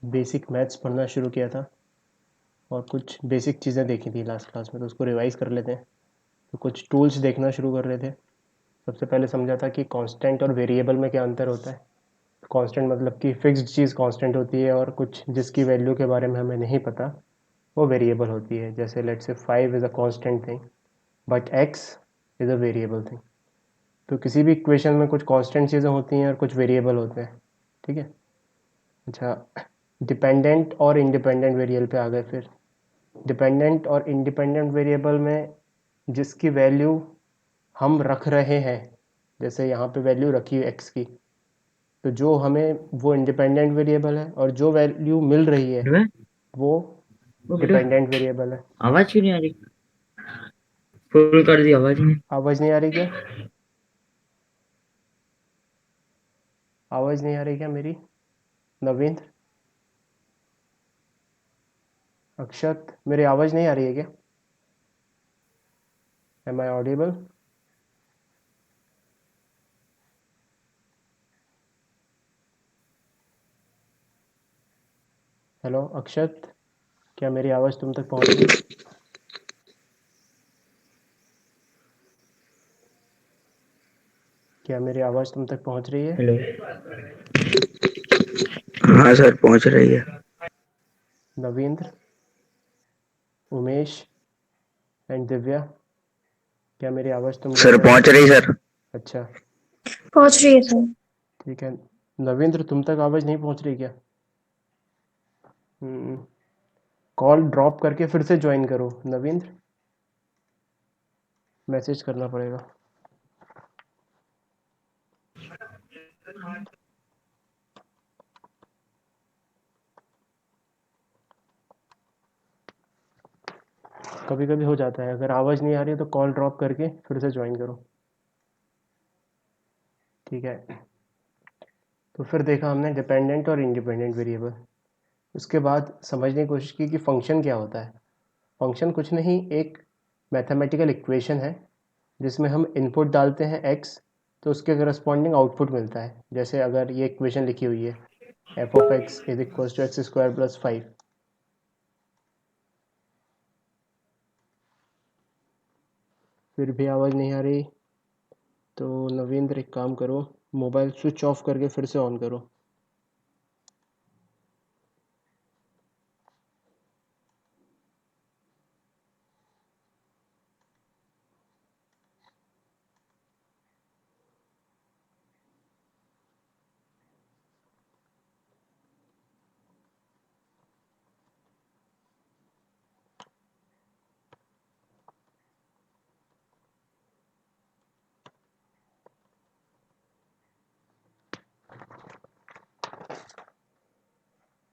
Basic maths पढ़ना शुरू किया था और कुछ बेसिक चीज़ें देखी थी लास्ट क्लास में, तो उसको रिवाइज़ कर लेते हैं। तो कुछ टूल्स देखना शुरू कर रहे थे। सबसे पहले समझा था कि कांस्टेंट और वेरिएबल में क्या अंतर होता है। कांस्टेंट मतलब कि फिक्स्ड चीज़ कांस्टेंट होती है और कुछ जिसकी वैल्यू के बारे में हमें नहीं पता वो वेरिएबल होती है। जैसे let's say 5 is a constant thing but x is a variable thing. तो किसी भी इक्वेशन में कुछ कांस्टेंट चीज़ें होती हैं और कुछ वेरिएबल होते हैं। ठीक है। अच्छा, डिपेंडेंट और इंडिपेंडेंट वेरिएबल पे आ गए। फिर डिपेंडेंट और इंडिपेंडेंट वेरिएबल में जिसकी वैल्यू हम रख रहे हैं, जैसे यहाँ पे वैल्यू रखी है एक्स की, तो जो हमें वो इंडिपेंडेंट वेरिएबल है और जो वैल्यू मिल रही है बेटा, वो ओ बेटा, डिपेंडेंट वेरिएबल है। आवाज क्यों नहीं आ रही? फुल कर दी, आवाज ही नहीं। आवाज़ नहीं आ रही क्या? आवाज़ नहीं आ रही क्या मेरी? नवीन, अक्षत, मेरी आवाज़ नहीं आ रही है क्या? Am I audible? Hello Akshat, क्या मेरी आवाज़ तुम तक पहुँच रही है? क्या मेरी आवाज़ तुम तक पहुँच रही है? हेलो। हाँ सर, पहुंच रही है। नवींद्र, उमेश एंड दिव्या, क्या मेरी आवाज़ तुम लोगों सर को? पहुंच रही सर। अच्छा, पहुंच रही है सर। ठीक है। नवींद्र, तुम तक आवाज़ नहीं पहुंच रही क्या? कॉल ड्रॉप करके फिर से ज्वाइन करो नवींद्र, मैसेज करना पड़ेगा। कभी कभी हो जाता है, अगर आवाज़ नहीं आ रही है तो कॉल ड्रॉप करके फिर से ज्वाइन करो। ठीक है। तो फिर देखा हमने डिपेंडेंट और इंडिपेंडेंट वेरिएबल। उसके बाद समझने की कोशिश की कि फंक्शन क्या होता है। फंक्शन कुछ नहीं, एक मैथमेटिकल इक्वेशन है जिसमें हम इनपुट डालते हैं x, तो उसके करस्पॉन्डिंग आउटपुट मिलता है। जैसे अगर ये इक्वेशन लिखी हुई है f of x is equal to x square plus 5। फिर भी आवाज़ नहीं आ रही तो नवींद्र एक काम करो, मोबाइल स्विच ऑफ करके फिर से ऑन करो।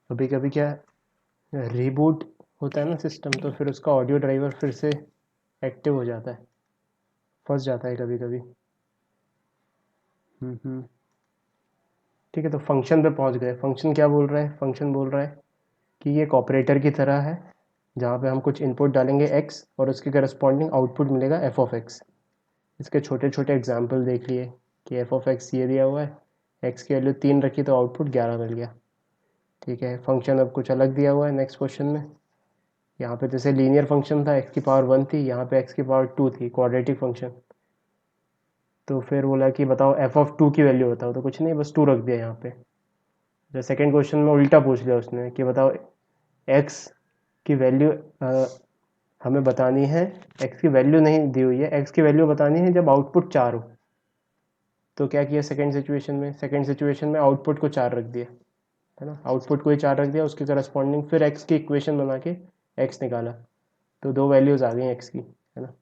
कभी कभी क्या रीबूट होता है ना सिस्टम, तो फिर उसका ऑडियो ड्राइवर फिर से एक्टिव हो जाता है, फंस जाता है कभी कभी। ठीक है, तो फंक्शन पे पहुंच गए। फंक्शन क्या बोल रहा है? फंक्शन बोल रहा है कि ये एक ऑपरेटर की तरह है जहाँ पे हम कुछ इनपुट डालेंगे x और उसके करस्पॉन्डिंग आउटपुट मिलेगा एफ ऑफ एक्स। इसके छोटे छोटे एग्जाम्पल देख लिए कि एफ ऑफ एक्स ये दिया हुआ है, x की वैल्यू 3 रखी तो आउटपुट 11 मिल गया। ठीक है, फंक्शन अब कुछ अलग दिया हुआ है नेक्स्ट क्वेश्चन में। यहाँ पे जैसे लीनियर फंक्शन था, x की पावर 1 थी, यहाँ पे x की पावर 2 थी, क्वाड्रेटिक फंक्शन। तो फिर बोला कि बताओ एफ ऑफ 2 की वैल्यू बताओ, तो कुछ नहीं, बस 2 रख दिया यहाँ पे। जो सेकेंड क्वेश्चन में उल्टा पूछ लिया उसने कि बताओ x की वैल्यू हमें बतानी है। x की वैल्यू नहीं दी हुई है, x की वैल्यू बतानी है जब आउटपुट 4 हो। तो क्या किया सेकंड सिचुएशन में? सेकंड सिचुएशन में आउटपुट को 4 रख दिया, है ना, आउटपुट को ही 4 रख दिया, उसके करस्पॉन्डिंग फिर x की इक्वेशन बना के x निकाला। तो दो वैल्यूज़ आ गई x की, है ना।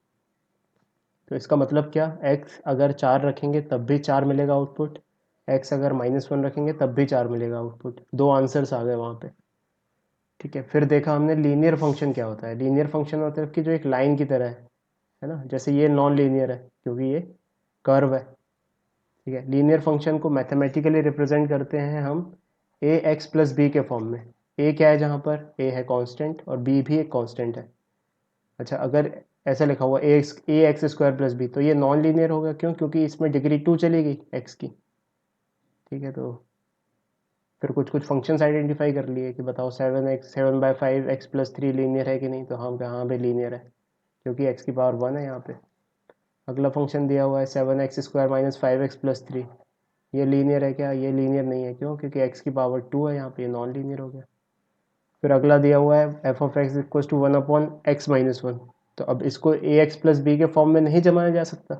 तो इसका मतलब क्या, x अगर 4 रखेंगे तब भी 4 मिलेगा आउटपुट, x अगर -1 रखेंगे तब भी 4 मिलेगा आउटपुट। दो आंसर्स आ गए वहाँ पे। ठीक है, फिर देखा हमने लीनियर फंक्शन क्या होता है। लीनियर फंक्शन मतलब कि जो एक लाइन की तरह है ना, जैसे ये नॉन लीनियर है क्योंकि ये कर्व है। ठीक है, लीनियर फंक्शन को मैथमेटिकली रिप्रेजेंट करते हैं हम ए एक्स प्लस बी के फॉर्म में। ए क्या है, जहाँ पर ए है कांस्टेंट और बी भी एक कांस्टेंट है। अच्छा, अगर ऐसा लिखा हुआ ए एक्स स्क्वायर प्लस बी, तो ये नॉन लीनियर होगा। क्यों? क्योंकि इसमें डिग्री 2 चली गई एक्स की। ठीक है, तो फिर कुछ कुछ फंक्शंस आइडेंटिफाई कर लिए कि बताओ 7 एक्स प्लस 3 लीनियर है कि नहीं, तो हम कहाँ पे लीनियर है क्योंकि x की पावर 1 है यहाँ पे। अगला फंक्शन दिया हुआ है 7x² माइनस 5x प्लस 3, ये लीनियर है क्या? ये लीनियर नहीं है, क्यों? क्योंकि x की पावर 2 है यहाँ पे, ये नॉन लीनियर हो गया। फिर अगला दिया हुआ है f of x equal to 1/x-1, तो अब इसको ए एक्स प्लस बी के फॉर्म में नहीं जमाया जा सकता,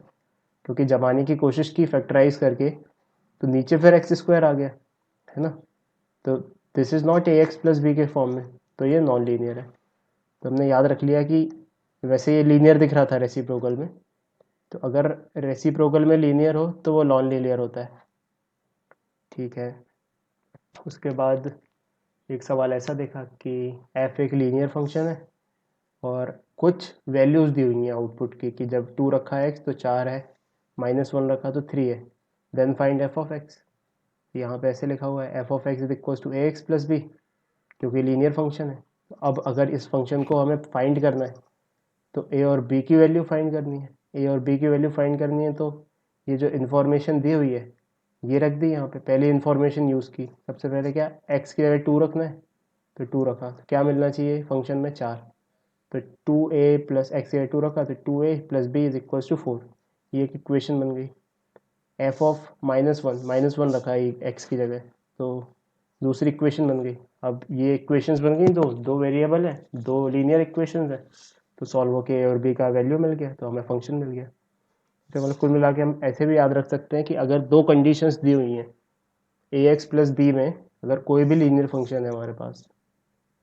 क्योंकि जमाने की कोशिश की फैक्टराइज करके तो नीचे फिर x² आ गया, है ना। तो this is not a x plus b के फॉर्म में, तो ये नॉन लीनियर है। तो हमने याद रख लिया कि वैसे ये लीनियर दिख रहा था रेसिप्रोकल में, तो अगर रेसिप्रोकल में लीनियर हो तो वो नॉन लीनियर होता है, ठीक है। उसके बाद एक सवाल ऐसा देखा कि f एक लीनियर फंक्शन है और कुछ वैल्यूज़ दी हुई हैं आउटपुट की कि जब 2 रखा है x तो 4 है, -1 रखा तो 3 है, then find f of x। यहाँ पे ऐसे लिखा हुआ है f of x is equal to a x plus b, क्योंकि लीनियर फंक्शन है। अब अगर इस फंक्शन को हमें फाइंड करना है तो a और b की वैल्यू फाइंड करनी है। a और b की वैल्यू फाइंड करनी है तो ये जो इन्फॉर्मेशन दी हुई है ये रख दी यहाँ पे, पहली इन्फॉर्मेशन यूज़ की। सबसे पहले क्या, x की जगह 2 रखना है, तो 2 रखा, तो क्या मिलना चाहिए फंक्शन में? 4। तो 2a प्लस एक्स की जगह 2 रखा तो 2a plus b is equal to 4, ये एक इक्वेशन बन गई। f ऑफ -1 रखा है x की जगह, तो दूसरी इक्वेशन बन गई। अब ये इक्वेशंस बन गई, दो वेरिएबल है, दो लीनियर इक्वेशंस है, तो सॉल्व होके a और b का वैल्यू मिल गया, तो हमें फंक्शन मिल गया। तो मतलब कुल मिला के हम ऐसे भी याद रख सकते हैं कि अगर दो कंडीशंस दी हुई हैं ए एक्स प्लस बी में, अगर कोई भी लीनियर फंक्शन है हमारे पास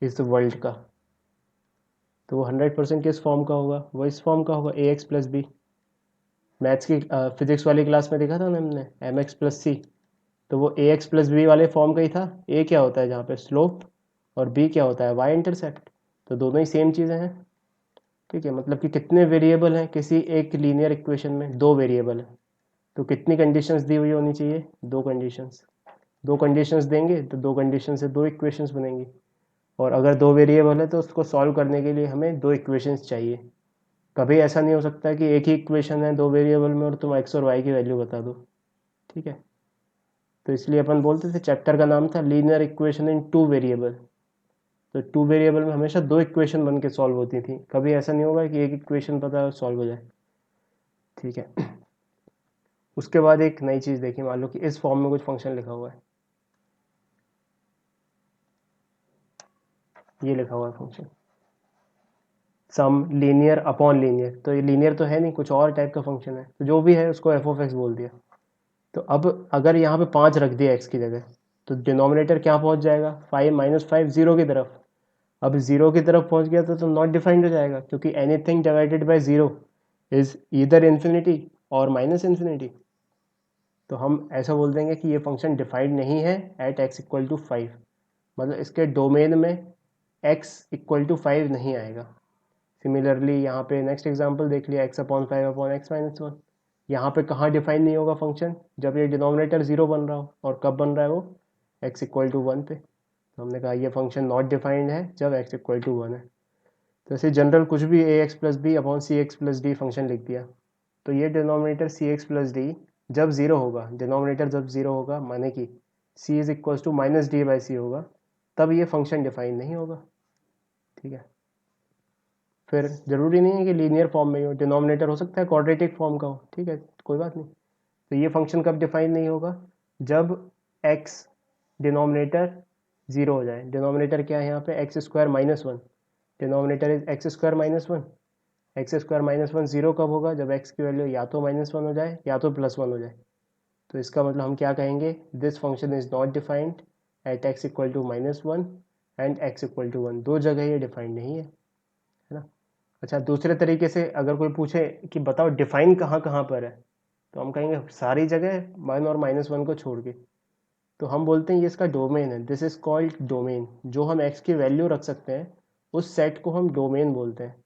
इस वर्ल्ड का, तो वो 100% किस फॉर्म का होगा? वो इस फॉर्म का होगा, ए एक्स प्लस बी। मैथ्स की फिजिक्स वाली क्लास में देखा था ना हमने, एम एक्स प्लस सी, तो वो ए एक्स प्लस बी वाले फॉर्म का ही था। ए क्या होता है जहाँ पे स्लोप, और बी क्या होता है? वाई इंटरसेप्ट, तो दोनों ही सेम चीज़ें हैं, ठीक है। मतलब कि कितने वेरिएबल हैं किसी एक लीनियर इक्वेशन में? दो वेरिएबल है, तो कितनी कंडीशंस दी हुई होनी चाहिए? दो कंडीशंस। दो कंडीशंस देंगे तो दो कंडीशन से दो इक्वेशंस बनेंगी, और अगर दो वेरिएबल है तो उसको सॉल्व करने के लिए हमें दो इक्वेशंस चाहिए। कभी ऐसा नहीं हो सकता कि एक ही इक्वेशन है दो वेरिएबल में और तुम एक्स और वाई की वैल्यू बता दो, ठीक है। तो इसलिए अपन बोलते थे, चैप्टर का नाम था linear equation in two variable. तो टू वेरिएबल में हमेशा दो इक्वेशन बन के सॉल्व होती थी, कभी ऐसा नहीं होगा कि एक इक्वेशन पता है और सॉल्व हो जाए, ठीक है। उसके बाद एक नई चीज़ देखी, मान लो कि इस फॉर्म में कुछ फंक्शन लिखा हुआ है, ये लिखा हुआ है फंक्शन सम लीनियर अपॉन लीनियर, तो ये लीनियर तो है नहीं, कुछ और टाइप का फंक्शन है, तो जो भी है उसको एफ ऑफ एक्स बोल दिया। तो अब अगर यहाँ पे 5 रख दिया एक्स की जगह, तो डिनोमिनेटर क्या पहुँच जाएगा? 5 - 5 0 की तरफ। अब 0 की तरफ पहुँच गया तो नॉट डिफाइंड हो जाएगा, क्योंकि anything divided by 0 is either infinity और माइनस इन्फिनिटी। तो हम ऐसा बोल देंगे कि ये फंक्शन डिफाइंड नहीं है एट x इक्वल टू 5, मतलब इसके डोमेन में x इक्वल टू 5 नहीं आएगा। सिमिलरली यहाँ पे नेक्स्ट एग्जांपल देख लिया, x/5/x-1, यहाँ पे कहाँ डिफाइन नहीं होगा फंक्शन? जब ये डिनोमिनेटर 0 बन रहा हो, और कब बन रहा है वो? x इक्वल टू 1 पे। तो हमने कहा ये फंक्शन नॉट डिफाइंड है जब x इक्वल टू 1 है। तो ऐसे जनरल कुछ भी ए एक्स प्लस बी अपॉन सी एक्स प्लस डी फंक्शन लिख दिया, तो ये डिनोमिनेटर सी एक्स प्लस डी जब 0 होगा, डिनोमिनेटर जब 0 होगा, माने कि c is equal to minus d by c होगा, तब ये फंक्शन डिफाइन नहीं होगा, ठीक है। फिर ज़रूरी नहीं है कि लीनियर फॉर्म में ही हो, डिनोमिनेटर हो सकता है क्वाड्रेटिक फॉर्म का हो, ठीक है, कोई बात नहीं। तो ये फंक्शन कब डिफाइन नहीं होगा? जब x डिनोमिनेटर 0 हो जाए। डिनोमिनेटर क्या है यहाँ पे? x² - 1, denominator is x² - 1। x² - 1 0 कब होगा? जब x की वैल्यू या तो -1 हो जाए या तो +1 हो जाए। तो इसका मतलब हम क्या कहेंगे? This function is not defined at x equal to -1 and x equal to 1, दो जगह ये डिफाइंड नहीं है ना। अच्छा, दूसरे तरीके से अगर कोई पूछे कि बताओ डिफाइन कहाँ कहाँ पर है, तो हम कहेंगे सारी जगह 1 और -1 को छोड़ के। तो हम बोलते हैं ये इसका डोमेन है, दिस इज कॉल्ड डोमेन। जो हम x की वैल्यू रख सकते हैं उस सेट को हम डोमेन बोलते हैं।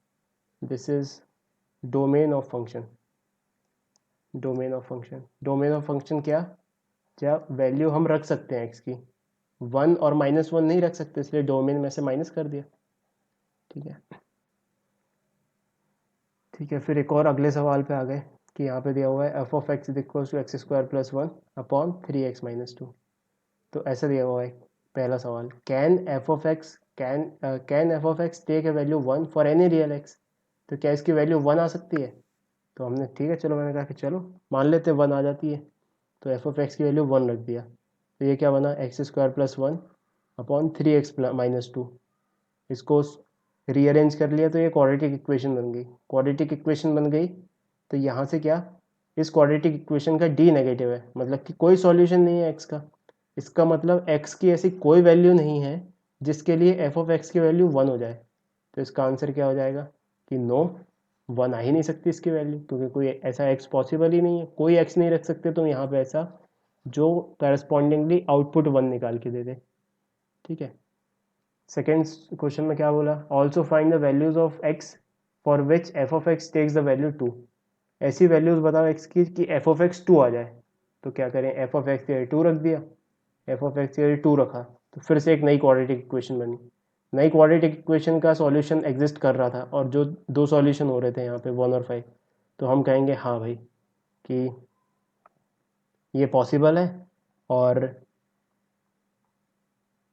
This is domain of function. Domain of function, domain of function क्या? जब वैल्यू हम रख सकते हैं x की, 1 और -1 नहीं रख सकते, इसलिए डोमेन में से माइनस कर दिया, ठीक है। ठीक है, फिर एक और अगले सवाल पे आ गए कि यहाँ पे दिया हुआ है f of x is equal to x² + 1 upon 3x - 2। तो ऐसा दिया हुआ है पहला सवाल, can f of x take a value 1 for any real x, तो क्या इसकी वैल्यू 1 आ सकती है? तो हमने ठीक है चलो, मैंने कहा कि चलो मान लेते 1 आ जाती है, तो एफ ऑफ एक्स की वैल्यू 1 रख दिया, तो ये क्या बना, x square plus 1 upon 3x minus 2। इसको रीअरेंज कर लिया तो ये क्वाड्रेटिक इक्वेशन बन गई। क्वाड्रेटिक इक्वेशन बन गई तो यहाँ से क्या, इस क्वाड्रेटिक इक्वेशन का डी नेगेटिव है, मतलब कि कोई सॉल्यूशन नहीं है एक्स का। इसका मतलब एक्स की ऐसी कोई वैल्यू नहीं है जिसके लिए एफ ऑफ एक्स की वैल्यू 1 हो जाए। तो इसका आंसर क्या हो जाएगा कि नो, 1 आ ही नहीं सकती इसकी वैल्यू, क्योंकि कोई ऐसा एक्स पॉसिबल ही नहीं है, कोई एक्स नहीं रख सकते तुम यहाँ पे ऐसा जो करस्पॉन्डिंगली आउटपुट 1 निकाल के दे दे। ठीक है, सेकेंड क्वेश्चन में क्या बोला, also find the values of x for which f of x takes the value 2। ऐसी वैल्यूज बताओ एक्स की कि एफ ऑफ एक्स 2 आ जाए। तो क्या करें, एफ ऑफ एक्स की 2 रख दिया, एफ ऑफ एक्स की 2 रखा, तो फिर से एक नई क्वाड्रेटिक इक्वेशन बनी। नई क्वाड्रेटिक इक्वेशन का सॉल्यूशन एग्जिस्ट कर रहा था और जो दो सॉल्यूशन हो रहे थे यहाँ पे 1 और 5, तो हम कहेंगे हाँ भाई कि ये पॉसिबल है, और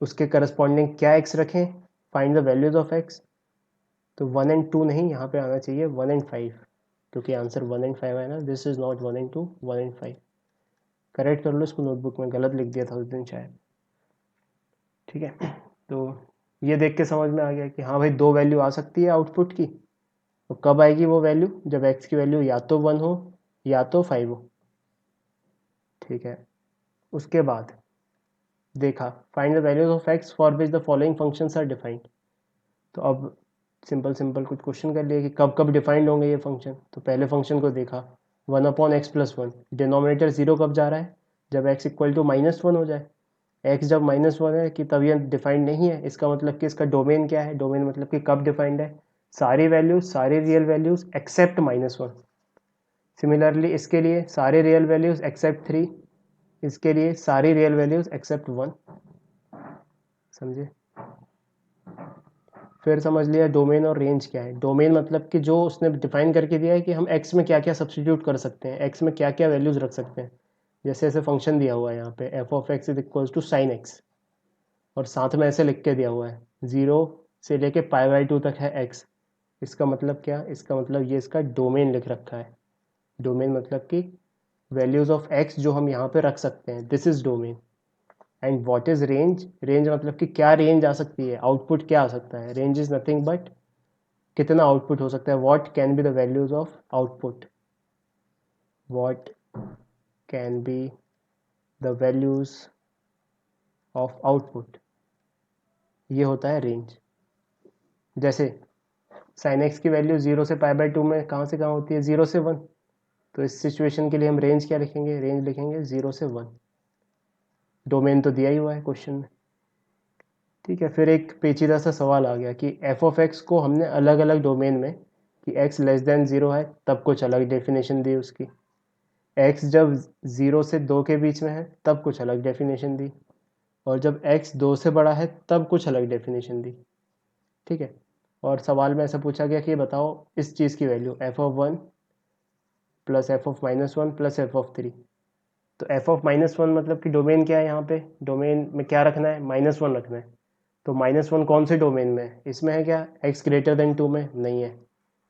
उसके करस्पॉन्डिंग क्या एक्स रखें, find the values of x. तो 1 एंड 2 नहीं, यहाँ पे आना चाहिए 1 एंड 5, क्योंकि आंसर 1 एंड 5 है ना, this is not 1 and 2, 1 and 5। Correct कर लो इसको, नोटबुक में गलत लिख दिया था उस दिन शायद। ठीक है, तो ये देख के समझ में आ गया कि हाँ भाई 2 वैल्यू आ सकती है आउटपुट की। तो कब आएगी वो वैल्यू, जब एक्स की वैल्यू या तो 1 हो या तो 5 हो। ठीक है, उसके बाद देखा, find the values of x for which the following functions are defined. तो अब सिंपल कुछ क्वेश्चन कर लिए कि कब कब डिफाइंड होंगे ये फंक्शन। तो पहले फंक्शन को देखा, 1 अपॉन एक्स प्लस 1, डिनोमिनेटर 0 कब जा रहा है, जब x इक्वल टू -1 हो जाए। x जब -1 है कि तब ये डिफाइंड नहीं है, इसका मतलब कि इसका डोमेन क्या है, डोमेन मतलब कि कब डिफाइंड है, सारी वैल्यूज, सारी रियल वैल्यूज एक्सेप्ट -1। सिमिलरली इसके लिए सारे रियल वैल्यूज एक्सेप्ट 3, इसके लिए सारी रियल वैल्यूज एक्सेप्ट 1। समझे? फिर समझ लिया डोमेन और रेंज क्या है। डोमेन मतलब कि जो उसने डिफाइन करके दिया है कि हम x में क्या क्या सब्सटीट्यूट कर सकते हैं, x में क्या क्या वैल्यूज रख सकते हैं। जैसे ऐसे फंक्शन दिया हुआ है यहाँ पे f of x is equals to sine x, और साथ में ऐसे लिख के दिया हुआ है 0 से लेके π/2 तक है x। इसका मतलब क्या, इसका मतलब ये इसका डोमेन लिख रखा है। डोमेन मतलब कि वैल्यूज ऑफ x जो हम यहाँ पे रख सकते हैं, this is domain. And what is range, range मतलब कि क्या रेंज आ सकती है, आउटपुट क्या आ सकता है। रेंज इज नथिंग बट कितना आउटपुट हो सकता है, what can be the values of output, what can be the values of output, ये होता है रेंज। जैसे साइन एक्स की वैल्यू 0 से π/2 में कहाँ से कहाँ होती है, 0 से 1। तो इस सिचुएशन के लिए हम रेंज क्या लिखेंगे, रेंज लिखेंगे 0 से 1। डोमेन तो दिया ही हुआ है क्वेश्चन में। ठीक है, फिर एक पेचीदा सा सवाल आ गया कि एफ ऑफ एक्स को हमने अलग अलग डोमेन में, कि x लेस देन 0 है तब कुछ अलग डेफिनेशन दी उसकी, x जब 0 से 2 के बीच में है तब कुछ अलग डेफिनेशन दी, और जब x 2 से बड़ा है तब कुछ अलग डेफिनेशन दी। ठीक है, और सवाल में ऐसा पूछा गया कि बताओ इस चीज़ की value f(1) plus f(-1) plus f(3). तो f(-1) मतलब कि डोमेन क्या है, यहाँ पे डोमेन में क्या रखना है, -1 रखना है। तो -1 कौन से डोमेन में है, इसमें है क्या, x ग्रेटर देन 2 में, नहीं है।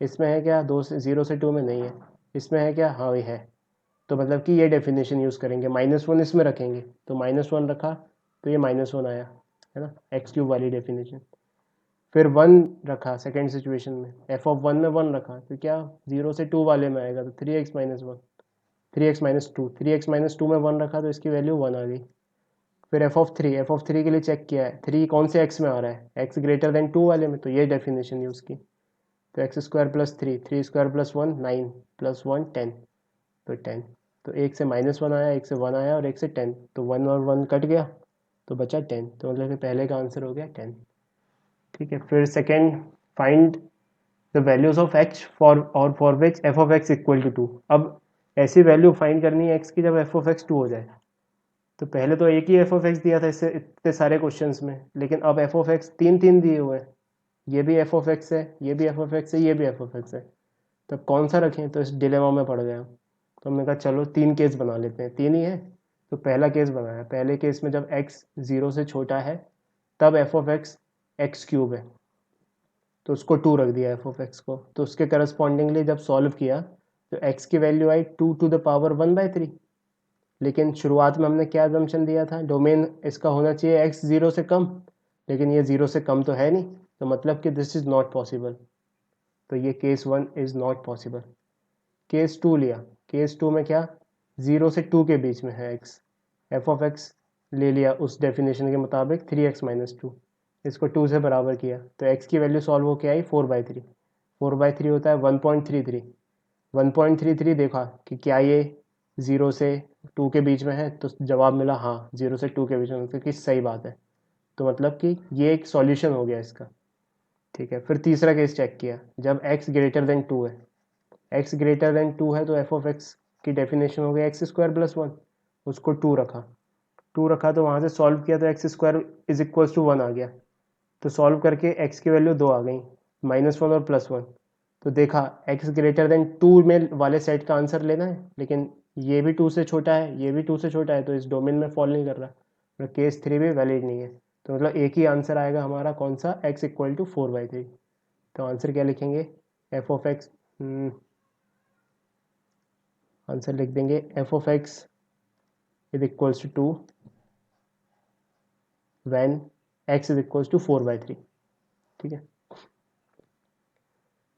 इसमें है क्या, 0 से 2 में, नहीं है। इसमें है क्या, हाँ वही है। तो मतलब कि ये डेफिनेशन यूज़ करेंगे, -1 इसमें रखेंगे, तो -1 रखा तो ये -1 आया, है ना, x³ वाली डेफिनेशन। फिर 1 रखा सेकेंड सिचुएशन में, f(1) में 1 रखा तो क्या 0 से 2 वाले में आएगा, तो 3x - 1, 3x - 2 में 1 रखा तो इसकी वैल्यू 1 आ गई। फिर f(3) के लिए चेक किया है 3 कौन से x में आ रहा है, x ग्रेटर देन 2 वाले में, तो ये डेफिनेशन यूज़ की। तो x² + 3, 3² + 1 9 + 1 10, तो 10। तो 1 से -1 आया, 1 से 1 आया और 1 से 10, तो 1 और 1 कट गया तो बचा 10, तो मतलब कि पहले का आंसर हो गया 10। ठीक है, फिर second, find the values of x for which f of x equal to 2। अब ऐसी वैल्यू फाइंड करनी है x की जब एफ ऑफ एक्स 2 हो जाए। तो पहले तो एक ही एफ ऑफ एक्स दिया था इससे इतने सारे क्वेश्चंस में, लेकिन अब एफ ऑफ एक्स 3 दिए हुए हैं, ये भी एफ ऑफ एक्स है, ये भी एफ ऑफ एक्स है, ये भी एफ ऑफ एक्स है। तो कौन सा रखें, तो इस डिलेमा में पड़ गए हम। तो हमने कहा चलो 3 केस बना लेते हैं, 3 ही है, तो पहला केस बनाया, पहले केस में जब x 0 से छोटा है तब f of x x cube है, तो उसको 2 रख दिया f ऑफ x को। तो उसके करस्पॉन्डिंगली जब सॉल्व किया तो x की वैल्यू आई 2 टू द पावर 1/3। लेकिन शुरुआत में हमने क्या अजम्पशन दिया था, डोमेन इसका होना चाहिए x 0 से कम, लेकिन ये 0 से कम तो है नहीं, तो मतलब कि दिस इज़ नॉट पॉसिबल। तो ये case 1 is not possible. Case 2 लिया, केस 2 में क्या, 0 से 2 के बीच में है x, f ऑफ x ले लिया उस डेफिनेशन के मुताबिक 3x-2, इसको 2 से बराबर किया तो x की वैल्यू सॉल्व होके आई 4/3। 4/3 होता है 1.33। 1.33 देखा कि क्या ये 0 से 2 के बीच में है, तो जवाब मिला हाँ 0 से 2 के बीच में, क्योंकि सही बात है। तो मतलब कि ये एक सॉल्यूशन हो गया इसका। ठीक है, फिर तीसरा केस चेक किया, जब x ग्रेटर देन 2 है, x ग्रेटर देन 2 है तो f ऑफ x की डेफिनेशन हो गई x² + 1, उसको 2 रखा तो वहाँ से सॉल्व किया तो x² = 1 आ गया। तो सॉल्व करके x की वैल्यू 2 आ गई, -1 और +1। तो देखा x ग्रेटर देन 2 में वाले सेट का आंसर लेना है, लेकिन ये भी 2 से छोटा है, ये भी 2 से छोटा है, तो इस डोमेन में फॉल नहीं कर रहा, तो केस 3 भी वैलिड नहीं है। तो मतलब एक ही आंसर आएगा हमारा, कौन सा, x = 4/3। तो आंसर क्या लिखेंगे, f ऑफ x, आंसर लिख देंगे f of x = 2 when x = 4/3। ठीक है,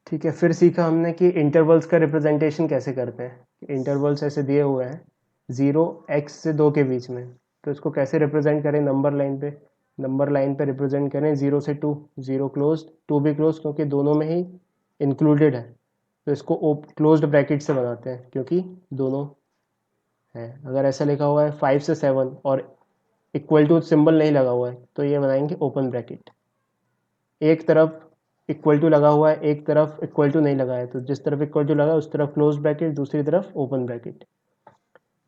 ठीक है। फिर सीखा हमने कि इंटरवल्स का रिप्रेजेंटेशन कैसे करते हैं। इंटरवल्स ऐसे दिए हुए हैं 0 x से 2 के बीच में, तो इसको कैसे रिप्रेजेंट करें, नंबर लाइन पे रिप्रेजेंट करें 0 से 2, 0 क्लोज्ड 2 भी क्लोज, क्योंकि दोनों में ही इंक्लूडेड है, तो इसको क्लोज्ड ब्रैकेट से बनाते हैं क्योंकि दोनों है। अगर ऐसा लिखा हुआ है 5 से 7 और इक्वल टू सिंबल नहीं लगा हुआ है, तो ये बनाएंगे ओपन ब्रैकेट। एक तरफ इक्वल टू लगा हुआ है, एक तरफ इक्वल टू नहीं लगा है, तो जिस तरफ इक्वल टू लगा है उस तरफ क्लोज ब्रैकेट, दूसरी तरफ ओपन ब्रैकेट।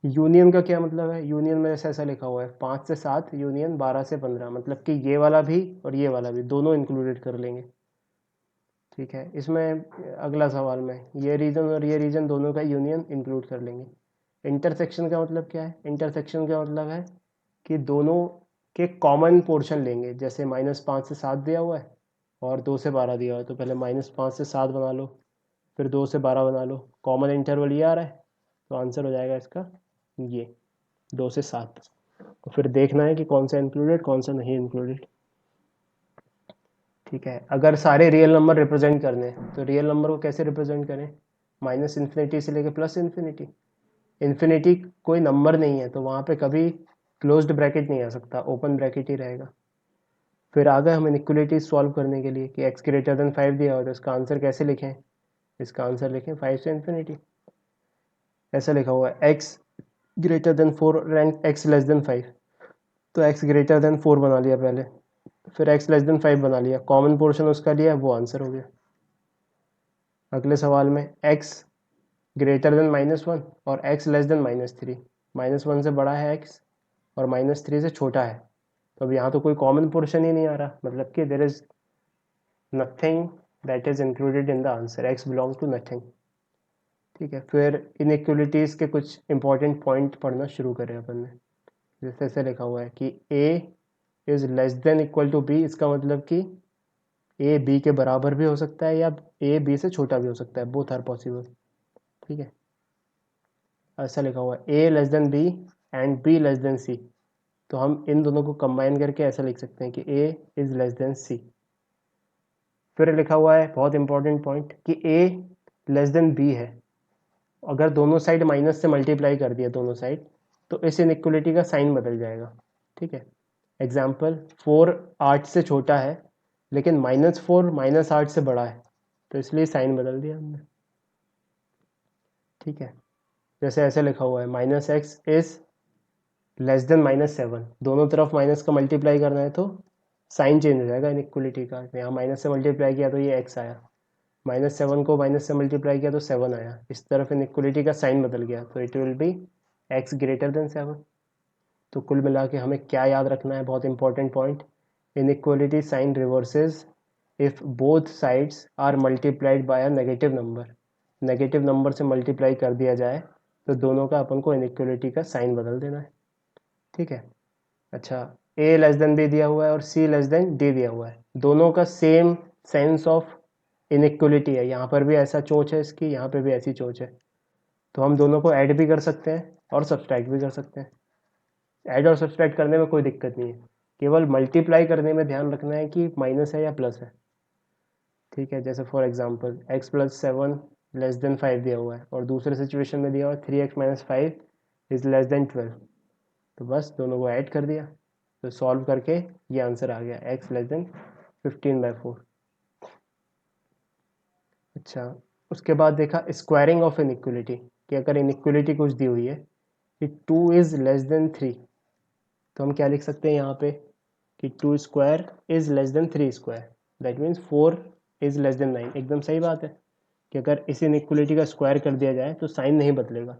यूनियन का क्या मतलब है, यूनियन में जैसे ऐसा लिखा हुआ है 5 से 7 यूनियन 12 से 15, मतलब कि ये वाला भी और ये वाला भी दोनों इंक्लूडेड कर लेंगे। ठीक है, इसमें अगला सवाल में ये रीजन और ये रीजन दोनों का यूनियन इंक्लूड कर लेंगे। इंटरसेक्शन का मतलब क्या है, इंटरसेक्शन का मतलब है कि दोनों के कॉमन पोर्शन लेंगे। जैसे -5 से 7 दिया हुआ है और 2 से 12 दिया हुआ है, तो पहले -5 से 7 बना लो, फिर 2 से 12 बना लो, कॉमन इंटरवल ये आ रहा है, तो आंसर हो जाएगा इसका ये 2 से 7। तो फिर देखना है कि कौन सा इंक्लूडेड कौन सा नहीं इंक्लूडेड। ठीक है, अगर सारे रियल नंबर रिप्रेजेंट करने हैं तो रियल नंबर को कैसे रिप्रेजेंट करें, -∞ से लेकर +∞। इन्फिनिटी कोई नंबर नहीं है, तो वहाँ पे कभी क्लोज्ड ब्रैकेट नहीं आ सकता, ओपन ब्रैकेट ही रहेगा। फिर आ गए हम इनइक्वलिटीज सॉल्व करने के लिए कि x ग्रेटर देन 5 दिया हो तो इसका आंसर कैसे लिखें, इसका आंसर लिखें 5 से इन्फिनिटी। ऐसा लिखा हुआ है x greater than 4 and x less than 5, तो x ग्रेटर देन 4 बना लिया पहले, फिर x लेस देन 5 बना लिया, कॉमन पोर्शन उसका लिया, वो आंसर हो गया। अगले सवाल में x ग्रेटर देन -1 और x लेस देन -3, -1 से बड़ा है x और -3 से छोटा है, तो अब यहाँ तो कोई कॉमन पोर्शन ही नहीं आ रहा, मतलब कि there is nothing that is included in the answer, x belongs to nothing. ठीक है, फिर इनइक्वलिटीज़ के कुछ इंपॉर्टेंट पॉइंट पढ़ना शुरू करें अपन ने। जैसे ऐसे लिखा हुआ है कि a is less than equal to b, इसका मतलब कि a b के बराबर भी हो सकता है या a b से छोटा भी हो सकता है, बोथ आर पॉसिबल। ठीक है, ऐसा लिखा हुआ है a less than b and b less than c, तो हम इन दोनों को कंबाइन करके ऐसा लिख सकते हैं कि a is less then c। फिर लिखा हुआ है बहुत इंपॉर्टेंट पॉइंट कि a लेस देन b है, अगर दोनों साइड माइनस से मल्टीप्लाई कर दिया दोनों साइड, तो इस इनइक्वलिटी का साइन बदल जाएगा। ठीक है, एग्जाम्पल 4 8 से छोटा है लेकिन -4 -8 से बड़ा है, तो इसलिए साइन बदल दिया हमने। ठीक है, जैसे ऐसे लिखा हुआ है -x इज़ लेस देन -7, दोनों तरफ माइनस का मल्टीप्लाई करना है तो साइन चेंज हो जाएगा इनइक्वलिटी का, यहाँ माइनस से मल्टीप्लाई किया तो ये x आया, -7 को माइनस से मल्टीप्लाई किया तो 7 आया, इस तरफ इनइक्वलिटी का साइन बदल गया, तो it will be x greater than 7। तो कुल मिला के हमें क्या याद रखना है, बहुत important point, inequality sign reverses if both sides are multiplied by a negative number. Negative number से मल्टीप्लाई कर दिया जाए तो दोनों का अपन को इनइक्वलिटी का साइन बदल देना है। ठीक है। अच्छा, a लेस देन b दिया हुआ है और c लेस देन d दिया हुआ है, दोनों का सेम सेंस ऑफ इनइक्वलिटी है, यहाँ पर भी ऐसा चोच है इसकी, यहाँ पे भी ऐसी चोच है, तो हम दोनों को ऐड भी कर सकते हैं और सब्सट्रैक्ट भी कर सकते हैं। ऐड और सब्सट्रैक्ट करने में कोई दिक्कत नहीं है, केवल मल्टीप्लाई करने में ध्यान रखना है कि माइनस है या प्लस है। ठीक है, जैसे for example x plus 7 less than 5 दिया हुआ है और दूसरे सिचुएशन में दिया हुआ है 3x minus 5 is less then 12, तो बस दोनों को ऐड कर दिया, तो सॉल्व करके ये आंसर आ गया x लेस देन 15/4। अच्छा, उसके बाद देखा स्क्वायरिंग ऑफ इनइक्वलिटी, कि अगर इनइक्वलिटी कुछ दी हुई है कि 2 इज़ लेस देन 3, तो हम क्या लिख सकते हैं यहाँ पे कि 2 square is less then 3 square, that means 4 is less then 9। एकदम सही बात है कि अगर इस इनइक्वलिटी का स्क्वायर कर दिया जाए तो साइन नहीं बदलेगा,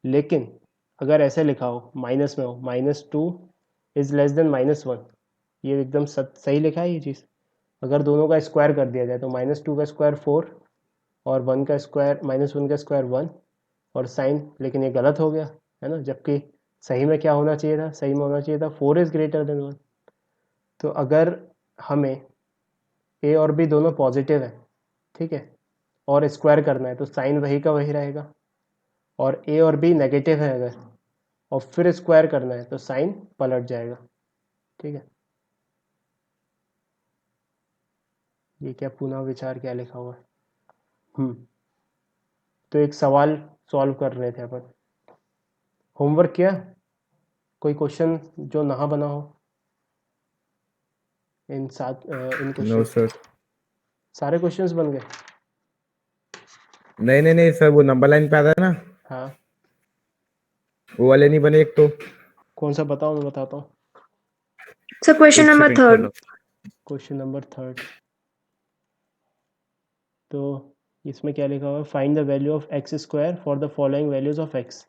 लेकिन अगर ऐसे लिखा हो माइनस में हो -2 इज़ लेस देन -1, ये एकदम सही लिखा है ये चीज़। अगर दोनों का स्क्वायर कर दिया जाए तो -2 का स्क्वायर 4 और 1 का स्क्वायर -1 का स्क्वायर 1 और साइन, लेकिन ये गलत हो गया है ना, जबकि सही में क्या होना चाहिए था, सही में होना चाहिए था 4 इज़ ग्रेटर देन 1। तो अगर हमें ए और बी दोनों पॉजिटिव है, ठीक है, और स्क्वायर करना है तो साइन वही का वही रहेगा, और ए और बी नेगेटिव है अगर और फिर स्क्वायर करना है तो साइन पलट जाएगा। ठीक है, ये क्या पुनः विचार क्या लिखा हुआ है। तो एक सवाल सॉल्व कर रहे थे अपन, होमवर्क किया, कोई क्वेश्चन जो ना बना हो इन नो क्वेश्चन, सर। सारे क्वेश्चंस बन गए। नहीं सर, वो नंबर लाइन पे आता है ना, हाँ, वो वाले नहीं बने एक तो। कौन सा बताओ, मैं बताता हूँ। So question एक number सेकंड third. चलो। क्वेश्चन नंबर 3, तो इसमें क्या लिखा हुआ है, find the value of x square for the following values of x.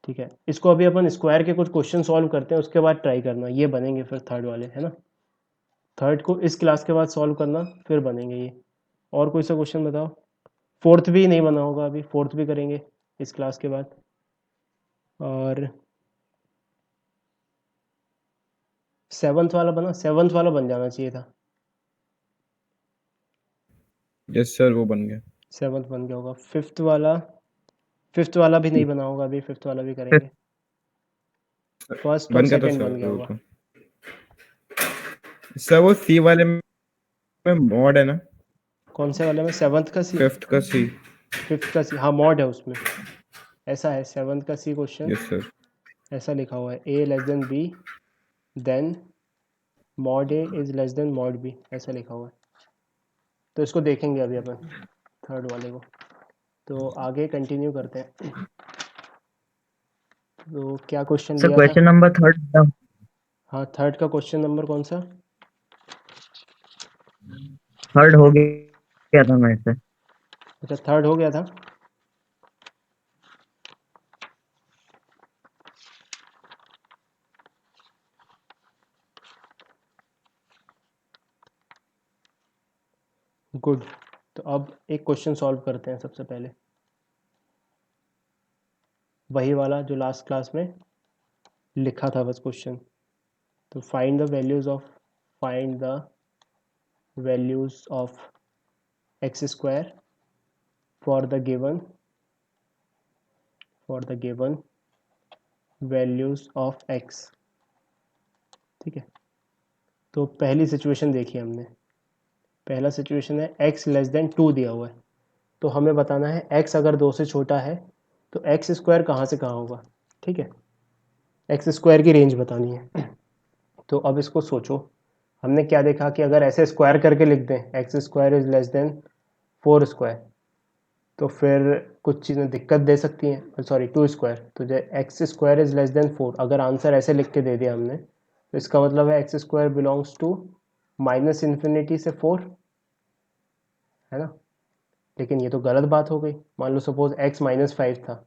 ठीक है, इसको अभी अपन स्क्वायर के कुछ क्वेश्चन सॉल्व करते हैं, उसके बाद ट्राई करना, ये बनेंगे फिर थर्ड वाले, है ना। थर्ड को इस क्लास के बाद सॉल्व करना, फिर बनेंगे ये। और कोई सा क्वेश्चन बताओ। फोर्थ भी नहीं बना होगा अभी, फोर्थ भी करेंगे इस क्लास के बाद। और सेवन्थ वाला बना, सेवन्थ वाला बन जाना चाहिए था। यस सर, वो बन गया। सेवन्थ बन गया होगा। फिफ्थ वाला भी नहीं बना होगा अभी, फिफ्थ वाला भी करेंगे। फर्स्ट और बन गया था सेकंड सर बन गया वो होगा। तो। सर वो सी वाले में मॉड है ना, कौन से वाले में, सेवन्थ का सी, फिफ्थ का सी। फिफ्थ का सी, हाँ मॉड है उसमें, ऐसा है सेवन्थ का सी क्वेश्चन, यस सर। ऐसा लिखा हुआ है a less than b then mod a is less than mod b, ऐसा लिखा हुआ है। तो इसको देखेंगे अभी अपन थर्ड वाले को, तो आगे कंटिन्यू करते हैं। तो क्या क्वेश्चन सर दिया था। Question number third. हाँ, थर्ड का क्वेश्चन नंबर कौन सा। थर्ड हो गया था मेरे से। अच्छा, थर्ड हो गया था। गुड, तो अब एक क्वेश्चन सॉल्व करते हैं सबसे पहले, वही वाला जो लास्ट क्लास में लिखा था बस क्वेश्चन। तो find the values of x square for the given values of x. ठीक है, तो पहली सिचुएशन देखी हमने, पहला सिचुएशन है x लेस देन 2 दिया हुआ है, तो हमें बताना है x अगर 2 से छोटा है तो एक्स स्क्वायर कहाँ से कहाँ होगा। ठीक है, एक्स स्क्वायर की रेंज बतानी है। तो अब इसको सोचो, हमने क्या देखा कि अगर ऐसे स्क्वायर करके लिख दें x square is less then 4 square, तो फिर कुछ चीज़ें दिक्कत दे सकती हैं, सॉरी 2 स्क्वायर, तो जो x square is less then 4 अगर आंसर ऐसे लिख के दे दिया हमने, तो इसका मतलब है एक्स स्क्वायर बिलोंग्स टू -∞ से 4, है ना। लेकिन ये तो गलत बात हो गई, मान लो सपोज x -5 था,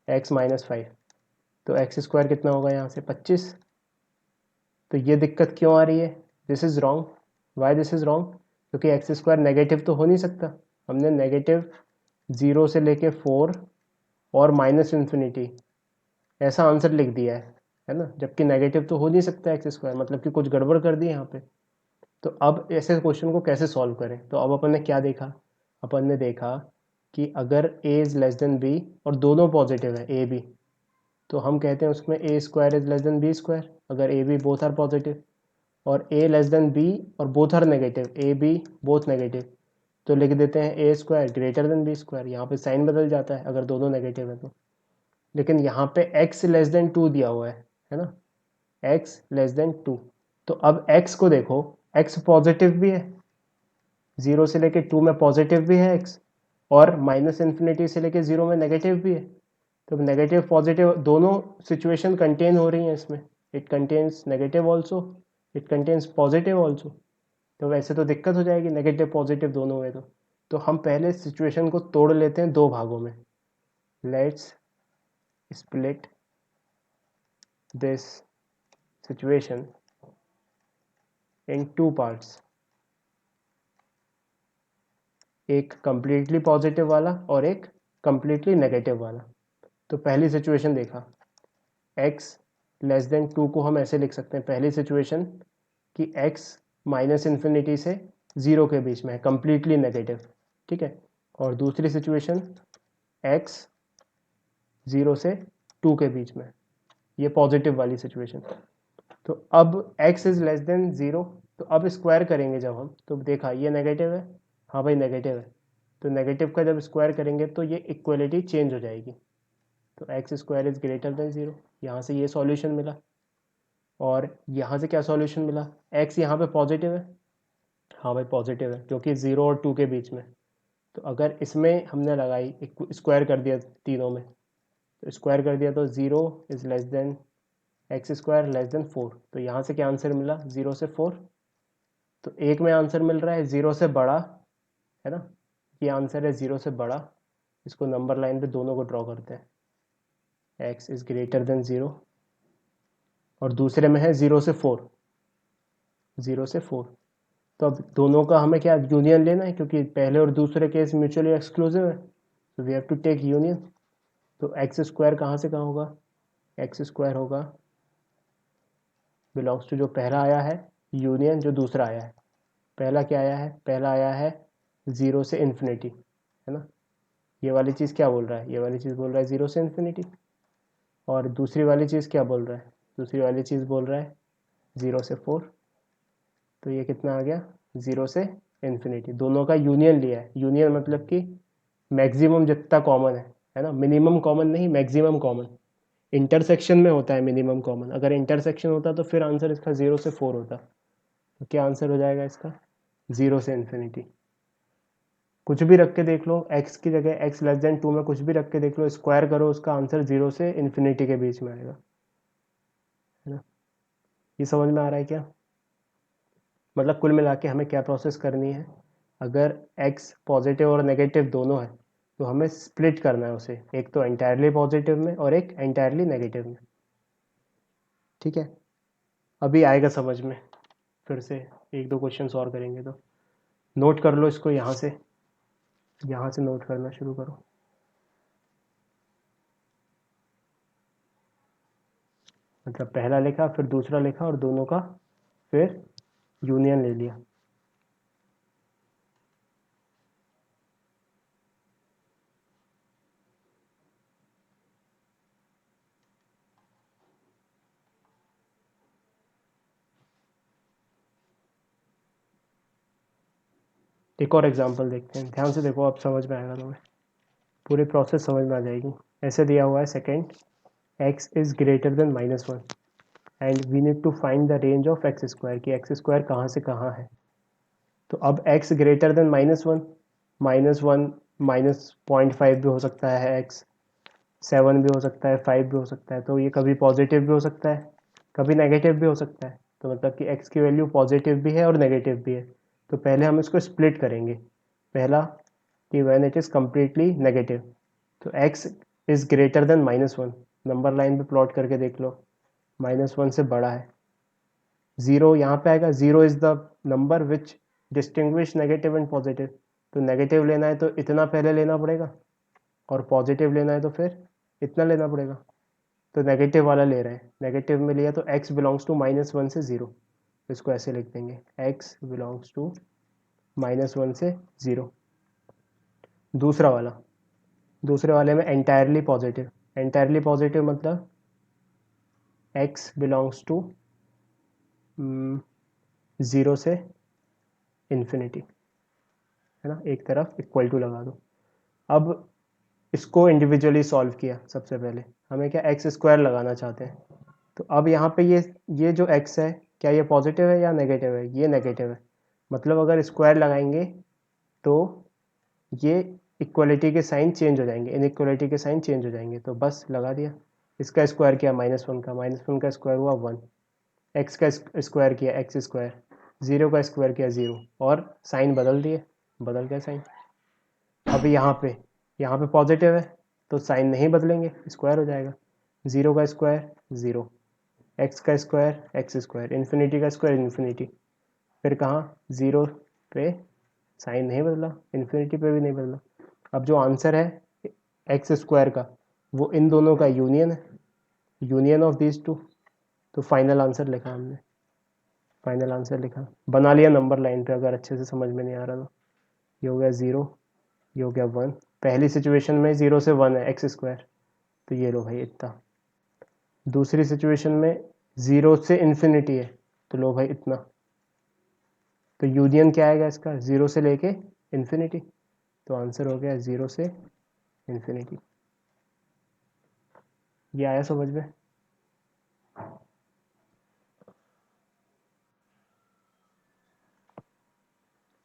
x -5, तो एक्स स्क्वायर कितना होगा यहाँ से 25। तो ये दिक्कत क्यों आ रही है, this is wrong. Why this is wrong, क्योंकि एक्स स्क्वायर नेगेटिव तो हो नहीं सकता, हमने नेगेटिव 0 से लेके 4 और -∞ ऐसा आंसर लिख दिया है, है ना, जबकि नेगेटिव तो हो नहीं सकता एक्स स्क्वायर, मतलब कि कुछ गड़बड़ कर दी यहाँ पे। तो अब ऐसे क्वेश्चन को कैसे सॉल्व करें, तो अब अपन ने क्या देखा, अपन ने देखा कि अगर a is less than b और दोनों पॉजिटिव है a b, तो हम कहते हैं उसमें a square is less than b square, अगर a b both are positive, और a लेस देन b और both are negative, a b both negative, तो लिख देते हैं a square greater than b square. यहाँ पे साइन बदल जाता है अगर दोनों नेगेटिव है तो। लेकिन यहाँ पे x लेस देन 2 दिया हुआ है ना, x लेस देन 2, तो अब x को देखो, x पॉजिटिव भी है, 0 से लेके 2 में पॉजिटिव भी है x, और माइनस इन्फिनिटी से लेके 0 में नेगेटिव भी है। तो नेगेटिव पॉजिटिव दोनों सिचुएशन कंटेन हो रही हैं इसमें, it contains negative also, it contains positive also. तो वैसे तो दिक्कत हो जाएगी नेगेटिव पॉजिटिव दोनों में। तो हम पहले सिचुएशन को तोड़ लेते हैं दो भागों में। Let's split this situation in two parts, एक कंप्लीटली पॉजिटिव वाला और एक कंप्लीटली नेगेटिव वाला। तो पहली सिचुएशन देखा, x लेस देन 2 को हम ऐसे लिख सकते हैं पहली सिचुएशन कि x माइनस इन्फिनिटी से 0 के बीच में है, कंप्लीटली नेगेटिव, ठीक है। और दूसरी सिचुएशन x 0 से 2 के बीच में, ये पॉजिटिव वाली सिचुएशन। तो अब x इज़ लेस देन 0, तो अब स्क्वायर करेंगे जब हम, तो देखा ये नेगेटिव है, हाँ भाई नेगेटिव है, तो नेगेटिव का जब स्क्वायर करेंगे तो ये इक्वलिटी चेंज हो जाएगी। तो x square is greater then 0, यहाँ से ये सॉल्यूशन मिला। और यहाँ से क्या सॉल्यूशन मिला, x यहाँ पे पॉजिटिव है, हाँ भाई पॉजिटिव है क्योंकि 0 और 2 के बीच में। तो अगर इसमें हमने लगाई स्क्वायर कर दिया तीनों में, तो स्क्वायर कर दिया तो 0 is less then x square less than 4, तो यहाँ से क्या आंसर मिला 0 से 4। तो एक में आंसर मिल रहा है 0 से बड़ा, है ना, ये आंसर है 0 से बड़ा। इसको नंबर लाइन पे दोनों को ड्रॉ करते हैं, x इज़ ग्रेटर देन 0, और दूसरे में है 0 से 4, 0 से 4। तो अब दोनों का हमें क्या यूनियन लेना है, क्योंकि पहले और दूसरे केस म्यूचुअली एक्सक्लूसिव है, तो we have to take union. तो एक्स स्क्वायर कहाँ से कहाँ होगा, एक्स स्क्वायर होगा बिलोंग्स टू जो पहला आया है यूनियन जो दूसरा आया है। पहला क्या आया है, पहला आया है 0 से इन्फिनिटी, है ना, ये वाली चीज़ क्या बोल रहा है, ये वाली चीज़ बोल रहा है 0 से इन्फिनिटी। और दूसरी वाली चीज़ क्या बोल रहा है, दूसरी वाली चीज़ बोल रहा है 0 से 4। तो ये कितना आ गया 0 से इन्फिनिटी, दोनों का यूनियन लिया है। यूनियन मतलब कि मैक्सिमम जितना कॉमन है ना, मिनिमम कॉमन नहीं, मैक्सिमम कॉमन। इंटरसेक्शन में होता है मिनिमम कॉमन, अगर इंटरसेक्शन होता तो फिर आंसर इसका 0 से 4 होता। तो क्या आंसर हो जाएगा इसका 0 से इन्फिनिटी। कुछ भी रख के देख लो, x की जगह x लेस देन 2 में कुछ भी रख के देख लो, स्क्वायर करो, उसका आंसर 0 से इन्फिनिटी के बीच में आएगा, है ना। ये समझ में आ रहा है क्या, मतलब कुल मिला के हमें क्या प्रोसेस करनी है, अगर x पॉजिटिव और नेगेटिव दोनों है तो हमें स्प्लिट करना है उसे, एक तो एंटायरली पॉजिटिव में और एक एंटायरली नेगेटिव में, ठीक है। अभी आएगा समझ में, फिर से एक दो क्वेश्चन और करेंगे। तो नोट कर लो इसको, यहाँ से नोट करना शुरू करो। मतलब पहला लिखा फिर दूसरा लिखा और दोनों का फिर यूनियन ले लिया। एक और एग्जांपल देखते हैं, ध्यान से देखो, अब समझ में आएगा तुम्हें, पूरी प्रोसेस समझ में आ जाएगी। ऐसे दिया हुआ है second, x is greater than -1 and we need to find the range of x square, कि एक्स स्क्वायर कहाँ से कहाँ है। तो अब x ग्रेटर देन -1, -1 -0.5 भी हो सकता है, x 7 भी हो सकता है, 5 भी हो सकता है। तो ये कभी पॉजिटिव भी हो सकता है, कभी नेगेटिव भी हो सकता है। तो मतलब कि x की वैल्यू पॉजिटिव भी है और नेगेटिव भी है। तो पहले हम इसको स्प्लिट करेंगे। पहला कि when it is completely negative, तो x is greater than -1, number line पे प्लॉट करके देख लो, -1 से बड़ा है। 0 यहाँ पे आएगा, 0 is the number which distinguish negative and positive. तो नेगेटिव लेना है तो इतना पहले लेना पड़ेगा, और पॉजिटिव लेना है तो फिर इतना लेना पड़ेगा। तो नेगेटिव वाला ले रहे हैं, नेगेटिव में लिया तो x बिलोंग्स टू -1 से 0, इसको ऐसे लिख देंगे x बिलोंग्स टू -1 से 0। दूसरे वाले में एंटायरली पॉजिटिव मतलब x बिलोंग्स टू 0 से इन्फिनिटी, है ना, एक तरफ इक्वल टू लगा दो। अब इसको इंडिविजुअली सॉल्व किया, सबसे पहले हमें क्या एक्स स्क्वायर लगाना चाहते हैं, तो अब यहाँ पे ये जो x है क्या ये पॉजिटिव है या नेगेटिव है, ये नेगेटिव है, मतलब अगर स्क्वायर लगाएंगे तो ये इक्वलिटी के साइन चेंज हो जाएंगे, इनइक्वलिटी के साइन चेंज हो जाएंगे, तो बस लगा दिया। इसका स्क्वायर किया -1 का स्क्वायर हुआ 1, x का स्क्वायर किया x स्क्वायर, 0 का स्क्वायर किया 0, और साइन बदल दिए, बदल गया साइन। अब यहाँ पे पॉजिटिव है तो साइन नहीं बदलेंगे, स्क्वायर हो जाएगा, 0 का स्क्वायर 0, x का स्क्वायर x स्क्वायर, इन्फिनिटी का स्क्वायर इन्फिनिटी, फिर कहाँ 0 पे साइन नहीं बदला, इन्फिनिटी पे भी नहीं बदला। अब जो आंसर है एक्स स्क्वायर का वो इन दोनों का यूनियन है, यूनियन ऑफ दीज टू, तो फाइनल आंसर लिखा हमने, फाइनल आंसर लिखा, बना लिया नंबर लाइन पे, अगर अच्छे से समझ में नहीं आ रहा तो। ये हो गया 0, ये हो गया 1, पहली सिचुएशन में 0 से 1 है एक्स स्क्वायर, तो ये लो भाई इतना। दूसरी सिचुएशन में 0 से इन्फिनिटी है, तो लो भाई इतना। तो यूनियन क्या आएगा इसका, 0 से लेके इन्फिनिटी, तो आंसर हो गया 0 से इन्फिनिटी। ये आया समझ में?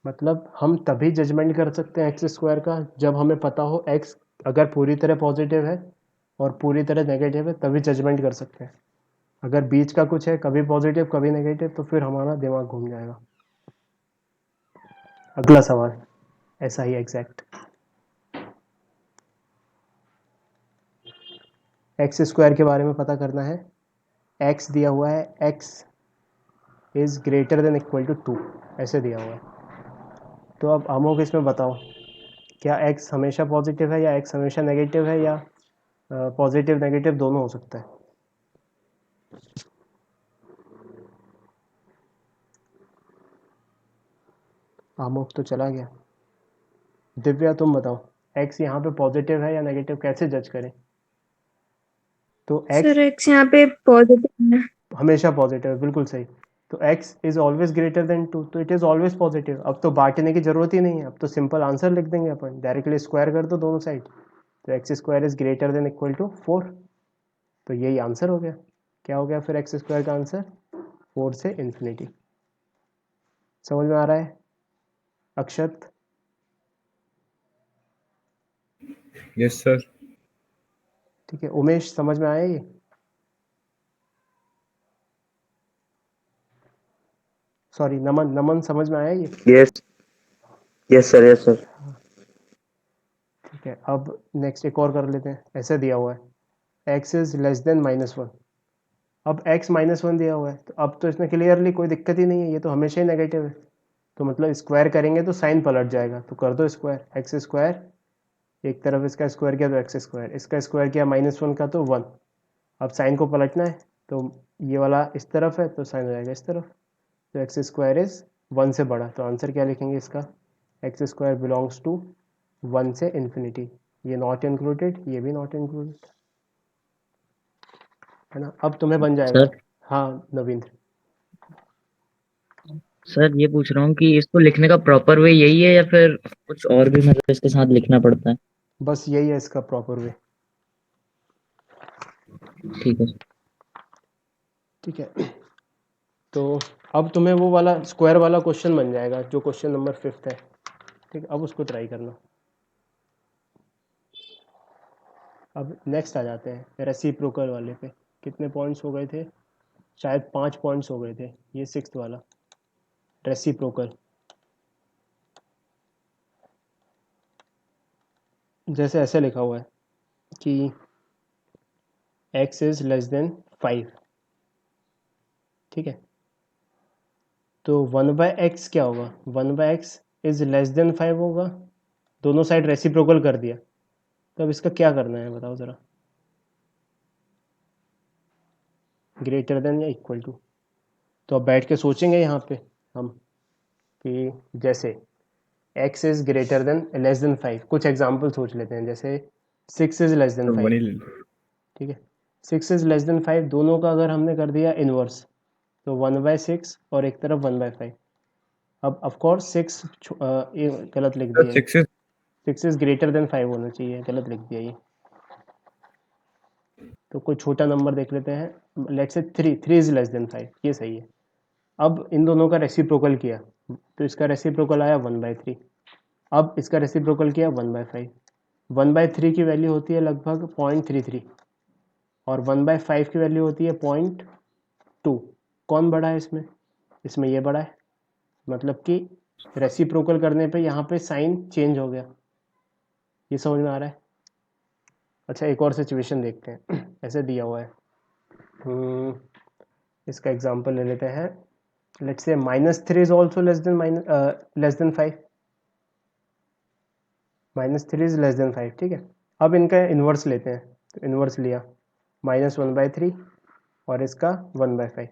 मतलब हम तभी जजमेंट कर सकते हैं एक्स स्क्वायर का जब हमें पता हो एक्स अगर पूरी तरह पॉजिटिव है और पूरी तरह नेगेटिव है, तभी जजमेंट कर सकते हैं। अगर बीच का कुछ है, कभी पॉजिटिव कभी नेगेटिव, तो फिर हमारा दिमाग घूम जाएगा। अगला सवाल ऐसा ही एग्जैक्ट, एक्स स्क्वायर के बारे में पता करना है। एक्स दिया हुआ है x is greater than equal to 2, ऐसे दिया हुआ है। तो अब अमोक इसमें बताओ, क्या x हमेशा पॉजिटिव है या x हमेशा नेगेटिव है, या पॉजिटिव नेगेटिव दोनों हो सकता है? अमोक तो चला गया। दिव्या तुम बताओ, x यहाँ पे पॉजिटिव है या नेगेटिव, कैसे जज करें? तो x सर एक्स यहाँ पे पॉजिटिव है। हमेशा पॉजिटिव है, बिल्कुल सही। तो x is always greater then 2, तो इट इज़ ऑलवेज पॉजिटिव। अब तो बांटने की जरूरत ही नहीं है, अब तो सिंपल आंसर लिख देंगे अपन, डायरेक्टली स्क्वायर कर दो दोनों साइड, तो x square is greater than equal to 4, तो यही आंसर हो गया। क्या हो गया फिर एक्स स्क्वायर का आंसर? 4 से इन्फिनिटी। समझ में आ रहा है अक्षत? Yes sir. ठीक है, उमेश समझ में आया ये? सॉरी नमन समझ में आया ये? Yes yes sir, yes sir. ठीक है, अब नेक्स्ट एक और कर लेते हैं। ऐसे दिया हुआ है x इज लेस देन -1, अब x -1 दिया हुआ है, तो अब तो इसमें क्लियरली कोई दिक्कत ही नहीं है, ये तो हमेशा ही नेगेटिव है, तो मतलब स्क्वायर करेंगे तो साइन पलट जाएगा, तो कर दो स्क्वायर, एक्स स्क्वायर, एक तरफ इसका स्क्वायर किया तो एक्स स्क्वायर, इसका स्क्वायर किया -1 का तो 1, अब साइन को पलटना है, तो ये वाला इस तरफ है तो साइन हो जाएगा इस तरफ, तो एक्स स्क्वायर इज 1 से बड़ा, तो आंसर क्या लिखेंगे इसका, एक्स स्क्वायर बिलोंग्स टू 1 से इन्फिनिटी, ये नॉट इंक्लूडेड, ये भी नॉट इंक्लूडेड, है ना। अब तुम्हें बन जाएगा। सर हाँ नवींद्र। सर ये पूछ रहा हूँ कि इसको लिखने का प्रॉपर वे यही है या फिर कुछ और भी मतलब इसके साथ लिखना पड़ता है? बस यही है इसका प्रॉपर वे। ठीक है। ठीक है, तो अब तुम्हें वो वाला स्क्वायर वाला क्वेश्चन बन जाएगा जो क्वेश्चन नंबर 5 है। ठीक, अब उसको ट्राई करना। अब नेक्स्ट आ जाते हैं रेसिप्रोकल वाले पे। कितने पॉइंट्स हो गए थे? शायद 5 पॉइंट्स हो गए थे, ये 6th वाला रेसिप्रोकल। जैसे ऐसे लिखा हुआ है कि x इज लेस देन 5, ठीक है, तो 1/x क्या होगा, 1/x इज लेस देन 5 होगा, दोनों साइड रेसिप्रोकल कर दिया, तो अब इसका क्या करना है बताओ ज़रा। ग्रेटर देन या इक्वल टू। तो अब बैठ के सोचेंगे यहाँ पे हम कि जैसे x is greater than less than 5, कुछ एग्जाम्पल सोच लेते हैं। जैसे 6 इज़ लेस देन तो 5, वन ही ले लो। ठीक है। 6 इज़ लेस देन 5, दोनों का अगर हमने कर दिया इन्वर्स, तो 1/6 और एक तरफ 1/5। अब ऑफकोर्स 6 ये गलत लिख सर दिया, 6 इज 6 इज़ ग्रेटर देन 5 होना चाहिए, गलत लिख दिया ये। तो कोई छोटा नंबर देख लेते हैं, let's say 3 is less then 5, ये सही है। अब इन दोनों का रेसिप्रोकल किया, तो इसका रेसिप्रोकल आया 1/3। अब इसका रेसिप्रोकल किया 1/5। 1/3 की वैल्यू होती है लगभग 0.33 और 1/5 की वैल्यू होती है 0.2। कौन बड़ा है इसमें? इसमें ये बड़ा है, मतलब कि रेसिप्रोकल करने पे यहाँ पे साइन चेंज हो गया। ये समझ में आ रहा है? अच्छा, एक और सिचुएशन देखते हैं। ऐसे दिया हुआ है, इसका एग्जांपल ले लेते हैं। Let's say -3 is also less than 5। -3 is less then 5, ठीक है। अब इनका इन्वर्स लेते हैं, तो इन्वर्स लिया -1/3 और इसका 1/5।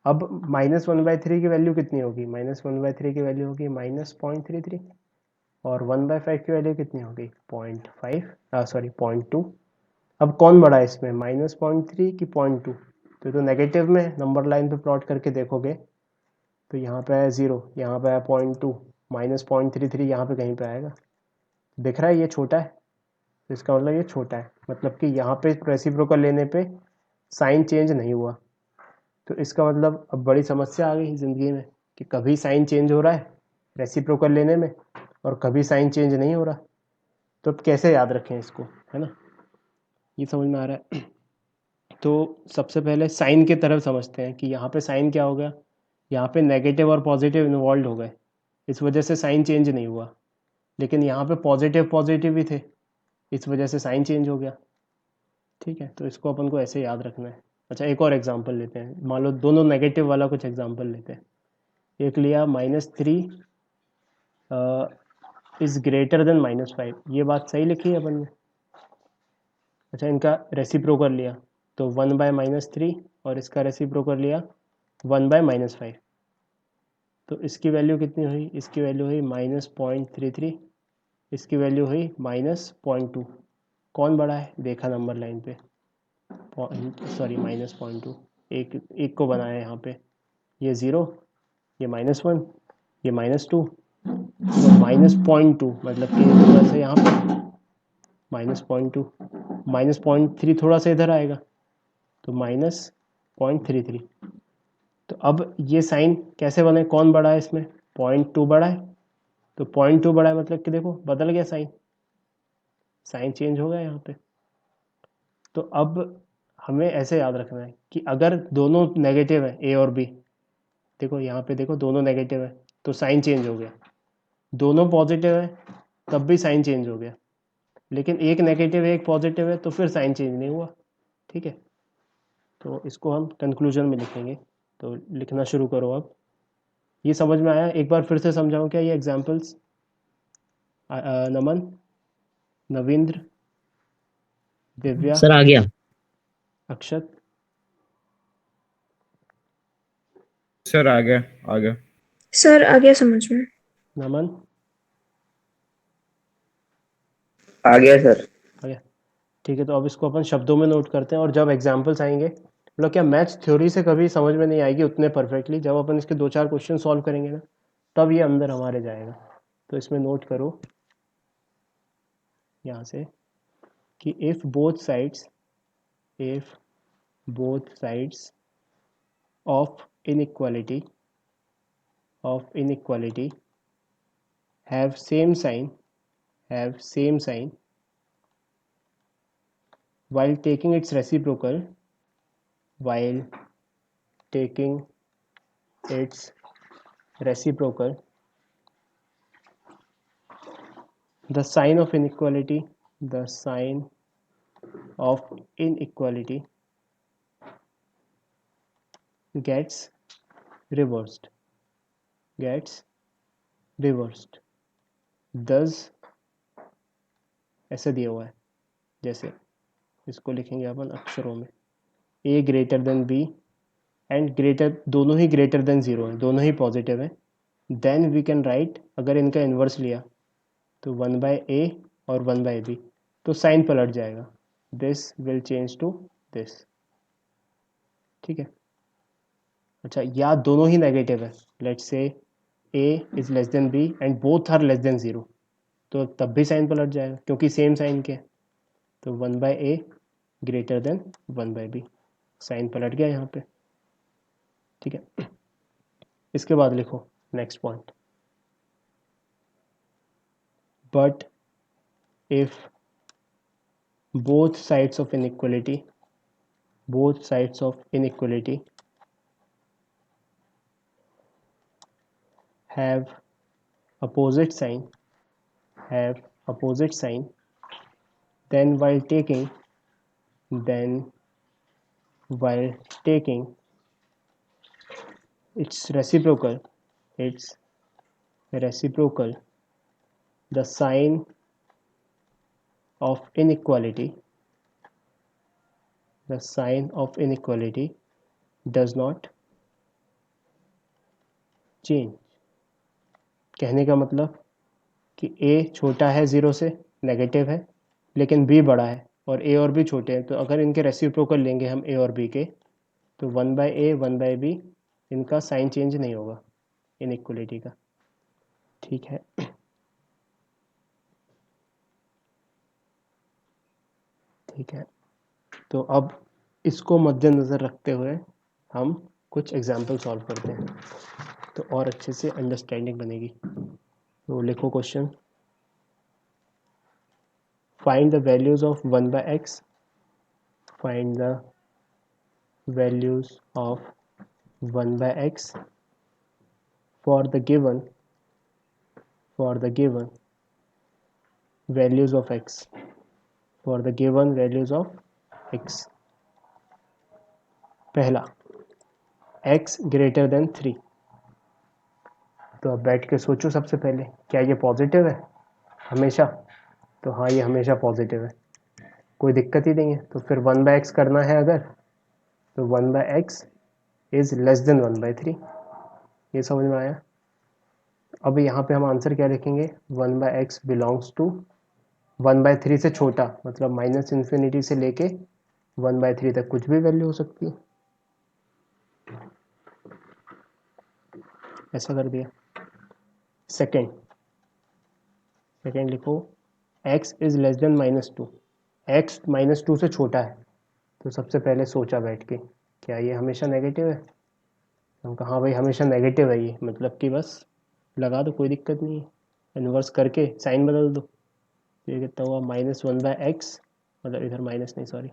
अब -1/3 की वैल्यू कितनी होगी? -1/3 की वैल्यू होगी -0.33 और 1/5 की वैल्यू कितनी होगी? 0.2। अब कौन बड़ा है इसमें, -0.3 की 0.2? तो नेगेटिव में नंबर लाइन पे प्लॉट करके देखोगे तो यहाँ पे है 0, यहाँ पे है 0.2, -0.33 यहाँ पे कहीं पे आएगा। दिख रहा है ये छोटा है, तो इसका मतलब ये छोटा है, मतलब कि यहाँ पे रेसिप्रोकल लेने पे साइन चेंज नहीं हुआ। तो इसका मतलब अब बड़ी समस्या आ गई ज़िंदगी में कि कभी साइन चेंज हो रहा है रेसिप्रोकल लेने में और कभी साइन चेंज नहीं हो रहा। तो अब कैसे याद रखें इसको, है ना? ये समझ में आ रहा है? तो सबसे पहले साइन की तरफ समझते हैं कि यहाँ पे साइन क्या हो गया। यहाँ पे नेगेटिव और पॉजिटिव इन्वॉल्व हो गए, इस वजह से साइन चेंज नहीं हुआ। लेकिन यहाँ पे पॉजिटिव पॉजिटिव भी थे, इस वजह से साइन चेंज हो गया, ठीक है। तो इसको अपन को ऐसे याद रखना है। अच्छा, एक और एग्जांपल लेते हैं, मान लो दोनों नेगेटिव वाला कुछ एग्जांपल लेते हैं। एक लिया -3 इज़ ग्रेटर देन -5, ये बात सही लिखी है अपन ने। अच्छा, इनका रेसिप्रोकल लिया तो 1/-3 और इसका रेसिप्रोकल लिया 1/-5। तो इसकी वैल्यू कितनी हुई? इसकी वैल्यू हुई -0.33, इसकी वैल्यू हुई -0.2। कौन बड़ा है देखा नंबर लाइन पे? सॉरी, -0.2। एक एक को बनाया यहाँ पे, ये 0, ये -1, ये -2, तो -0.2, मतलब कि थोड़ा सा यहाँ पे -0.2, -0.3 थोड़ा सा इधर आएगा, तो -0.33। तो अब ये साइन कैसे बने, कौन बड़ा है इसमें? 0.2 बड़ा है। तो 0.2 बड़ा है मतलब कि देखो बदल गया साइन, साइन चेंज हो गया यहाँ पे। तो अब हमें ऐसे याद रखना है कि अगर दोनों नेगेटिव है, ए और बी, देखो यहाँ पे देखो दोनों नेगेटिव है तो साइन चेंज हो गया। दोनों पॉजिटिव है तब भी साइन चेंज हो गया। लेकिन एक नेगेटिव है एक पॉजिटिव है तो फिर साइन चेंज नहीं हुआ, ठीक है। तो इसको हम कंक्लूजन में लिखेंगे। तो लिखना शुरू करो अब। ये समझ में आया? एक बार फिर से समझाऊं क्या ये एग्जांपल्स? नमन, नवींद्र, दिव्या, सर आ गया। अक्षत। सर आ गया आ गया। सर आ गया समझ में। नमन आ गया सर। आ गया, ठीक है। तो अब इसको अपन शब्दों में नोट करते हैं और जब एग्जाम्पल्स आएंगे, मतलब क्या मैथ्स थ्योरी से कभी समझ में नहीं आएगी उतने परफेक्टली, जब अपन इसके 2-4 क्वेश्चन सॉल्व करेंगे ना, तब ये अंदर हमारे जाएगा। तो इसमें नोट करो यहाँ से कि if both sides of inequality have same sign while taking its reciprocal, the sign of inequality gets reversed. Thus, ऐसे दिया हुआ है, जैसे इसको लिखेंगे अपन अक्षरों में। A greater than b and greater, दोनों ही ग्रेटर देन ज़ीरो है, दोनों ही पॉजिटिव है, देन वी कैन राइट, अगर इनका इन्वर्स लिया तो 1/a और 1/b, तो साइन पलट जाएगा, this will change to this. ठीक है। अच्छा, या दोनों ही नेगेटिव है, let's say a is less than b and both are less than zero, तो तब भी साइन पलट जाएगा क्योंकि सेम साइन के, तो 1/a greater than 1/b, sign पलट गया यहाँ पे। ठीक है। इसके बाद लिखो next point, but if both sides of inequality have opposite sign, then while taking its reciprocal, the sign of inequality does not change। कहने का मतलब कि a छोटा है ज़ीरो से, नेगेटिव है, लेकिन b बड़ा है और a और b छोटे हैं, तो अगर इनके रेसिप्रोकल लेंगे हम a और b के, तो 1/a 1/b इनका साइन चेंज नहीं होगा इनइक्वलिटी का। ठीक है। ठीक है, तो अब इसको मद्देनज़र रखते हुए हम कुछ एग्जाम्पल सॉल्व करते हैं, तो और अच्छे से अंडरस्टैंडिंग बनेगी। तो लिखो question, find the values of 1/x, find the values of 1/x for the given values of x, for the given values of x। पहला, x ग्रेटर देन 3, तो अब बैठ के सोचो सबसे पहले, क्या ये पॉजिटिव है हमेशा? तो हाँ, ये हमेशा पॉजिटिव है, कोई दिक्कत ही नहीं है। तो फिर 1/x करना है अगर, तो 1/x इज लेस देन 1/3, ये समझ में आया? अब यहाँ पे हम आंसर क्या लिखेंगे, 1/x बिलोंग्स टू 1/3 से छोटा, मतलब माइनस इन्फिनिटी से लेके 1/3 तक कुछ भी वैल्यू हो सकती है, ऐसा कर दिया। सेकेंड लिखो, x is less then -2, x -2 से छोटा है, तो सबसे पहले सोचा बैठ के, क्या ये हमेशा नेगेटिव है? हम कहा हाँ भाई हमेशा नेगेटिव है ये, मतलब कि बस लगा दो, कोई दिक्कत नहीं है, इन्वर्स करके साइन बदल दो, तो ये कितना हुआ -1/x, मतलब इधर माइनस नहीं सॉरी,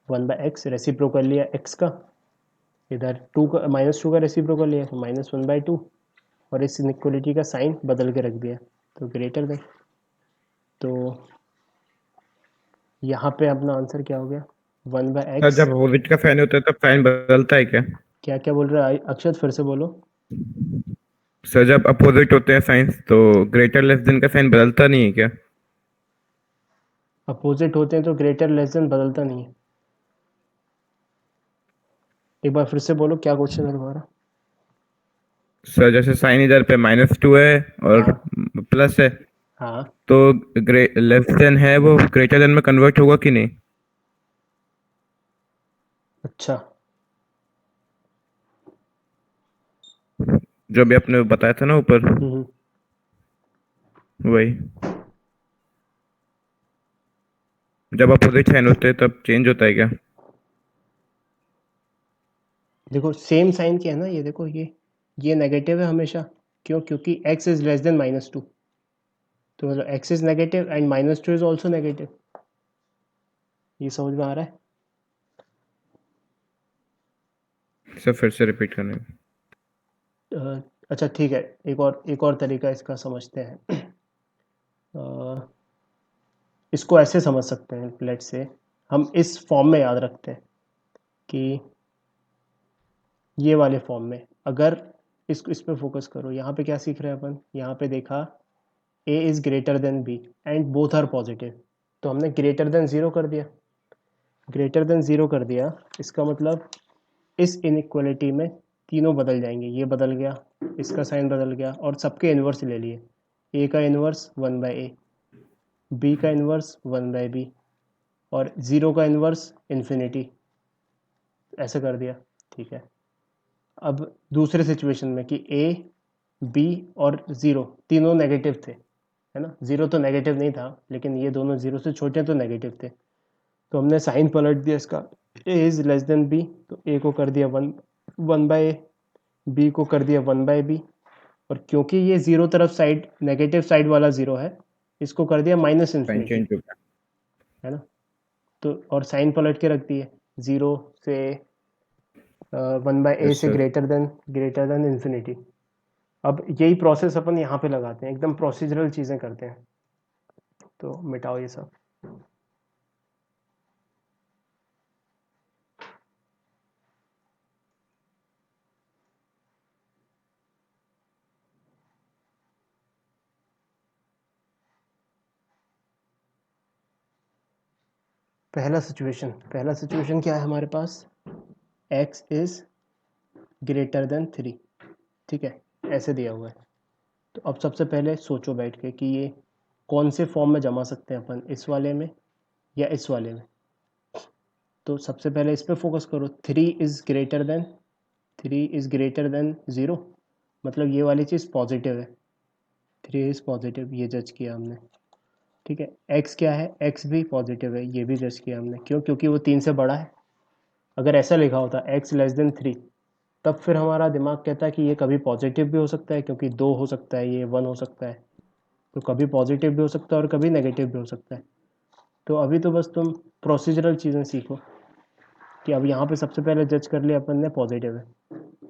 1/x रेसिप्रोकल लिया x का, इधर -2 का रेसिप्रोकल लिया, तो -1/2, और इस इनइक्वलिटी का साइन बदल के रख दिया, तो ग्रेटर देन। तो यहाँ पे अपना आंसर क्या हो गया, 1/x। जब अपोजिट का साइन होता है तब साइन बदलता है क्या? क्या बोल रहा है अक्षत, फिर से बोलो। सर जब अपोजिट होते हैं साइंस तो ग्रेटर लेस देन का साइन बदलता नहीं है क्या? अपोजिट होते हैं तो ग्रेटर लेस देन बदलता नहीं है। एक बार फिर से बोलो, क्या क्वेश्चन है तुम्हारा? सर जैसे साइन इधर पे -2 है और प्लस है, हाँ, तो लेस देन है वो ग्रेटर देन में कन्वर्ट होगा कि नहीं? अच्छा, जो भी आपने बताया था ना ऊपर, वही। जब अपोजिट साइन होते हैं तब चेंज होता है क्या? देखो सेम साइन क्या है ना, ये देखो, ये नेगेटिव है हमेशा, क्यों? क्योंकि x इज लेस देन -2, तो मतलब x is negative and -2 is also negative, ये समझ में आ रहा है? सर फिर से रिपीट करने में। अच्छा ठीक है, एक और तरीका इसका समझते हैं। इसको ऐसे समझ सकते हैं, लेट्स से हम इस फॉर्म में याद रखते हैं कि ये वाले फॉर्म में, अगर इस पे फोकस करो, यहाँ पे क्या सीख रहे हैं अपन, यहाँ पे देखा a is greater than b and both are positive, तो हमने ग्रेटर देन 0 कर दिया। ग्रेटर देन 0 कर दिया, इसका मतलब इस इनइक्वालिटी में तीनों बदल जाएंगे, ये बदल गया, इसका साइन बदल गया, और सबके इन्वर्स ले लिए। ए का इन्वर्स 1/a, बी का इन्वर्स 1/b, और 0 का इन्वर्स इन्फिनिटी, ऐसे कर दिया। ठीक है, अब दूसरे सिचुएशन में कि ए, बी और 0 तीनों नेगेटिव थे, है ना। 0 तो नेगेटिव नहीं था, लेकिन ये दोनों 0 से छोटे तो नेगेटिव थे, तो हमने साइन पलट दिया इसका, a is less than b, तो a को कर दिया 1/a, b को कर दिया 1/b, और क्योंकि ये 0 तरफ साइड नेगेटिव साइड वाला 0 है, इसको कर दिया माइनस साइन इन्फिनिटी, चेंज हो गया। है ना। तो और साइन पलट के रख दिए, 0 से 1/a Yes, से sir. Greater than infinity. अब यही प्रोसेस अपन यहाँ पे लगाते हैं, एकदम प्रोसीजरल चीज़ें करते हैं। तो मिटाओ ये सब। पहला सिचुएशन क्या है हमारे पास, x इज ग्रेटर देन 3, ठीक है, ऐसे दिया हुआ है। तो अब सबसे पहले सोचो बैठ के कि ये कौन से फॉर्म में जमा सकते हैं अपन, इस वाले में या इस वाले में। तो सबसे पहले इस पे फोकस करो, 3 इज ग्रेटर देन 0, मतलब ये वाली चीज़ पॉजिटिव है, 3 इज पॉजिटिव, ये जज किया हमने। ठीक है, x क्या है, x भी पॉजिटिव है, ये भी जज किया हमने। क्यों, क्योंकि वो 3 से बड़ा है। अगर ऐसा लिखा होता x लेस देन 3, तब फिर हमारा दिमाग कहता है कि ये कभी पॉजिटिव भी हो सकता है, क्योंकि 2 हो सकता है, ये 1 हो सकता है, तो कभी पॉजिटिव भी हो सकता है और कभी नेगेटिव भी हो सकता है। तो अभी तो बस तुम प्रोसीजरल चीज़ें सीखो कि अब यहाँ पे सबसे पहले जज कर लिया अपन ने पॉजिटिव है,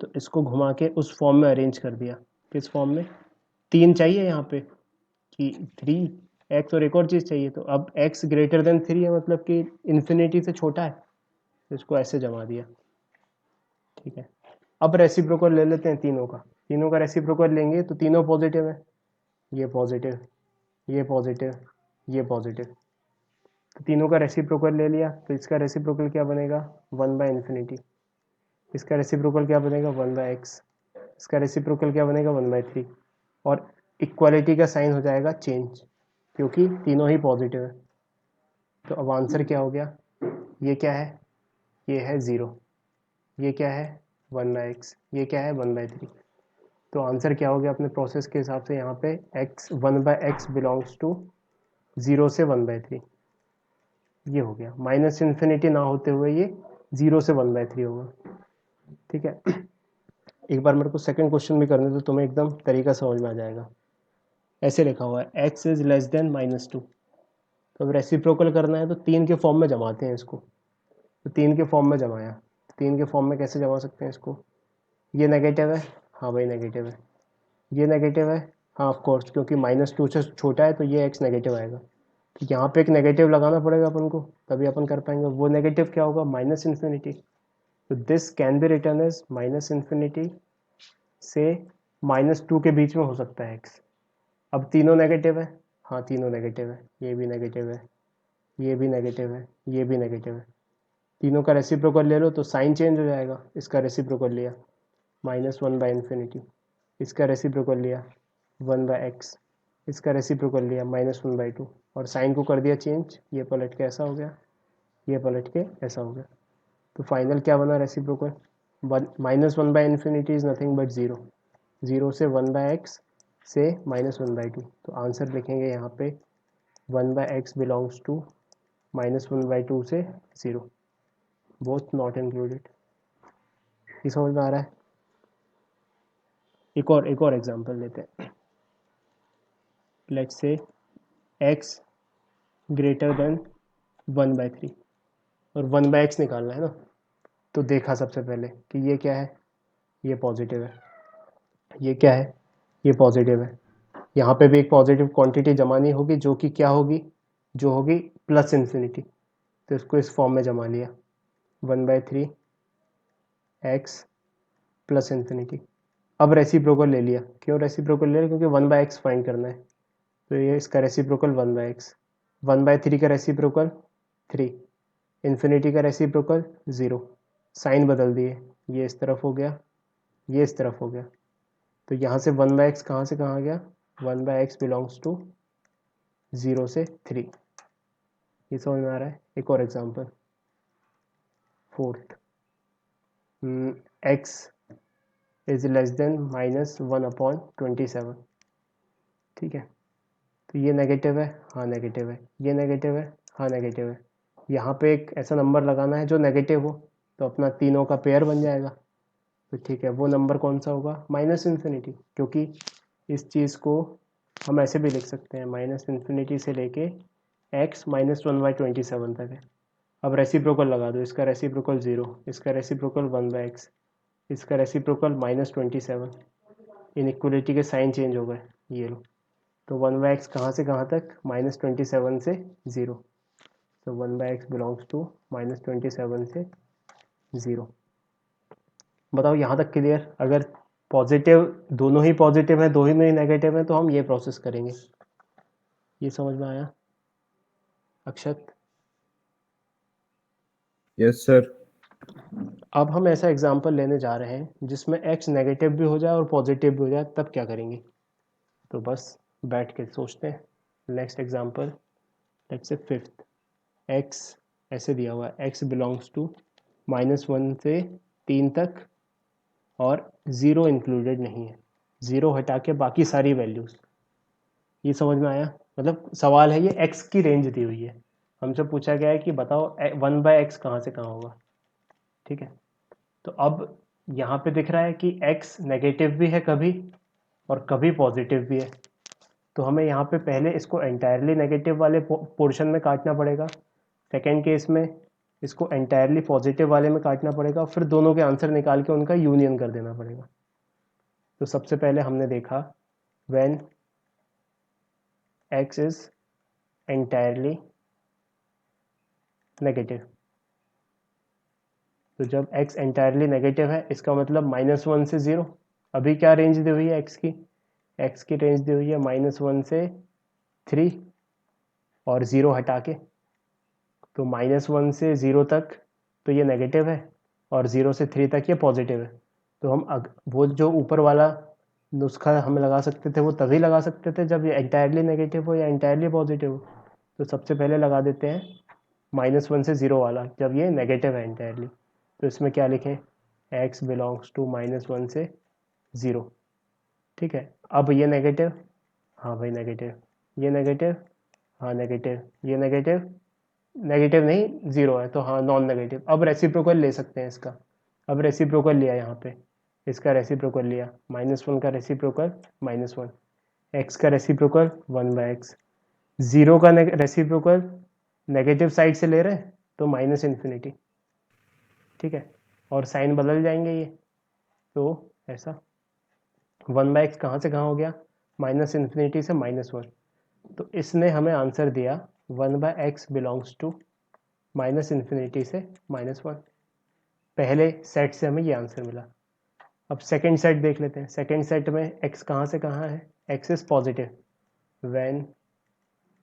तो इसको घुमा के उस फॉर्म में अरेंज कर दिया। किस फॉर्म में, 3 चाहिए यहाँ पे कि 3x, और एक और चीज़ चाहिए। तो अब x ग्रेटर देन 3 है, मतलब कि इन्फिनिटी से छोटा है, तो इसको ऐसे जमा दिया। ठीक है, अब रेसिप्रोकल ले लेते हैं तीनों का रेसिप्रोकल लेंगे तो तीनों पॉजिटिव है, ये पॉजिटिव, ये पॉजिटिव, ये पॉजिटिव, तो तीनों का रेसिप्रोकल ले लिया। तो इसका रेसिप्रोकल क्या बनेगा, 1/इन्फिनिटी। इसका रेसिप्रोकल क्या बनेगा, 1/x। इसका रेसिप्रोकल क्या बनेगा, 1/3। और इक्वालिटी का साइन हो जाएगा चेंज, क्योंकि तीनों ही पॉजिटिव है। तो अब आंसर क्या हो गया, ये क्या है, ये है 0, ये क्या है 1/x, ये क्या है 1/3। तो आंसर क्या हो गया अपने प्रोसेस के हिसाब से, यहाँ पे x 1/x बिलोंग्स टू 0 से 1/3, ये हो गया। माइनस इन्फिनिटी ना होते हुए ये 0 से 1/3 होगा। ठीक है, एक बार मेरे को सेकंड क्वेश्चन भी करने दो, तुम्हें एकदम तरीका समझ में आ जाएगा। ऐसे लिखा हुआ है x इज लेस देन -2, तो अब रेसिप्रोकल करना है तो 3 के फॉर्म में जमाते हैं इसको। तो 3 के फॉर्म में जमाया, 3 के फॉर्म में कैसे जमा सकते हैं इसको, ये नेगेटिव है, हाँ भाई नेगेटिव है, ये नेगेटिव है, हाँ ऑफ कोर्स, क्योंकि -2 से छोटा है तो ये x नेगेटिव आएगा। तो यहाँ पे एक नेगेटिव लगाना पड़ेगा अपन को, तभी अपन कर पाएंगे। वो नेगेटिव क्या होगा, माइनस इन्फिनिटी। तो this can be written as minus infinity से -2 के बीच में हो सकता है x। अब तीनों नेगेटिव है, हाँ तीनों नेगेटिव है, ये भी नेगेटिव है, ये भी नेगेटिव है, ये भी नेगेटिव है। तीनों का रेसिप्रोकल ले लो तो साइन चेंज हो जाएगा। इसका रेसिप्रोकल लिया -1/इन्फिनिटी, इसका रेसिप्रोकल लिया 1/x, इसका रेसिप्रोकल लिया -1/2, और साइन को कर दिया चेंज, ये पलट के ऐसा हो गया, ये पलट के ऐसा हो गया। तो फाइनल क्या बना रेसिप्रोकल, -1/इन्फिनिटी इज नथिंग बट 0, 0 से 1/x से -1/2। तो आंसर लिखेंगे यहाँ पे 1/x बिलोंग्स टू -1/2 से 0, बोथ नॉट इंक्लूडेड। ये समझ में आ रहा है। एक और एग्जांपल लेते हैं। Let's say x greater than 1/3, और 1/x निकालना है ना। तो देखा सबसे पहले कि ये क्या है, ये पॉजिटिव है, ये क्या है, ये पॉजिटिव है। यहाँ पे भी एक पॉजिटिव क्वांटिटी जमा नहीं होगी, जो कि क्या होगी, जो होगी प्लस इन्फिनिटी। तो इसको इस फॉर्म में जमा लिया, 1/3 x प्लस इन्फिनिटी। अब रेसिप्रोकल ले लिया, क्यों रेसिप्रोकल ले लिया, क्योंकि 1/x फाइंड करना है। तो ये इसका रेसिप्रोकल 1/x, 1/3 का रेसिप्रोकल 3, इन्फिनिटी का रेसिप्रोकल 0, साइन बदल दिए, ये इस तरफ हो गया, ये इस तरफ हो गया, तो यहाँ से 1/x कहाँ से कहाँ आ गया, 1/x बिलोंग्स टू 0 से 3। ये समझ में आ रहा है? एक और example, fourth, x is less then -1/27। ठीक है, तो ये नेगेटिव है, हाँ नेगेटिव है, ये नेगेटिव है, हाँ नेगेटिव है। यहाँ पे एक ऐसा नंबर लगाना है जो नेगेटिव हो, तो अपना तीनों का पेयर बन जाएगा। तो ठीक है, वो नंबर कौन सा होगा, -∞, क्योंकि इस चीज़ को हम ऐसे भी लिख सकते हैं, -∞ से लेके x -1/27 तक है। अब रेसिप्रोकल लगा दो, इसका रेसिप्रोकल 0, इसका रेसिप्रोकल 1/x, इसका रेसिप्रोकल -27। इनइक्वलिटी के साइन चेंज हो गए, ये लो। तो 1/x कहाँ से कहाँ तक, -27 से 0। तो 1/x बिलोंग्स टू -27 से 0। बताओ यहाँ तक क्लियर? अगर पॉजिटिव, दोनों ही पॉजिटिव है, दोनों ही नेगेटिव है, तो हम ये प्रोसेस करेंगे। ये समझ में आया अक्षत? Yes sir. अब हम ऐसा एग्जांपल लेने जा रहे हैं जिसमें x नेगेटिव भी हो जाए और पॉजिटिव भी हो जाए, तब क्या करेंगे? तो बस बैठ के सोचते हैं। Next example, let's say fifth, x ऐसे दिया हुआ है, x बिलोंग्स टू -1 से 3 तक और 0 इंक्लूडेड नहीं है, 0 हटा के बाकी सारी वैल्यूज़। ये समझ में आया? मतलब सवाल है, ये x की रेंज दी हुई है, हमसे पूछा गया है कि बताओ 1/x कहाँ से कहाँ होगा। ठीक है, तो अब यहाँ पे दिख रहा है कि x नेगेटिव भी है कभी और कभी पॉजिटिव भी है, तो हमें यहाँ पे पहले इसको एंटायरली नेगेटिव वाले पोर्शन में काटना पड़ेगा, सेकेंड केस में इसको एंटायरली पॉजिटिव वाले में काटना पड़ेगा, फिर दोनों के आंसर निकाल के उनका यूनियन कर देना पड़ेगा। तो सबसे पहले हमने देखा when x is entirely negative, तो जब x एंटायरली नेगेटिव है इसका मतलब -1 से 0। अभी क्या रेंज दी हुई है x की? x की रेंज दी हुई है -1 से 3 और 0 हटा के, तो -1 से 0 तक तो ये नेगेटिव है और 0 से 3 तक ये पॉजिटिव है। तो हम वो जो ऊपर वाला नुस्खा हम लगा सकते थे वो तभी लगा सकते थे जब ये एंटायरली नेगेटिव हो या एंटायरली पॉजिटिव हो। तो सबसे पहले लगा देते हैं -1 से 0 वाला, जब ये नेगेटिव है एंटायरली। तो इसमें क्या लिखें, x बिलोंग्स टू -1 से 0। ठीक है, अब ये नेगेटिव, हाँ भाई नेगेटिव, ये नेगेटिव, हाँ नेगेटिव, ये नेगेटिव, नेगेटिव नहीं 0 है तो हाँ नॉन नेगेटिव। अब रेसिप्रोकल ले सकते हैं इसका। अब रेसिप्रोकल लिया यहाँ पे, इसका रेसिप्रोकल लिया, -1 का रेसिप्रोकल -1, x का रेसिप्रोकल 1/x, 0 का रेसिप्रोकल नेगेटिव साइड से ले रहे हैं तो -∞। ठीक है, और साइन बदल जाएंगे ये, तो ऐसा 1/x कहाँ से कहाँ हो गया, -∞ से -1। तो इसने हमें आंसर दिया 1/x बिलोंग्स टू -∞ से -1। पहले सेट से हमें ये आंसर मिला। अब सेकंड सेट देख लेते हैं। सेकंड सेट में x कहाँ से कहाँ है, x is positive when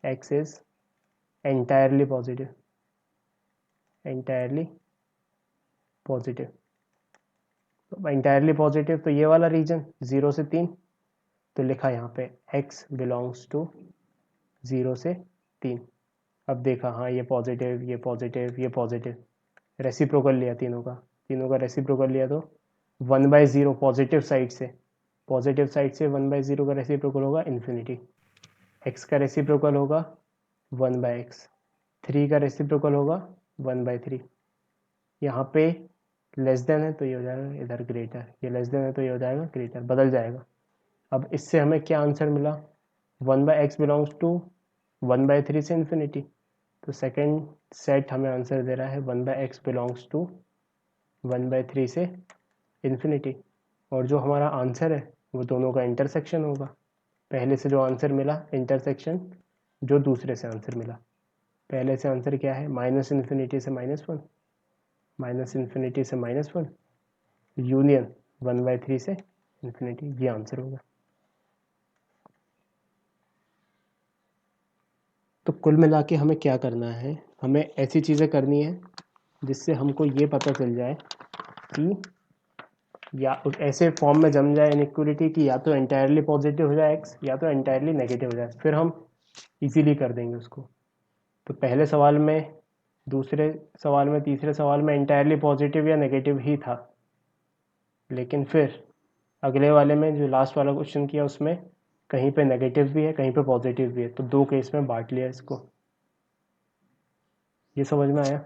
x is entirely positive, entirely positive. तो एंटायरली पॉजिटिव तो ये वाला रीजन 0 से 3, तो लिखा यहाँ पे x बिलोंग्स टू 0 से 3। अब देखा, हाँ ये पॉजिटिव, ये पॉजिटिव, ये पॉजिटिव, रेसिप्रोकल लिया तीनों का, तीनों का रेसिप्रोकल लिया तो 1/0 पॉजिटिव साइड से, पॉजिटिव साइड से 1/0 का रेसिप्रोकल होगा इन्फिनिटी, x का रेसिप्रोकल होगा 1/x, 3 का रेसिप्रोकल होगा 1/3। यहाँ पे लेस देन है तो ये हो जाएगा इधर ग्रेटर, ये लेस देन है तो ये हो जाएगा ग्रेटर, बदल जाएगा। अब इससे हमें क्या आंसर मिला, 1/x बिलोंग्स टू 1/3 से इन्फिनिटी। तो सेकेंड सेट हमें आंसर दे रहा है 1/x बिलोंग्स टू 1/3 से इन्फिनिटी, और जो हमारा आंसर है वो दोनों का इंटरसेक्शन होगा। पहले से जो आंसर मिला इंटरसेक्शन जो दूसरे से आंसर मिला। पहले से आंसर क्या है, -∞ से -1, -∞ से -1 यूनियन 1/3 से इन्फिनिटी, ये आंसर होगा। तो तो कुल मिला के हमें क्या करना है, हमें ऐसी चीज़ें करनी है जिससे हमको ये पता चल जाए कि या ऐसे फॉर्म में जम जाए इनइक्वलिटी कि या तो एंटायरली पॉजिटिव हो जाए x या तो एंटायरली नेगेटिव हो जाए, फिर हम इजीली कर देंगे उसको। तो पहले सवाल में, दूसरे सवाल में, तीसरे सवाल में एंटायरली पॉजिटिव या नेगेटिव ही था, लेकिन फिर अगले वाले में जो लास्ट वाला क्वेश्चन किया उसमें कहीं पे नेगेटिव भी है कहीं पे पॉजिटिव भी है, तो दो केस में बांट लिया इसको। ये समझ में आया?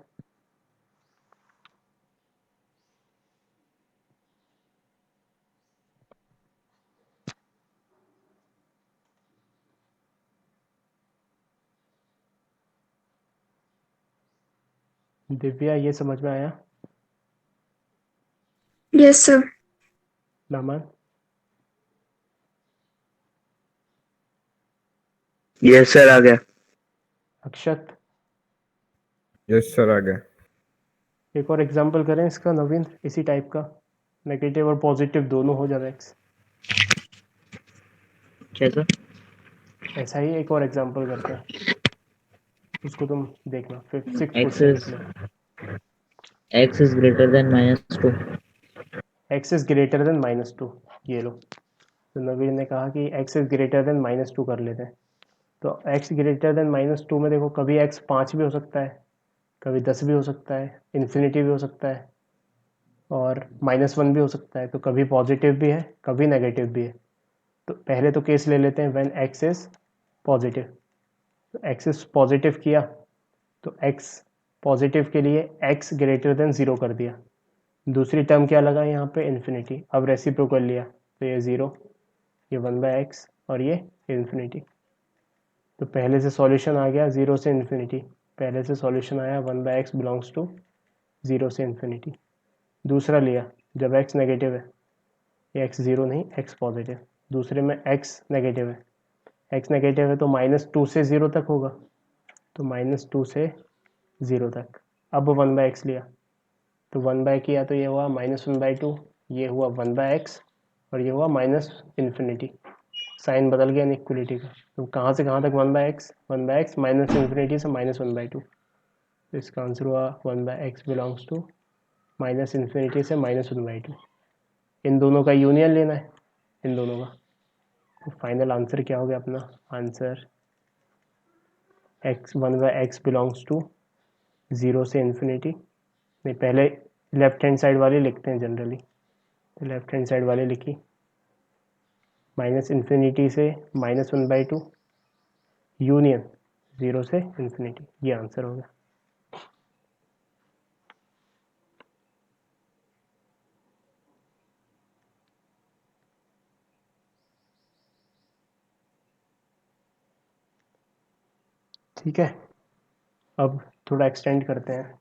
दिव्या ये समझ में आया? Yes sir. Naman? Yes sir आ गया। अक्षत? यस सर आ गया। एक और एग्जांपल करें इसका नवीन, इसी टाइप का, नेगेटिव और पॉजिटिव दोनों हो जाए x। कैसा? ऐसा ही एक और एग्जांपल करते हैं, उसको तुम देखना, 5th 6th x question is में। x is greater than -2। x is greater then -2, ये लो। तो नवीन ने कहा कि x इज ग्रेटर देन -2 कर लेते हैं। तो x ग्रेटर देन -2 में देखो, कभी x 5 भी हो सकता है, कभी 10 भी हो सकता है, इन्फिनिटी भी हो सकता है, और -1 भी हो सकता है। तो कभी पॉजिटिव भी है कभी नेगेटिव भी है। तो पहले तो केस ले लेते हैं व्हेन x इज पॉजिटिव। तो x इज पॉजिटिव किया तो x पॉजिटिव के लिए x ग्रेटर देन 0 कर दिया। दूसरी टर्म क्या लगा यहाँ पे, इन्फिनिटी। अब रेसिप्रोकल लिया तो ये 0, ये 1/x और ये इन्फिनिटी। तो पहले से सॉल्यूशन आ गया 0 से इन्फिनिटी, पहले से सॉल्यूशन आया 1/x बिलोंग्स टू 0 से इन्फिनिटी। दूसरा लिया जब x नेगेटिव है, ये x 0 नहीं, x पॉजिटिव। दूसरे में x नेगेटिव है, x नेगेटिव है तो -2 से 0 तक होगा, तो -2 से 0 तक। अब 1/x लिया तो 1 किया तो ये हुआ -1/2, ये हुआ 1/x और ये हुआ -इन्फिनिटी। साइन बदल गया इनइक्वलिटी का। तो कहाँ से कहाँ तक 1/x, 1/x माइनस इन्फिनिटी से -1/2। तो इसका आंसर हुआ 1/x बिलोंग्स टू -इन्फिनिटी से -1/2। इन दोनों का यूनियन लेना है, इन दोनों का। तो फाइनल आंसर क्या हो गया अपना? Answer x 1/x belongs to 0 से इन्फिनिटी। नहीं, पहले लेफ्ट हैंड साइड वाली लिखते हैं जनरली, तो लेफ्ट हैंड साइड वाली लिखी, -इन्फिनिटी से -1/2 यूनियन 0 से इन्फिनिटी। ये आंसर हो गया। ठीक है, अब थोड़ा एक्सटेंड करते हैं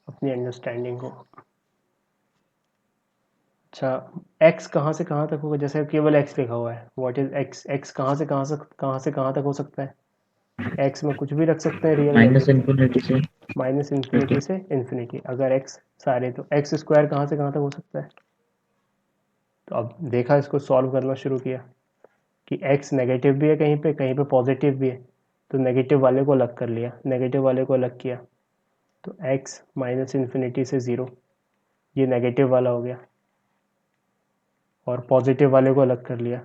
अपनी अंडरस्टैंडिंग को। अच्छा, x कहाँ से कहाँ तक होगा? जैसे केवल x लिखा हुआ है, व्हाट इज x, x कहाँ से कहाँ तक हो सकता है? x में कुछ भी रख सकते हैं रियल वैल्यू, -इन्फिनिटी से। -इन्फिनिटी से इन्फिनिटी। अगर x सारे, तो x स्क्वायर कहाँ से कहाँ तक हो सकता है? तो अब देखा, इसको सॉल्व करना शुरू किया कि x नेगेटिव भी है कहीं पे पॉजिटिव भी है, तो नेगेटिव वाले को अलग कर लिया, नेगेटिव वाले को अलग किया, तो x -इन्फिनिटी से 0, ये नेगेटिव वाला हो गया, और पॉजिटिव वाले को अलग कर लिया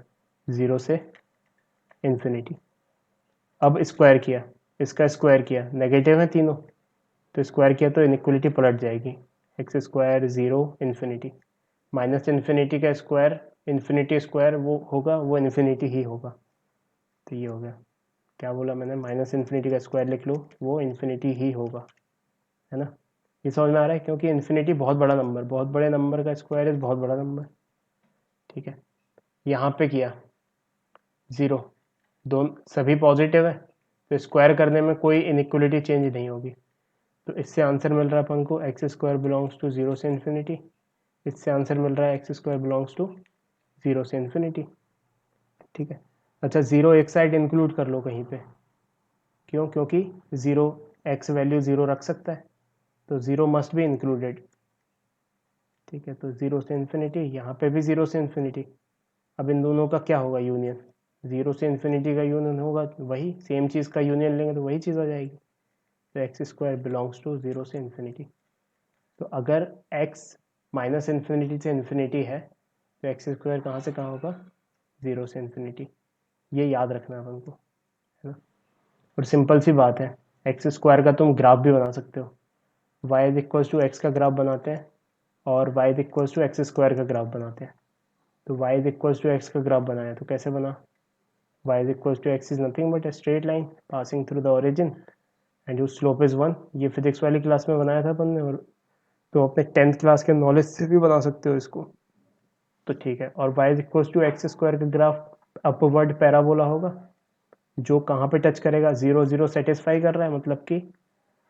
0 से इन्फिनिटी। अब स्क्वायर किया, इसका स्क्वायर किया, नेगेटिव है तीनों, तो स्क्वायर किया तो इनइक्वलिटी पलट जाएगी, एक्स स्क्वायर 0 इन्फिनिटी, -इन्फिनिटी का स्क्वायर इन्फिनिटी स्क्वायर वो होगा, वो इन्फिनिटी ही होगा। तो ये हो गया, क्या बोला मैंने, -इन्फिनिटी का स्क्वायर लिख लो, वो इन्फिनिटी ही होगा, है ना? ये समझ में आ रहा है? क्योंकि इन्फिनिटी बहुत बड़ा नंबर, बहुत बड़े नंबर का स्क्वायर इज बहुत बड़ा नंबर। ठीक है, यहाँ पे किया 0, दोनों सभी पॉजिटिव है, तो स्क्वायर करने में कोई इनइक्वलिटी चेंज नहीं होगी। तो इससे आंसर मिल रहा है अपन को एक्स स्क्वायर बिलोंग्स टू 0 से इन्फिनिटी, इससे आंसर मिल रहा है एक्स स्क्वायर बिलोंग्स टू 0 से इन्फिनिटी। ठीक है, अच्छा 0 एक साइड इंक्लूड कर लो कहीं पे, क्यों? क्योंकि 0 एक्स वैल्यू 0 रख सकता है, तो 0 मस्ट बी इंक्लूडेड। ठीक है, तो 0 से इन्फिनिटी, यहाँ पे भी 0 से इन्फिनिटी। अब इन दोनों का क्या होगा यूनियन, 0 से इन्फिनिटी का यूनियन होगा वही सेम चीज़ का यूनियन लेंगे तो वही चीज़ आ जाएगी। तो एक्स स्क्वायर बिलोंग्स टू 0 से इन्फिनिटी। तो अगर x माइनस इन्फिनिटी से इन्फिनिटी है तो एक्स स्क्वायर कहाँ से कहाँ होगा, 0 से इन्फिनिटी। ये याद रखना है अपन को, है ना। और सिंपल सी बात है, एक्स स्क्वायर का तुम ग्राफ भी बना सकते हो। y is equals to x का ग्राफ बनाते हैं और y is equals to x square का ग्राफ बनाते हैं। तो y is equals to x का ग्राफ बनाया तो कैसे बना, y is equals to x is nothing but a straight line passing through the origin and whose slope is 1। ये फिजिक्स वाली क्लास में बनाया था अपन ने, और तो अपने 10th क्लास के नॉलेज से भी बना सकते हो इसको। तो ठीक है, और y is equals to x square का ग्राफ अपवर्ड पैराबोला होगा जो कहाँ पे टच करेगा, 0 0 सेटिस्फाई कर रहा है, मतलब कि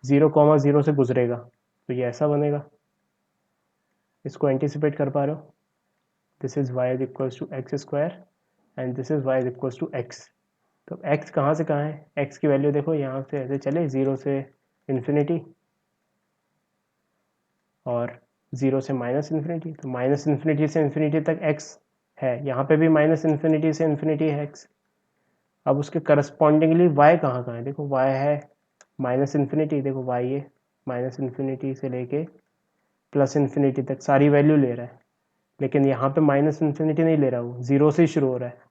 0,0 से गुजरेगा, तो ये ऐसा बनेगा। इसको एंटिसिपेट कर पा रहे हो, this is y is equals to x square and this is y is equals to x. तो x कहाँ से कहाँ है, x की वैल्यू देखो यहाँ से ऐसे चले 0 से इन्फिनिटी और 0 से माइनस इन्फिनिटी, तो माइनस इन्फिनिटी से इन्फिनिटी तक x है, यहाँ पे भी माइनस इन्फिनिटी से इन्फिनिटी है x। अब उसके करस्पॉन्डिंगली y कहाँ कहाँ है, देखो y है माइनस इन्फिनिटी, देखो y ये माइनस इन्फिनिटी से लेके प्लस इन्फिनिटी तक सारी वैल्यू ले रहा है, लेकिन यहाँ पे माइनस इन्फिनिटी नहीं ले रहा, वो 0 से ही शुरू हो रहा है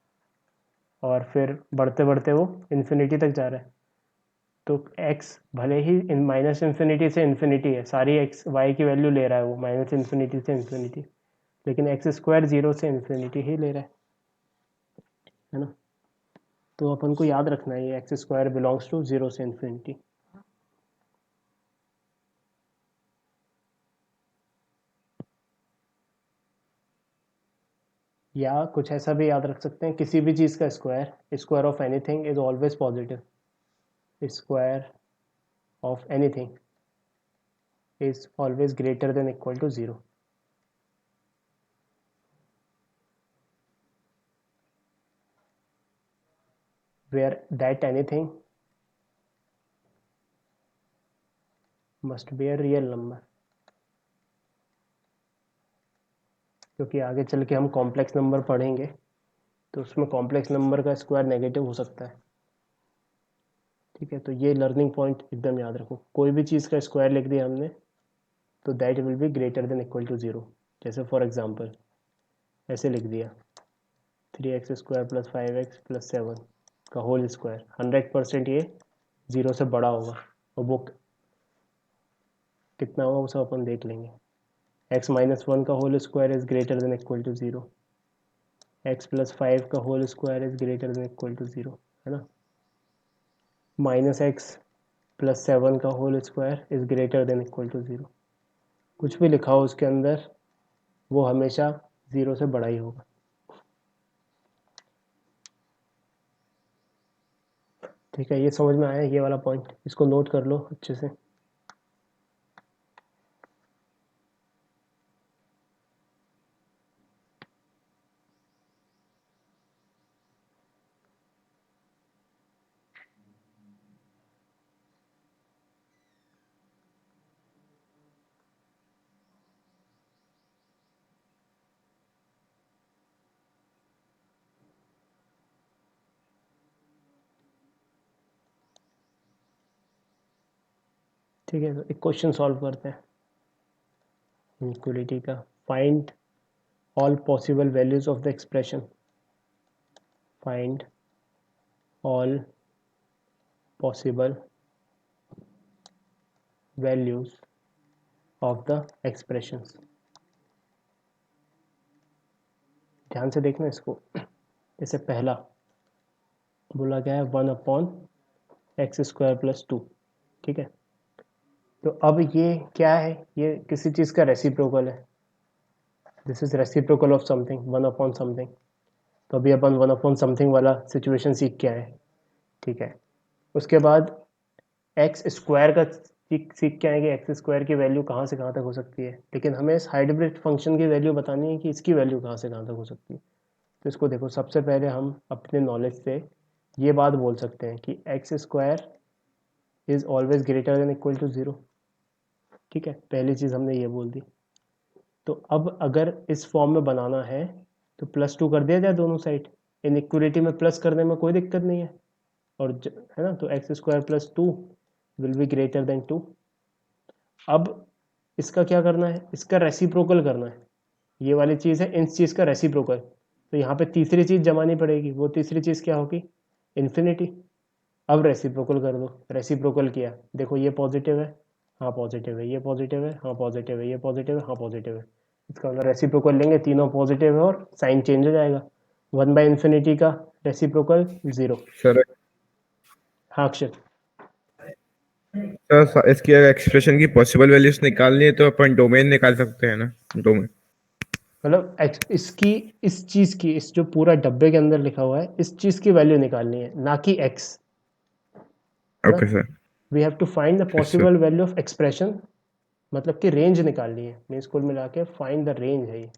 और फिर बढ़ते बढ़ते वो इन्फिनिटी तक जा रहा है। तो x भले ही इन माइनस इन्फिनिटी से इन्फिनिटी है, सारी x y की वैल्यू ले रहा है वो माइनस इन्फिनिटी से इन्फिनिटी, लेकिन एक्स स्क्वायर 0 से इन्फिनिटी ही ले रहा है ना। तो अपन को याद रखना है ये एक्स स्क्वायर बिलोंग्स टू 0 से इन्फिनिटी। या कुछ ऐसा भी याद रख सकते हैं, किसी भी चीज़ का square, square of anything is always positive, square of anything is always greater than equal to 0. Where that anything must be a real number. क्योंकि आगे चल के हम कॉम्प्लेक्स नंबर पढ़ेंगे तो उसमें कॉम्प्लेक्स नंबर का स्क्वायर नेगेटिव हो सकता है, ठीक है। तो ये लर्निंग पॉइंट एकदम याद रखो, कोई भी चीज़ का स्क्वायर लिख दिया हमने तो that will be greater than equal to 0। जैसे फॉर एग्जांपल ऐसे लिख दिया 3x square plus 5x plus 7 का होल स्क्वायर, 100% ये 0 से बड़ा होगा, और वो कितना होगा वो सब अपन देख लेंगे। x माइनस 1 का whole square is greater than equal to 0, x plus 5 का whole square is greater than equal to 0, है ना। माइनस x प्लस 7 का whole square is greater than equal to 0। कुछ भी लिखा हो उसके अंदर वो हमेशा 0 से बड़ा ही होगा, ठीक है। ये समझ में आया ये वाला पॉइंट, इसको नोट कर लो अच्छे से। ठीक है, तो एक क्वेश्चन सॉल्व करते हैं इनइक्वालिटी का। Find all possible values of the expression, find all possible values of the expressions. ध्यान से देखना इसको, जैसे पहला बोला गया है 1/x² + 2, ठीक है। तो अब ये क्या है, ये किसी चीज़ का रेसिप्रोकल है, this is reciprocal of something 1/ something. तो अभी अपन 1/ समथिंग वाला सिचुएशन सीख के आए, ठीक है। उसके बाद x² का सीख के आएंगे, x² की वैल्यू कहाँ से कहाँ तक हो सकती है, लेकिन हमें इस हाइब्रिड फंक्शन की वैल्यू बतानी है कि इसकी वैल्यू कहाँ से कहाँ तक हो सकती है। तो इसको देखो, सबसे पहले हम अपने नॉलेज से ये बात बोल सकते हैं कि x² is always greater than equal to 0, ठीक है। पहली चीज़ हमने ये बोल दी। तो अब अगर इस फॉर्म में बनाना है तो +2 कर दिया जाए दोनों साइड, इनइक्वलिटी में प्लस करने में कोई दिक्कत नहीं है, और है ना, तो x square plus 2 will be greater then 2। अब इसका क्या करना है, इसका रेसिप्रोकल करना है, ये वाली चीज़ है इस चीज़ का रेसिप्रोकल। तो यहाँ पे तीसरी चीज़ जमानी पड़ेगी, वो तीसरी चीज़ क्या होगी, इन्फिनिटी। अब रेसिप्रोकल कर दो, रेसिप्रोकल किया, देखो ये पॉजिटिव है, हाँ पॉजिटिव है, ये पॉजिटिव है, हाँ पॉजिटिव है, ये पॉजिटिव है, हाँ पॉजिटिव है। इसका मतलब रेसिप्रोकल लेंगे, तीनों पॉजिटिव है और साइन चेंज हो जाएगा। 1/इन्फिनिटी का रेसिप्रोकल 0। सर हाँ अक्षर, सर इसकी अगर एक्सप्रेशन की पॉसिबल वैल्यूज निकालनी है तो अपन डोमेन निकाल सकते हैं ना, डोमेन। मतलब इसकी, इस चीज़ की, इस जो पूरा डब्बे के अंदर लिखा हुआ है इस चीज़ की वैल्यू निकालनी है, ना कि x. Okay sir. We have to find the yes sir. Possible value of expression, मतलब कि रेंज निकालनी है, मीन्स कुल मिला के फाइंड द रेंज है ये।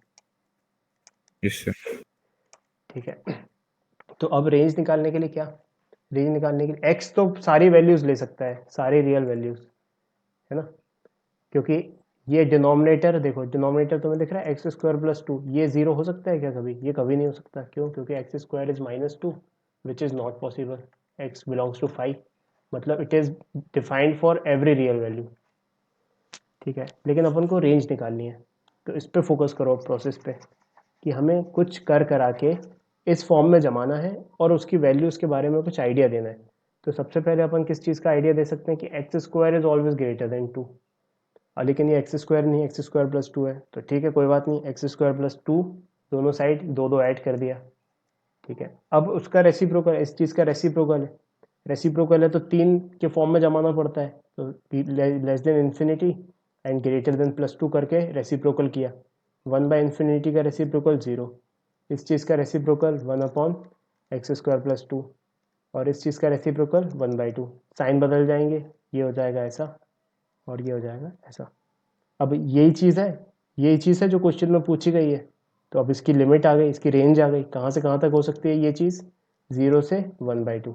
Yes sir. ठीक है, तो अब रेंज निकालने के लिए क्या, रेंज निकालने के लिए एक्स तो सारी वैल्यूज ले सकता है, सारी रियल वैल्यूज, है ना, क्योंकि ये डिनोमिनेटर देखो, डिनोमिनेटर तुम्हें दिख रहा है एक्स स्क्वायर प्लस 2, ये जीरो हो सकता है क्या कभी, ये कभी नहीं हो सकता, क्यों, क्योंकि x square is -2 which is not possible, x belongs to 5, मतलब it is defined for every real value. ठीक है, लेकिन अपन को रेंज निकालनी है, तो इस पर फोकस करो प्रोसेस पे, कि हमें कुछ कर करा के इस फॉर्म में जमाना है और उसकी वैल्यूज़ के बारे में कुछ आइडिया देना है। तो सबसे पहले अपन किस चीज़ का आइडिया दे सकते हैं कि x square is always greater then 2, लेकिन ये एक्स स्क्वायर नहीं, एक्स स्क्वायर प्लस 2 है, तो ठीक है कोई बात नहीं, एक्स स्क्वायर प्लस 2 दोनों साइड दो दो ऐड कर दिया। ठीक है, अब उसका रेसिप्रोकल, इस चीज़ का रेसिप्रोकल है, रेसिप्रोकल है तो 3 के फॉर्म में जमाना पड़ता है, तो less than infinity and greater than +2 करके रेसिप्रोकल किया। 1/इन्फिनिटी का रेसिप्रोकल 0, इस चीज़ का रेसिप्रोकल 1/एक्स स्क्वायर प्लस 2, और इस चीज़ का रेसिप्रोकल 1/2। साइन बदल जाएंगे, ये हो जाएगा ऐसा और ये हो जाएगा ऐसा। अब यही चीज़ है जो क्वेश्चन में पूछी गई है, तो अब इसकी लिमिट आ गई, इसकी रेंज आ गई, कहाँ से कहाँ तक हो सकती है ये चीज़, 0 से 1/2।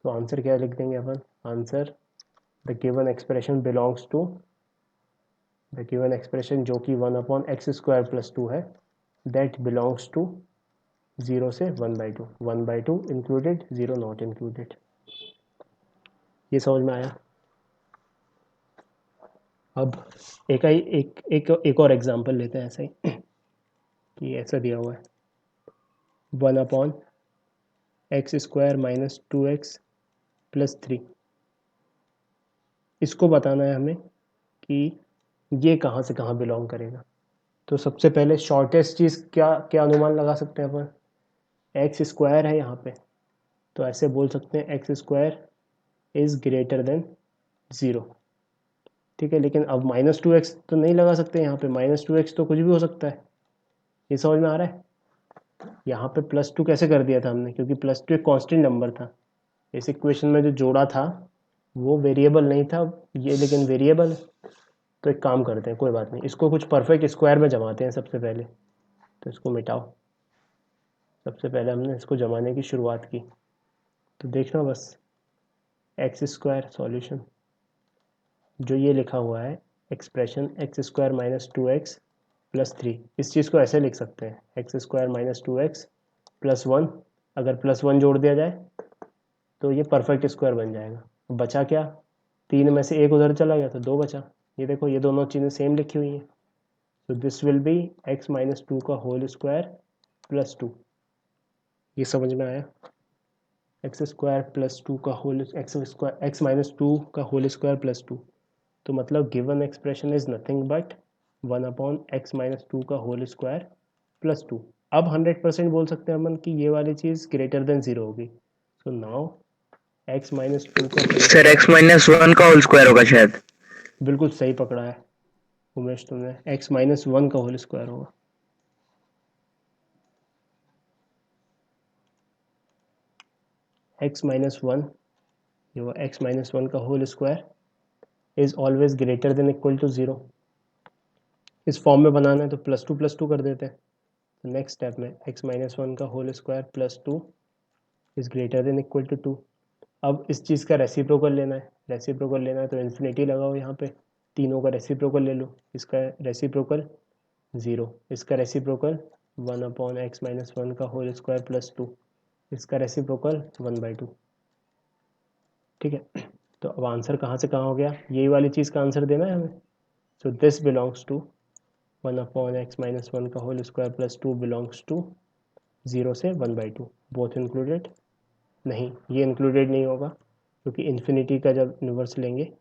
तो आंसर क्या लिख देंगे अपन, answer the given expression belongs to, the given expression जो कि 1/एक्स स्क्वायर प्लस 2 है, दैट बिलोंग्स टू 0 से 1/2, 1/2 इंक्लूडेड, 0 नॉट इंक्लूडेड। ये समझ में आया। अब एक और एग्जांपल लेते हैं ऐसा ही, कि ऐसा दिया हुआ है 1/एक्स स्क्वायर माइनस 2x प्लस 3, इसको बताना है हमें कि ये कहाँ से कहाँ बिलोंग करेगा। तो सबसे पहले शॉर्टेस्ट चीज़ क्या क्या अनुमान लगा सकते हैं अपन, एक्स स्क्वायर है यहाँ पे, तो ऐसे बोल सकते हैं x square is greater then 0। ठीक है, लेकिन अब -2x तो नहीं लगा सकते यहाँ पे, -2x तो कुछ भी हो सकता है, ये समझ में आ रहा है। यहाँ पे +2 कैसे कर दिया था हमने, क्योंकि +2 एक कांस्टेंट नंबर था, इस इक्वेशन में जो जोड़ा था वो वेरिएबल नहीं था, ये लेकिन वेरिएबल है। तो एक काम करते हैं, कोई बात नहीं, इसको कुछ परफेक्ट स्क्वायर में जमाते हैं सबसे पहले, तो इसको मिटाओ। सबसे पहले हमने इसको जमाने की शुरुआत की, तो देखना बस, एक्स स्क्वायर सॉल्यूशन, जो ये लिखा हुआ है expression x square minus 2x plus 3, इस चीज़ को ऐसे लिख सकते हैं x square minus 2x plus 1, अगर +1 जोड़ दिया जाए तो ये परफेक्ट स्क्वायर बन जाएगा। बचा क्या, 3 में से 1 उधर चला गया तो 2 बचा, ये देखो ये दोनों चीज़ें सेम लिखी हुई हैं, तो this will be x minus 2 का होल स्क्वायर प्लस 2। ये समझ में आया, एक्स स्क्वायर प्लस 2 का होल, एक्स माइनस 2 का होल स्क्वायर प्लस 2, तो मतलब given expression is nothing but 1/एक्स माइनस 2 का होल स्क्वायर प्लस 2। अब 100% बोल सकते हैं अपन कि ये वाली चीज़ ग्रेटर देन 0 होगी, सो नाउ एक्स माइनस 2 का होल सर स्क्वायर, x-1 का होल स्क्वायर होगा शायद। बिल्कुल सही पकड़ा है उमेश तुमने, एक्स माइनस 1 का होल स्क्वायर होगा। एक्स माइनस 1, ये वो एक्स माइनस 1 का whole square is always greater than equal to 0। इस फॉर्म में बनाना है तो +2 + 2 कर देते हैं, तो नेक्स्ट स्टेप में एक्स माइनस 1 का whole square plus 2 is greater than equal to 2। अब इस चीज़ का रेसिप्रोकल लेना है, रेसिप्रोकल लेना है तो इन्फिनिटी लगाओ यहाँ पे, तीनों का रेसिप्रोकल ले लो, इसका रेसिप्रोकल 0, इसका रेसिप्रोकल 1/एक्स माइनस 1 का होल स्क्वायर प्लस 2, इसका रेसिप्रोकल 1/2। ठीक है, तो अब आंसर कहाँ से कहाँ हो गया, यही वाली चीज़ का आंसर देना है हमें। So this belongs to 1/x - 1 का whole square plus 2 belongs to 0 से 1/2। Both included? नहीं, ये इंक्लूडेड नहीं होगा क्योंकि इन्फिनिटी का जब इन्वर्स लेंगे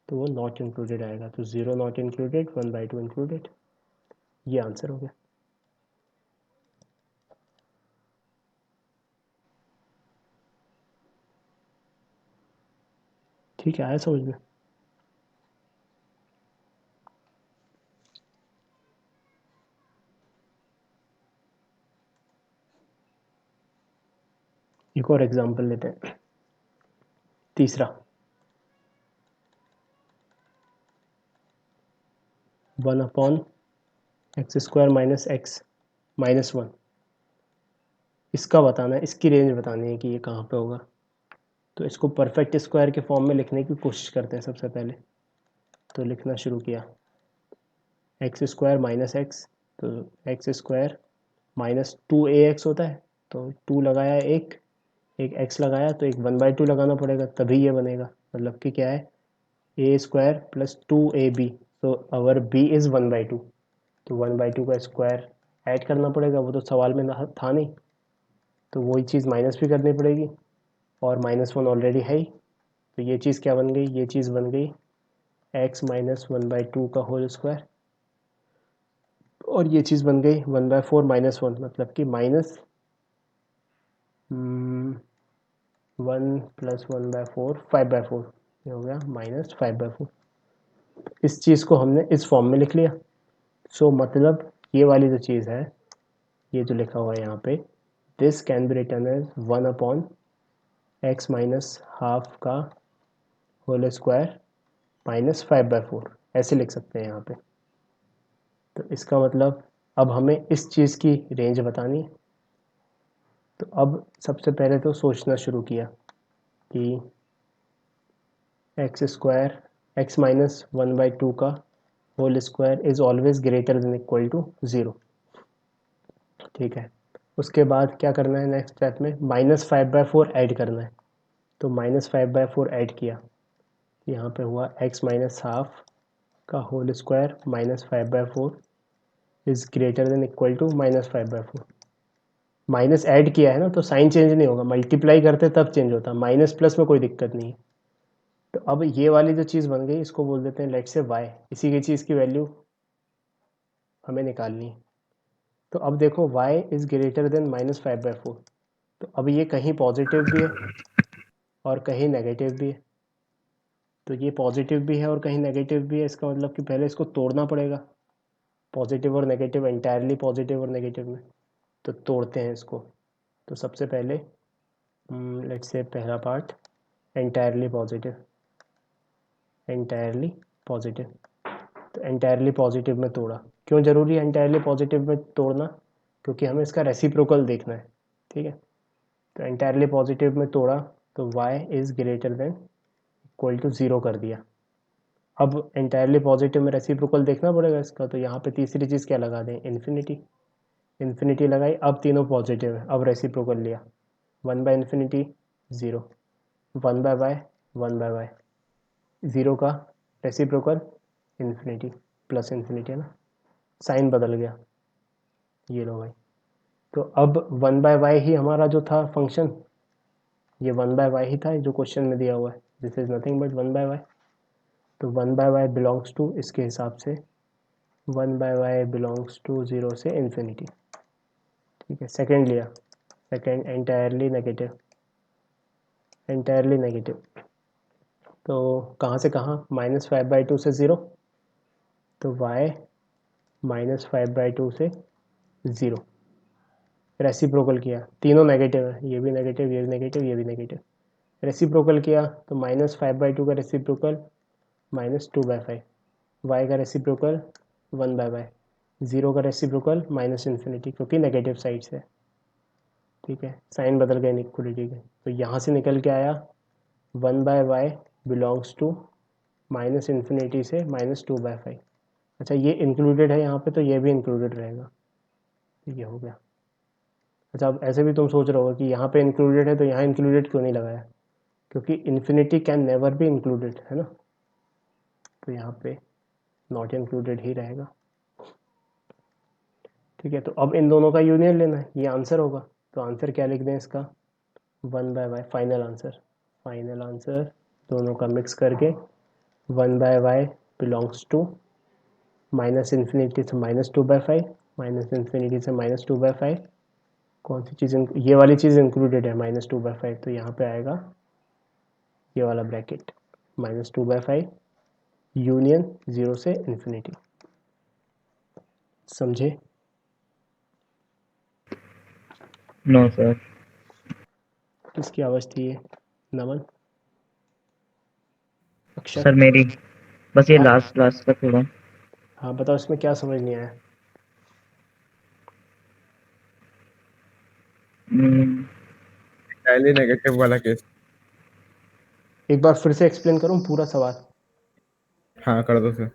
तो वो नॉट इंक्लूडेड आएगा। तो 0 नॉट इंक्लूडेड, 1/2 इंक्लूडेड। ये आंसर हो गया। ठीक है, आया समझ में? एक और एग्जांपल लेते हैं, तीसरा। 1/x² माइनस x माइनस 1, इसका बताना है, इसकी रेंज बतानी है कि ये कहाँ पे होगा। तो इसको परफेक्ट स्क्वायर के फॉर्म में लिखने की कोशिश करते हैं सबसे पहले। तो लिखना शुरू किया, x² माइनस x, तो x² माइनस 2ax होता है, तो 2 लगाया, एक x लगाया, तो एक 1/2 लगाना पड़ेगा तभी ये बनेगा। मतलब कि क्या है, a² प्लस 2ab, तो अवर b इज़ 1/2। तो 1/2 का स्क्वायर ऐड करना पड़ेगा, वो तो सवाल में था नहीं, तो वही चीज़ माइनस भी करनी पड़ेगी, और -1 ऑलरेडी है ही। तो ये चीज़ क्या बन गई, ये चीज़ बन गई x माइनस 1/2 का होल स्क्वायर, और ये चीज़ बन गई 1/4 -1, मतलब कि -1 प्लस 1/4 5/4, ये हो गया -5/4। इस चीज़ को हमने इस फॉर्म में लिख लिया। सो मतलब ये वाली जो चीज़ है, ये जो लिखा हुआ है यहाँ पे, this can be written as 1/x minus half का होल स्क्वायर माइनस 5/4, ऐसे लिख सकते हैं यहाँ पे। तो इसका मतलब अब हमें इस चीज़ की रेंज बतानी है। तो अब सबसे पहले तो सोचना शुरू किया कि x² x माइनस 1/2 का whole square is always greater than equal to 0। ठीक है, उसके बाद क्या करना है, नेक्स्ट स्टेप में -5/4 ऐड करना है। तो -5/4 ऐड किया, यहाँ पे हुआ x माइनस हाफ का whole square minus 5/4 is greater than equal to -5/4। Minus add किया है ना, तो साइन चेंज नहीं होगा, मल्टीप्लाई करते तब चेंज होता है, माइनस प्लस में कोई दिक्कत नहीं है। तो अब ये वाली जो चीज़ बन गई, इसको बोल देते हैं लेट से y, इसी की चीज़ की वैल्यू हमें निकालनी है। तो अब देखो y इज़ ग्रेटर देन -5/4, तो अब ये कहीं पॉजिटिव भी है और कहीं नेगेटिव भी है। तो ये पॉजिटिव भी है और कहीं नेगेटिव भी है, इसका मतलब कि पहले इसको तोड़ना पड़ेगा, पॉजिटिव और नेगेटिव, एंटायरली पॉजिटिव और नेगेटिव में। तो तोड़ते हैं इसको। तो सबसे पहले लेट्स से पहला part entirely positive, entirely positive. तो एंटायरली पॉजिटिव में तोड़ा, क्यों ज़रूरी है एंटायरली पॉजिटिव में तोड़ना, क्योंकि हमें इसका रेसिप्रोकल देखना है। ठीक है, तो एंटायरली पॉजिटिव में तोड़ा, तो y is greater than equal to 0 कर दिया। अब एंटायरली पॉजिटिव में रेसिप्रोकल देखना पड़ेगा इसका, तो यहाँ पे तीसरी चीज़ क्या लगा दें, इन्फिनिटी। इन्फिनिटी लगाई, अब तीनों पॉजिटिव है, अब रेसिप्रोकल लिया, 1/∞ 0, 1/y 1/y, 0 का रेसिप्रोकल इन्फिनिटी, प्लस इन्फिनिटी है ना, साइन बदल गया, ये लो भाई। तो अब 1/y ही हमारा जो था फंक्शन, ये 1/y ही था जो क्वेश्चन में दिया हुआ है, this is nothing but 1/y। तो 1/y बिलोंग्स टू, इसके हिसाब से 1/y बिलोंग्स टू 0 से इन्फिनिटी। ठीक है, सेकेंड लिया, second entirely negative, entirely negative. तो कहाँ से कहाँ, -5/2 से 0, तो y -5/2 से 0, रेसिप्रोकल किया, तीनों नेगेटिव है, ये भी नेगेटिव, ये भी नेगेटिव, ये भी नेगेटिव, रेसिप्रोकल किया, तो -5/2 का रेसिप्रोकल -2/5, y का रेसिप्रोकल 1/y, 0 का रेसिप्रोकल -इन्फिनिटी, क्योंकि नेगेटिव साइड से। ठीक है, साइन बदल गए इक्वलिटी के, तो यहाँ से निकल के आया 1/y बिलोंग्स टू -इन्फिनिटी से -2/5। अच्छा, ये इंक्लूडेड है यहाँ पे, तो ये भी इंक्लूडेड रहेगा, तो ये हो गया। अच्छा, अब ऐसे भी तुम सोच रहे हो कि यहाँ पे इंक्लूडेड है तो यहाँ इंक्लूडेड क्यों नहीं लगाया, क्योंकि infinity can never be included, है ना, तो यहाँ पे नॉट इंक्लूडेड ही रहेगा। ठीक है, तो अब इन दोनों का यूनियन लेना है, ये आंसर होगा, तो आंसर क्या लिख दें इसका, 1/y final answer. Final answer दोनों का मिक्स करके 1/y belongs to minus infinity से -2/5, माइनस इन्फिनिटी से -2/5, कौन सी चीज़, ये वाली चीज़ इंक्लूडेड है -2/5, तो यहाँ पे आएगा ये वाला ब्रैकेट -2/5 यूनियन 0 से इन्फिनिटी। समझे? No sir. किसकी आवाज़ थी ये? नमन? अक्षर? सर मेरी, बस ये हाँ लास्ट लास्ट का थोड़ा। हाँ, बताओ इसमें क्या समझ नहीं आया। हम्म, पहले नेगेटिव वाला केस। एक बार फिर से एक्सप्लेन करूँ पूरा सवाल? हाँ कर दो सर।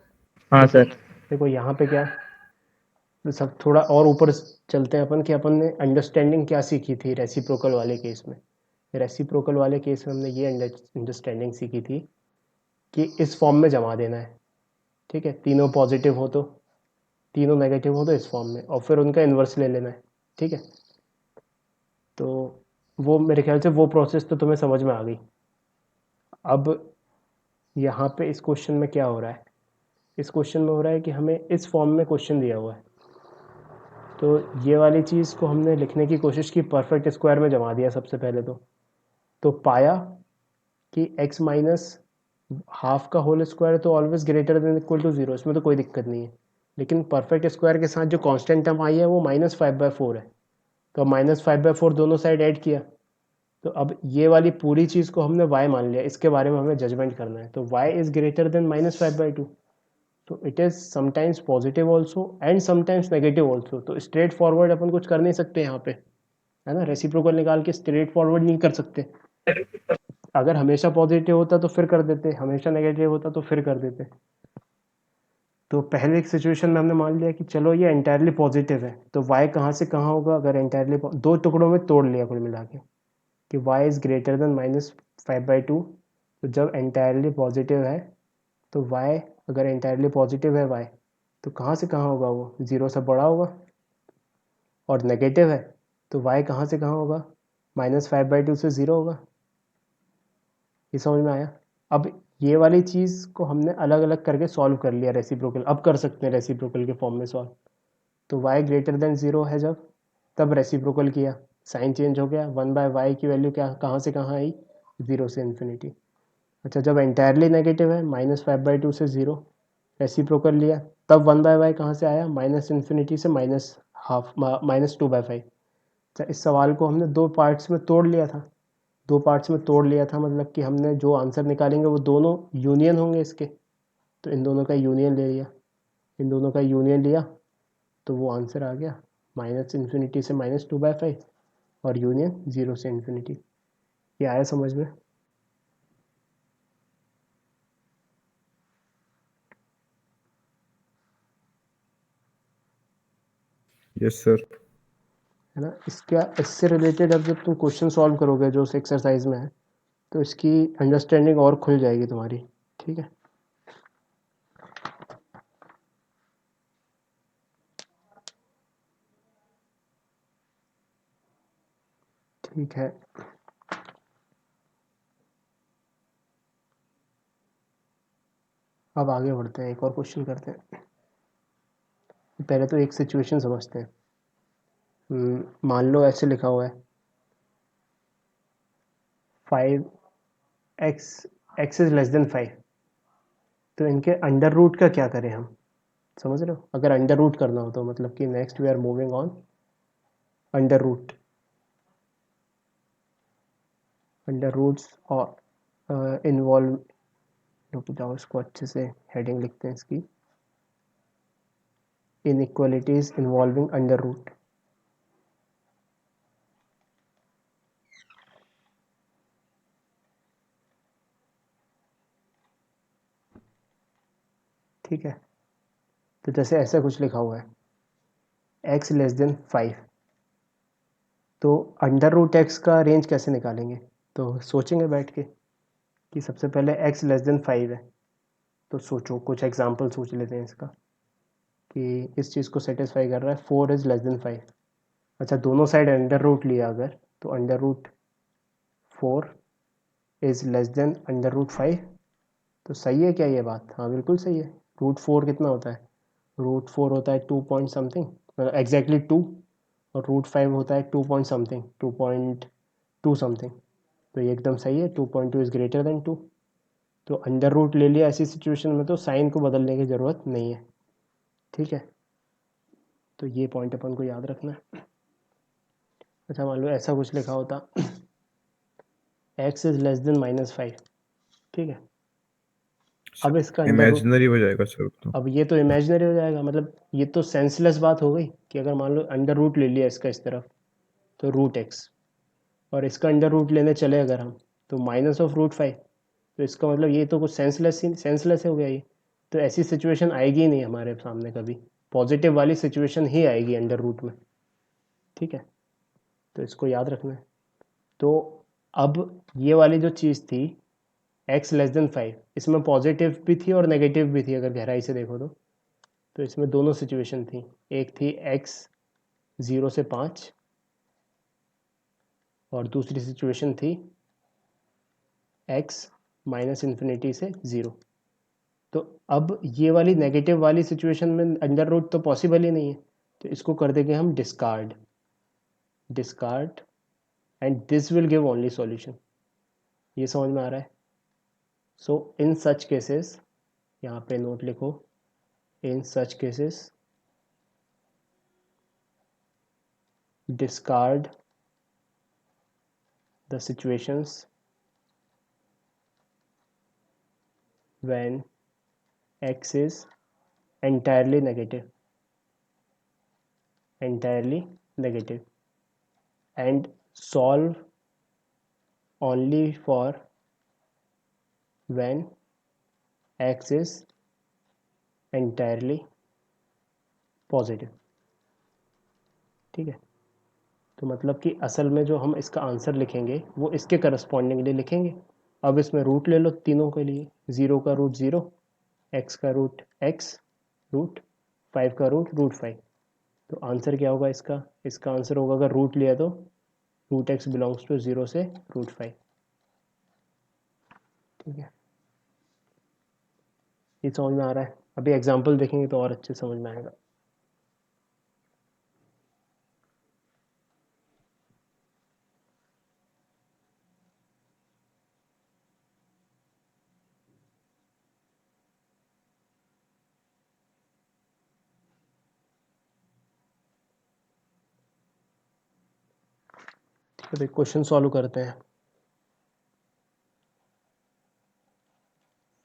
हाँ देखो, सर। देखो यहाँ पे क्या, तो सब थोड़ा और ऊपर चलते हैं अपन, कि अपन ने अंडरस्टैंडिंग क्या सीखी थी रेसिप्रोकल वाले केस में। रेसिप्रोकल वाले केस में हमने ये अंडरस्टैंडिंग सीखी थी कि इस फॉर्म में जमा देना है, ठीक है, तीनों पॉजिटिव हो तो, तीनों नेगेटिव हो तो इस फॉर्म में, और फिर उनका इन्वर्स ले लेना है, ठीक है। तो वो मेरे ख्याल से वो प्रोसेस तो तुम्हें समझ में आ गई। अब यहाँ पे इस क्वेश्चन में क्या हो रहा है, इस क्वेश्चन में हो रहा है कि हमें इस फॉर्म में क्वेश्चन दिया हुआ है, तो ये वाली चीज़ को हमने लिखने की कोशिश की, परफेक्ट स्क्वायर में जमा दिया सबसे पहले तो पाया कि x माइनस हाफ का होल स्क्वायर तो always greater than equal to 0, इसमें तो कोई दिक्कत नहीं है, लेकिन परफेक्ट स्क्वायर के साथ जो कांस्टेंट टर्म आई है वो -5/4 है, तो -5/4 दोनों साइड ऐड किया, तो अब ये वाली पूरी चीज़ को हमने y मान लिया, इसके बारे में हमें जजमेंट करना है, तो y इज़ ग्रेटर देन -5/2, तो it is sometimes positive also and sometimes negative also, तो स्ट्रेट फॉरवर्ड अपन कुछ कर नहीं सकते यहाँ पे, है ना, रेसिप्रोकल निकाल के स्ट्रेट फॉरवर्ड नहीं कर सकते। अगर हमेशा पॉजिटिव होता तो फिर कर देते, हमेशा नेगेटिव होता तो फिर कर देते। तो पहले एक सिचुएशन में हमने मान लिया कि चलो ये एंटायरली पॉजिटिव है, तो y कहाँ से कहाँ होगा, अगर एंटायरली दो टुकड़ों में तोड़ लिया कुल मिला के कि y इज़ ग्रेटर देन -5/2, तो जब एंटायरली पॉजिटिव है तो y, अगर एंटायरली पॉजिटिव है y, तो कहाँ से कहाँ होगा, वो 0 से बड़ा होगा, और नेगेटिव है तो y कहाँ से कहाँ होगा, -5/2 से 0 होगा। ये समझ में आया? अब ये वाली चीज़ को हमने अलग अलग करके सॉल्व कर लिया रेसिप्रोकल, अब कर सकते हैं रेसिप्रोकल के फॉर्म में सॉल्व। तो y ग्रेटर देन 0 है जब, तब रेसिप्रोकल किया, साइन चेंज हो गया, 1/y की वैल्यू क्या कहाँ से कहाँ आई, 0 से इन्फिनिटी। अच्छा, जब एंटायरली नेगेटिव है -5/2 से 0, रेसिप्रोकल लिया, तब 1/y कहाँ से आया, -इन्फिनिटी से -2/5। अच्छा, इस सवाल को हमने दो पार्ट्स में तोड़ लिया था, दो पार्ट्स में तोड़ लिया था मतलब कि हमने जो आंसर निकालेंगे वो दोनों यूनियन होंगे इसके, तो इन दोनों का यूनियन ले लिया, इन दोनों का यूनियन लिया, तो वो आंसर आ गया -इन्फिनिटी से -2/5 और यूनियन 0 से इन्फिनिटी। ये आया समझ में? Yes sir. है ना, इससे रिलेटेड अब जब तुम क्वेश्चन सॉल्व करोगे जो उस एक्सरसाइज में है, तो इसकी अंडरस्टैंडिंग और खुल जाएगी तुम्हारी, ठीक है। ठीक है, अब आगे बढ़ते हैं, एक और क्वेश्चन करते हैं। पहले तो एक सिचुएशन समझते हैं। मान लो ऐसे लिखा हुआ है 5x, x is less then 5, तो इनके अंडर रूट का क्या करें हम, समझ रहे हो? अगर अंडर रूट करना हो तो मतलब कि next we are moving on under root, under roots और इन्वॉल्व, रुक जाओ इसको अच्छे से हेडिंग लिखते हैं इसकी, इनइक्वालिटीज इन्वॉल्विंग अंडर रूट। ठीक है, तो जैसे ऐसा कुछ लिखा हुआ है x लेस देन 5, तो अंडर रूट एक्स का रेंज कैसे निकालेंगे? तो सोचेंगे बैठ के कि सबसे पहले x लेस देन 5 है, तो सोचो कुछ एग्जांपल सोच लेते हैं इसका कि इस चीज़ को सेटिस्फाई कर रहा है 4 इज़ लेस देन 5। अच्छा, दोनों साइड अंडर रूट लिया अगर, तो under root 4 is less than under root 5। तो सही है क्या ये बात? हाँ बिल्कुल सही है। रूट 4 कितना होता है? रूट 4 होता है 2 पॉइंट समथिंग, मतलब एग्जैक्टली 2, और रूट 5 होता है 2 पॉइंट समथिंग, 2.2 समथिंग। तो ये एकदम सही है, 2.2 इज़ ग्रेटर देन 2। तो अंडर रूट ले लिया ऐसी सिचुएशन में तो साइन को बदलने की ज़रूरत नहीं है। ठीक है, तो ये पॉइंट अपन को याद रखना है। अच्छा, मान लो ऐसा कुछ लिखा होता x इज़ लेस देन -5। ठीक है, अब इसका अंडर रूट, इमेजिनरी हो जाएगा सर तो। अब ये तो इमेजिनरी हो जाएगा, मतलब ये तो सेंसलेस बात हो गई कि अगर मान लो अंडर रूट ले लिया इसका इस तरफ, तो रूट एक्स, और इसका अंडर रूट लेने चले अगर हम, तो माइनस ऑफ रूट 5। तो इसका मतलब ये तो कुछ सेंसलेस हो गया ये। तो ऐसी सिचुएशन आएगी ही नहीं हमारे सामने कभी, पॉजिटिव वाली सिचुएशन ही आएगी अंडर रूट में। ठीक है, तो इसको याद रखना है। तो अब ये वाली जो चीज़ थी x लेस देन 5, इसमें पॉजिटिव भी थी और नेगेटिव भी थी अगर गहराई से देखो तो इसमें दोनों सिचुएशन थी। एक थी x 0 से 5 और दूसरी सिचुएशन थी x माइनस इन्फिनिटी से 0। तो अब ये वाली नेगेटिव वाली सिचुएशन में अंडर रूट तो पॉसिबल ही नहीं है, तो इसको कर देंगे हम discard and this will give only solution. ये समझ में आ रहा है? सो इन सच केसेस, यहाँ पे नोट लिखो, in such cases discard the situations when x is entirely negative and solve only for when x is entirely positive। ठीक है, तो मतलब कि असल में जो हम इसका आंसर लिखेंगे वो इसके करस्पॉन्डिंगली लिखेंगे। अब इसमें रूट ले लो तीनों के लिए, 0 का रूट 0, x का रूट x, रूट 5 का रूट 5। तो आंसर क्या होगा इसका? इसका आंसर होगा, अगर रूट लिया तो रूट एक्स बिलोंग्स टू 0 से रूट 5। ठीक है, ये समझ में आ रहा है? अभी एग्जांपल देखेंगे तो और अच्छे समझ में आएगा। तो एक क्वेश्चन सॉल्व करते हैं।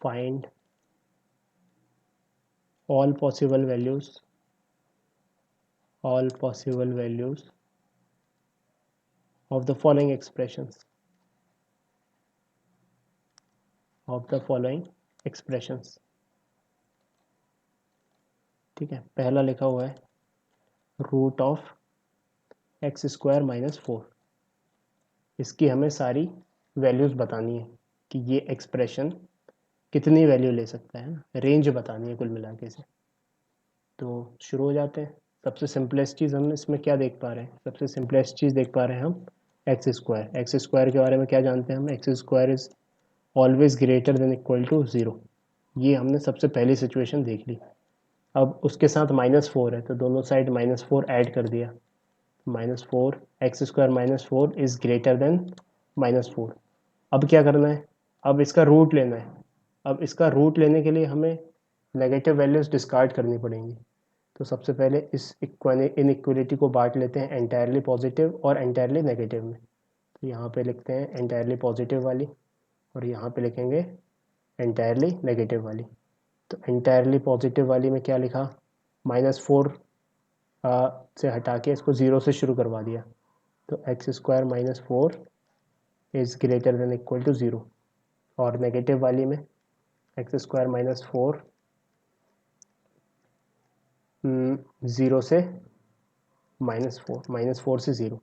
Find all possible values of the following expressions ठीक है, पहला लिखा हुआ है root of x square minus 4। इसकी हमें सारी वैल्यूज़ बतानी है कि ये एक्सप्रेशन कितनी वैल्यू ले सकता है ना, रेंज बतानी है कुल मिला के से। तो शुरू हो जाते हैं। सबसे सिंपलेस्ट चीज़ हम इसमें क्या देख पा रहे हैं? सबसे सिंपलेस्ट चीज़ देख पा रहे हैं हम एक्स स्क्वायर के बारे में क्या जानते हैं हम? X square is always greater than equal to 0। ये हमने सबसे पहली सिचुएशन देख ली। अब उसके साथ -4 है तो दोनों साइड -4 ऐड कर दिया, -4, x square -4 is greater then -4। अब क्या करना है? अब इसका रूट लेना है। अब इसका रूट लेने के लिए हमें नेगेटिव वैल्यूज़ डिस्कार्ड करनी पड़ेंगी। तो सबसे पहले इस इनइक्वलिटी को बांट लेते हैं एंटायरली पॉजिटिव और एंटायरली नेगेटिव में। तो यहाँ पे लिखते हैं एंटायरली पॉजिटिव वाली और यहाँ पे लिखेंगे एंटायरली नेगेटिव वाली। तो एंटायरली पॉजिटिव वाली में क्या लिखा? -4 से हटा के इसको 0 से शुरू करवा दिया। तो x square -4 is greater than equal to 0। और नेगेटिव वाली में एक्स स्क्वायर -4 0 से -4 से 0।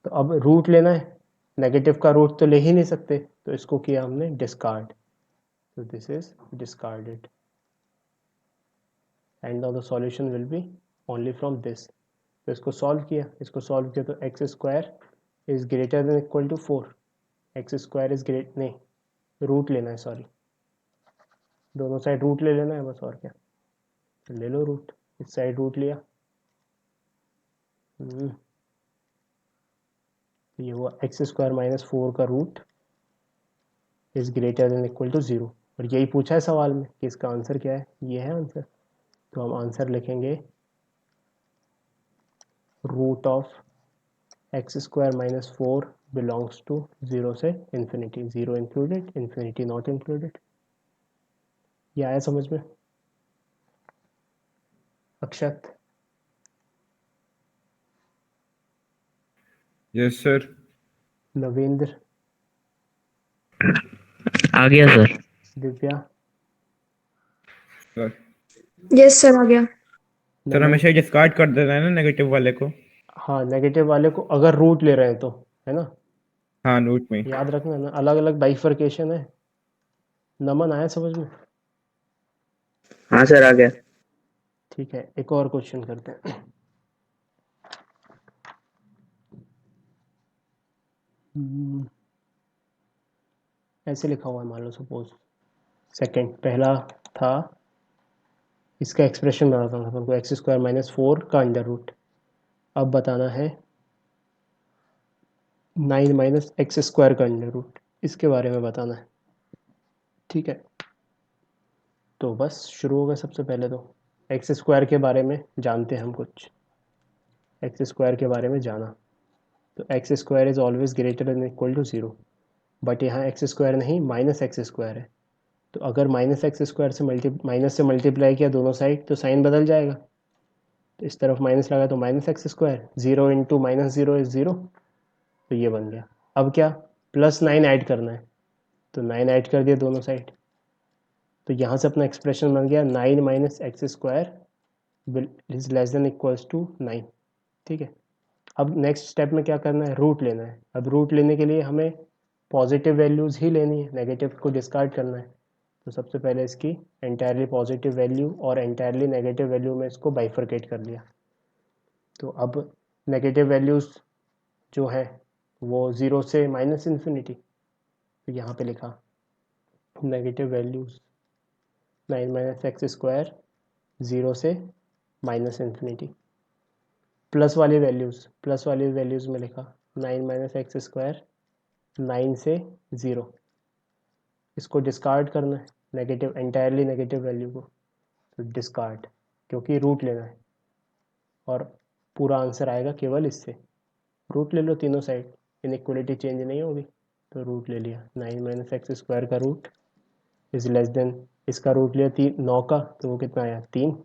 तो अब रूट लेना है, नेगेटिव का रूट तो ले ही नहीं सकते, तो इसको किया हमने डिस्कार्ड, तो this is discarded and now the solution will be only from this. तो इसको सॉल्व किया, तो x square is greater than equal to 4, x square is great नहीं, रूट लेना है, सॉरी, दोनों साइड रूट ले लेना है बस, और क्या, तो ले लो रूट, इस साइड रूट लिया, ये हुआ एक्स स्क्वायर माइनस 4 का root is greater than equal to 0, और यही पूछा है सवाल में कि इसका आंसर क्या है, ये है आंसर। तो हम आंसर लिखेंगे root of x square minus 4 belongs to 0 से infinity, 0 included, infinity not included. ये आया समझ में? अक्षत? Yes sir. नवेंद्र? आ गया sir. Divya? Sir yes sir, आ गया। सर हमेशा डिस्कार्ड कर देना है ना नेगेटिव वाले को। हाँ, नेगेटिव वाले को अगर रूट ले रहे हैं तो, है ना, हाँ नोट में। याद रखना ना, अलग अलग बाइफर्केशन है। नमन आया समझ में? हाँ सर, आ गया। ठीक है, एक और क्वेश्चन करते हैं। ऐसे लिखा हुआ है, मान लो सपोज सेकंड, पहला था इसका एक्सप्रेशन बनाना था अपन को, एक्स स्क्वायर माइनस 4 का अंडर रूट। अब बताना है 9 माइनस एक्स स्क्वायर का अंडर रूट, इसके बारे में बताना है। ठीक है, तो बस शुरू होगा। सबसे पहले तो एक्स स्क्वायर के बारे में जानते हैं हम कुछ, एक्स स्क्वायर के बारे में जाना, तो x square is always greater than equal to 0, but यहाँ एक्स स्क्वायर नहीं माइनस एक्स स्क्वायर है, तो अगर माइनस एक्स स्क्वायर से माइनस से मल्टीप्लाई किया दोनों साइड तो साइन बदल जाएगा, तो इस तरफ माइनस लगा तो minus x square, 0 into minus 0 is 0, तो ये बन गया। अब क्या, प्लस 9 ऐड करना है, तो 9 ऐड कर दिया दोनों साइड, तो यहाँ से अपना एक्सप्रेशन बन गया 9 minus x square is less than equals to 9। ठीक है, अब नेक्स्ट स्टेप में क्या करना है, रूट लेना है। अब रूट लेने के लिए हमें पॉजिटिव वैल्यूज़ ही लेनी है, नेगेटिव को डिस्कार्ड करना है, तो सबसे पहले इसकी एंटायरली पॉजिटिव वैल्यू और एंटायरली नेगेटिव वैल्यू में इसको बाइफरकेट कर लिया। तो अब नेगेटिव वैल्यूज़ जो है वो 0 से माइनस इन्फिनिटी, तो यहाँ पे लिखा negative values 9 minus x square 0 से माइनस इन्फिनिटी, प्लस वाली वैल्यूज़ में लिखा 9 माइनस एक्स स्क्वायर 9 से 0, इसको डिस्कार्ड करना है, नेगेटिव एंटायरली नेगेटिव वैल्यू को, तो डिस्कार्ड, क्योंकि रूट लेना है और पूरा आंसर आएगा केवल इससे। रूट ले लो तीनों साइड, इनइक्वलिटी चेंज नहीं होगी, तो रूट ले लिया 9 माइनस एक्स स्क्वायर का रूट इज लेस देन, इसका रूट लिया 9 का, तो वो कितना आया 3,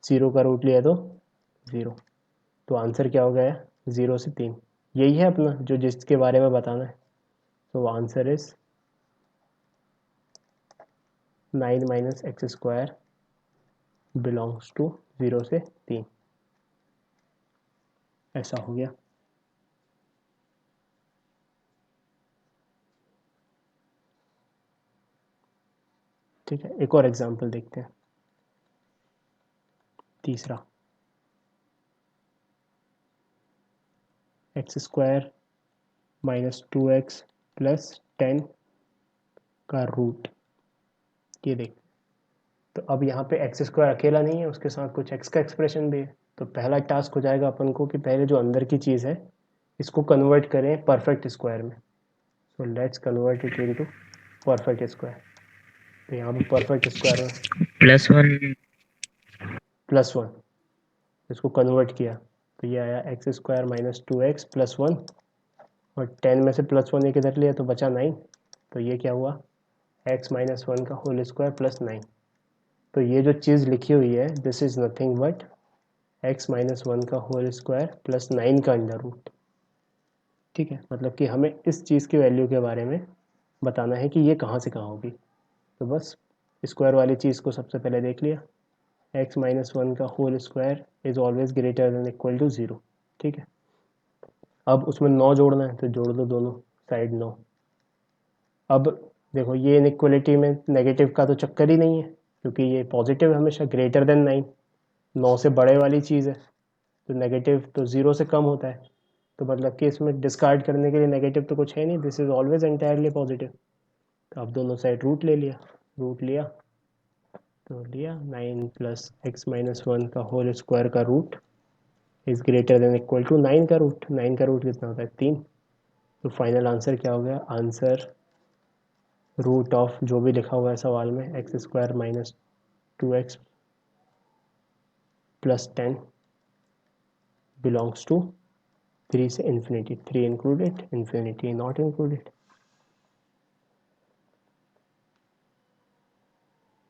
0 का रूट लिया तो 0, तो आंसर क्या हो गया 0 से 3। यही है अपना जो जिसके बारे में बताना है, तो answer is 9 minus x square belongs to 0 से 3, ऐसा हो गया। ठीक है, एक और एग्जांपल देखते हैं, तीसरा, x square minus 2x plus 10 का रूट, ये देख, तो अब यहाँ पे एक्स स्क्वायर अकेला नहीं है, उसके साथ कुछ एक्स का एक्सप्रेशन भी है, तो पहला टास्क हो जाएगा अपन को कि पहले जो अंदर की चीज़ है इसको कन्वर्ट करें परफेक्ट स्क्वायर में, so let's convert it into perfect square. तो यहाँ पे परफेक्ट स्क्वायर में +1, इसको कन्वर्ट किया तो ये आया x square minus 2x plus 1, और 10 में से +1 एक इधर लिया तो बचा 9, तो ये क्या हुआ x माइनस 1 का होल स्क्वायर प्लस 9। तो ये जो चीज़ लिखी हुई है this is nothing but x minus 1 का होल स्क्वायर प्लस 9 का अंडर रूट। ठीक है, मतलब कि हमें इस चीज़ की वैल्यू के बारे में बताना है कि ये कहाँ से कहाँ होगी, तो बस स्क्वायर वाली चीज़ को सबसे पहले देख लिया, x माइनस 1 का whole square is always greater than equal to 0। ठीक है, अब उसमें 9 जोड़ना है तो जोड़ दो दोनों साइड 9। अब देखो ये इनइक्वलिटी में नेगेटिव का तो चक्कर ही नहीं है क्योंकि ये पॉजिटिव हमेशा ग्रेटर देन 9, 9 से बड़े वाली चीज़ है तो नेगेटिव तो 0 से कम होता है, तो मतलब कि इसमें डिस्कार्ड करने के लिए नेगेटिव तो कुछ है नहीं, this is always entirely positive. तो अब दोनों साइड रूट ले लिया, रूट लिया तो लिया 9 प्लस एक्स माइनस 1 का होल स्क्वायर का root is greater than equal to 9 का रूट। 9 का रूट कितना होता है 3। तो फाइनल आंसर क्या हो गया, आंसर रूट ऑफ जो भी लिखा हुआ है सवाल में x square minus 2x plus 10 belongs to 3 से infinity, 3 included, infinity not included.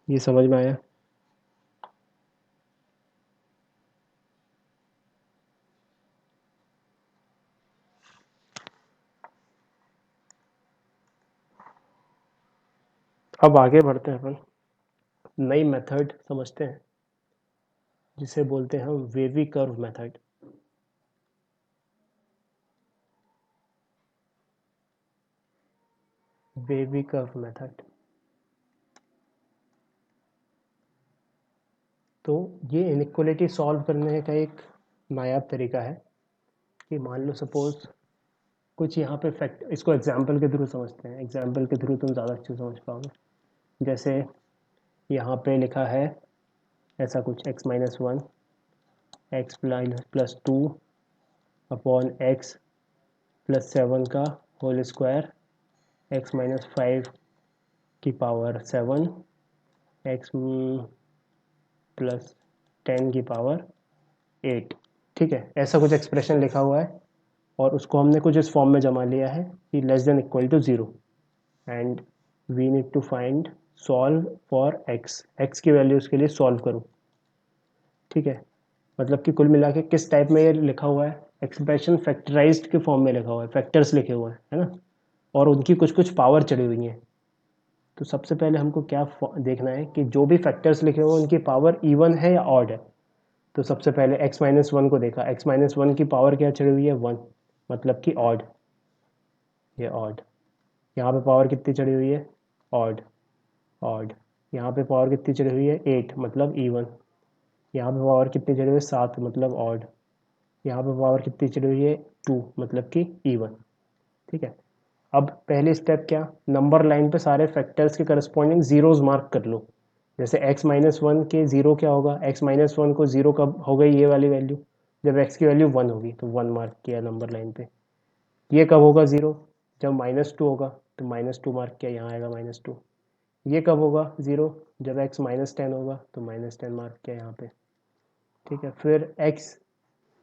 ये समझ में आया? अब आगे बढ़ते हैं अपन, नई मेथड समझते हैं जिसे बोलते हैं हम wavy curve method. Wavy curve method, तो ये इनइक्वलिटी सॉल्व करने का एक नायाब तरीका है कि मान लो सपोज कुछ यहाँ पे फैक्ट, इसको एग्जाम्पल के थ्रू समझते हैं, एग्जाम्पल के थ्रू तुम ज़्यादा अच्छे समझ पाओगे। जैसे यहाँ पे लिखा है ऐसा कुछ x minus 1 x plus 2 upon x plus 7 का होल स्क्वायर x माइनस 5 की पावर 7 x प्लस 10 की पावर 8। ठीक है, ऐसा कुछ एक्सप्रेशन लिखा हुआ है और उसको हमने कुछ इस फॉर्म में जमा लिया है कि less than equal to 0 and we need to find solve for x की वैल्यूज़ के लिए सॉल्व करो। ठीक है, मतलब कि कुल मिला के किस टाइप में ये लिखा हुआ है, एक्सप्रेशन फैक्टराइज्ड के फॉर्म में लिखा हुआ है, फैक्टर्स लिखे हुए हैं, है ना, और उनकी कुछ कुछ पावर चढ़ी हुई है। तो सबसे पहले हमको क्या देखना है कि जो भी फैक्टर्स लिखे हुए हैं उनकी पावर इवन है या ऑड है। तो सबसे पहले x माइनस 1 को देखा, x माइनस 1 की पावर क्या चढ़ी हुई है 1, मतलब कि ऑड, ये ऑड। यहाँ पे पावर कितनी चढ़ी हुई है ऑड, ऑड। यहाँ पे पावर कितनी चढ़ी हुई है 8, मतलब इवन। यहाँ पे पावर कितनी चढ़ी हुई है 7, मतलब ऑड। यहाँ पे पावर कितनी चढ़ी हुई है 2, मतलब कि इवन। ठीक है, अब पहले स्टेप क्या, नंबर लाइन पे सारे फैक्टर्स के करस्पॉन्डिंग जीरोज मार्क कर लो। जैसे x माइनस 1 के ज़ीरो क्या होगा, x माइनस 1 को ज़ीरो कब हो गई ये वाली वैल्यू, जब x की वैल्यू 1 होगी तो 1 मार्क किया नंबर लाइन पे। ये कब होगा ज़ीरो, जब माइनस 2 होगा तो माइनस 2 मार्क किया, यहाँ आएगा माइनस 2। ये कब होगा ज़ीरो, जब x माइनस 10 होगा तो माइनस 10 मार्क किया यहाँ पे। ठीक है, फिर x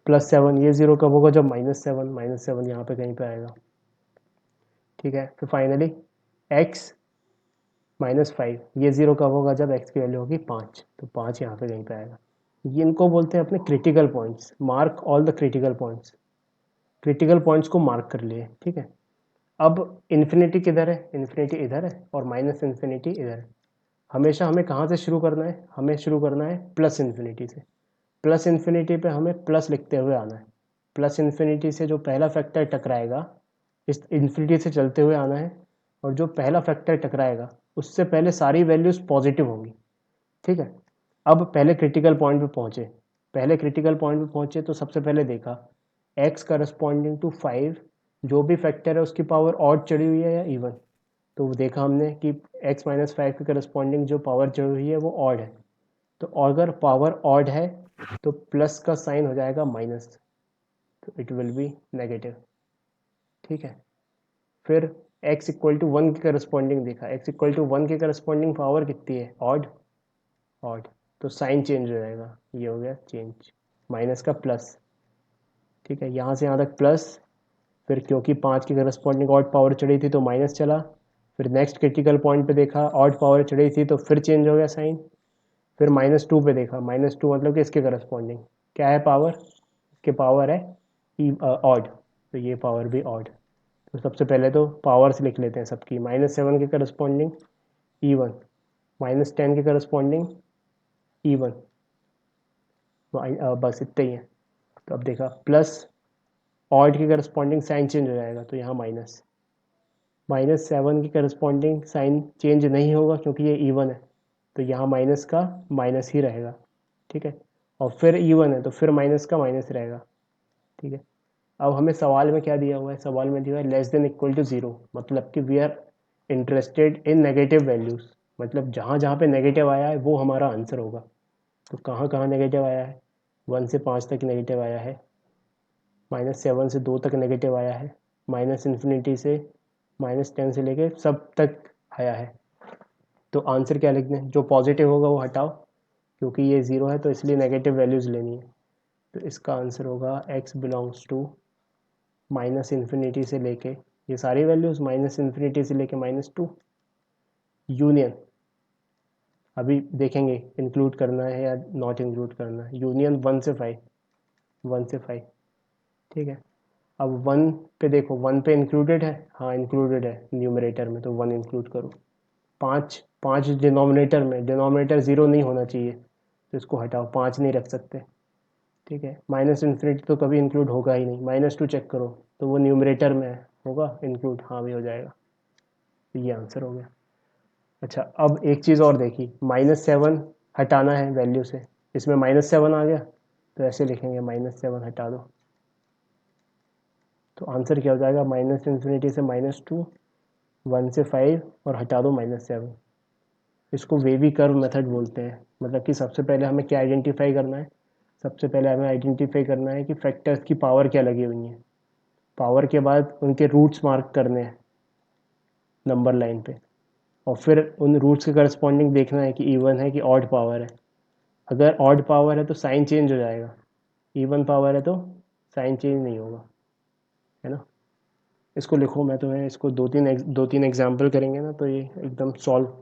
प्लस 7, ये ज़ीरो कब होगा, जब माइनस 7 यहाँ पे कहीं पे आएगा। ठीक है, फिर फाइनली x माइनस 5, ये ज़ीरो कब होगा, जब x की वैल्यू होगी 5, तो 5 यहाँ पे कहीं पे आएगा। ये इनको बोलते हैं अपने critical points, mark all the critical points. Critical points को मार्क कर लिए। ठीक है, अब इन्फिनिटी किधर है, इन्फिनिटी इधर है और माइनस इन्फिनिटी इधर है। हमेशा हमें कहाँ से शुरू करना है, हमें शुरू करना है प्लस इन्फिनिटी से। प्लस इन्फिनिटी पे हमें प्लस लिखते हुए आना है। प्लस इन्फिनिटी से जो पहला फैक्टर टकराएगा, इस इन्फिनिटी से चलते हुए आना है, और जो पहला फैक्टर टकराएगा उससे पहले सारी वैल्यूज़ पॉजिटिव होंगी। ठीक है, अब पहले क्रिटिकल पॉइंट पे पहुँचे, पहले क्रिटिकल पॉइंट पे पहुँचे तो सबसे पहले देखा x करस्पॉन्डिंग टू 5, जो भी फैक्टर है उसकी पावर ऑड चढ़ी हुई है या इवन। तो देखा हमने कि x माइनस 5 के करस्पॉन्डिंग जो पावर चढ़ी हुई है वो ऑड है, तो अगर पावर ऑड है तो प्लस का साइन हो जाएगा माइनस, तो इट विल बी नेगेटिव। ठीक है, फिर x इक्वल टू 1 के करस्पॉन्डिंग देखा, x इक्वल टू 1 के करस्पॉन्डिंग पावर कितनी है ऑड, ऑड, तो साइन चेंज हो जाएगा, ये हो गया चेंज, माइनस का प्लस। ठीक है, यहाँ से यहाँ तक प्लस, फिर क्योंकि 5 की करस्पॉन्डिंग ऑड पावर चढ़ी थी तो माइनस चला, फिर नेक्स्ट क्रिटिकल पॉइंट पे देखा ऑड पावर चढ़ी थी तो फिर चेंज हो गया साइन, फिर -2 पे देखा, -2 मतलब कि इसके करस्पॉन्डिंग क्या है पावर, इसके पावर है ऑड, तो ये पावर भी ऑड। तो सबसे पहले तो पावर्स लिख लेते हैं सबकी, -7 के करस्पॉन्डिंग इवन, -10 के करस्पॉन्डिंग इवन, बस इतना ही है। तो अब देखा प्लस ऑड के करस्पॉन्डिंग साइन चेंज हो जाएगा, तो यहाँ माइनस। -7 की करस्पॉन्डिंग साइन चेंज नहीं होगा क्योंकि ये इवन है, तो यहाँ माइनस का माइनस ही रहेगा, ठीक है। और फिर इवन है तो फिर माइनस का माइनस रहेगा, ठीक है। अब हमें सवाल में क्या दिया हुआ है, सवाल में दिया हुआ है लेस देन इक्वल टू 0, मतलब कि we are interested in negative values, मतलब जहाँ जहाँ पे नेगेटिव आया है वो हमारा आंसर होगा। तो कहाँ कहाँ नेगेटिव आया है, 1 से 5 तक नेगेटिव आया है, -7 से 2 तक नेगेटिव आया है, -∞ से -10 से लेके सब तक आया है। तो आंसर क्या लिखना है, जो पॉजिटिव होगा वो हटाओ, क्योंकि ये 0 है तो इसलिए नेगेटिव वैल्यूज़ लेनी है। तो इसका आंसर होगा x बिलोंग्स टू -∞ से लेके, ये सारी वैल्यूज़ -∞ से लेके -2, यूनियन। अभी देखेंगे इंक्लूड करना है या नॉट इंक्लूड करना है। यूनियन 1 से 5, 1 से 5, ठीक है। अब 1 पे देखो, 1 पे इंक्लूडेड है, हाँ इंक्लूडेड है न्यूमरेटर में, तो 1 इंक्लूड करो। 5 डिनोमिनेटर में, डिनोमिनेटर 0 नहीं होना चाहिए तो इसको हटाओ, 5 नहीं रख सकते, ठीक है। -∞ तो कभी इंक्लूड होगा ही नहीं। -2 चेक करो तो वो न्यूमरेटर में है, होगा इंक्लूड, हाँ भी हो जाएगा। तो ये आंसर हो गया। अच्छा, अब एक चीज़ और देखी, -7 हटाना है वैल्यू से, इसमें -7 आ गया तो ऐसे लिखेंगे -7 हटा दो, तो आंसर क्या हो जाएगा, -∞ से -2, 1 से 5 और हटा दो -7। इसको वेवी कर्व मेथड बोलते हैं। मतलब कि सबसे पहले हमें क्या आइडेंटिफाई करना है, सबसे पहले हमें आइडेंटिफाई करना है कि फैक्टर्स की पावर क्या लगी हुई है, पावर के बाद उनके रूट्स मार्क करने हैं नंबर लाइन पे, और फिर उन रूट्स के करस्पॉन्डिंग देखना है कि इवन है कि ऑड पावर है। अगर ऑड पावर है तो साइन चेंज हो जाएगा, इवन पावर है तो साइन चेंज नहीं होगा, है ना। इसको लिखो, मैं तुम्हें इसको दो तीन एग्जाम्पल करेंगे ना तो ये एकदम सॉल्व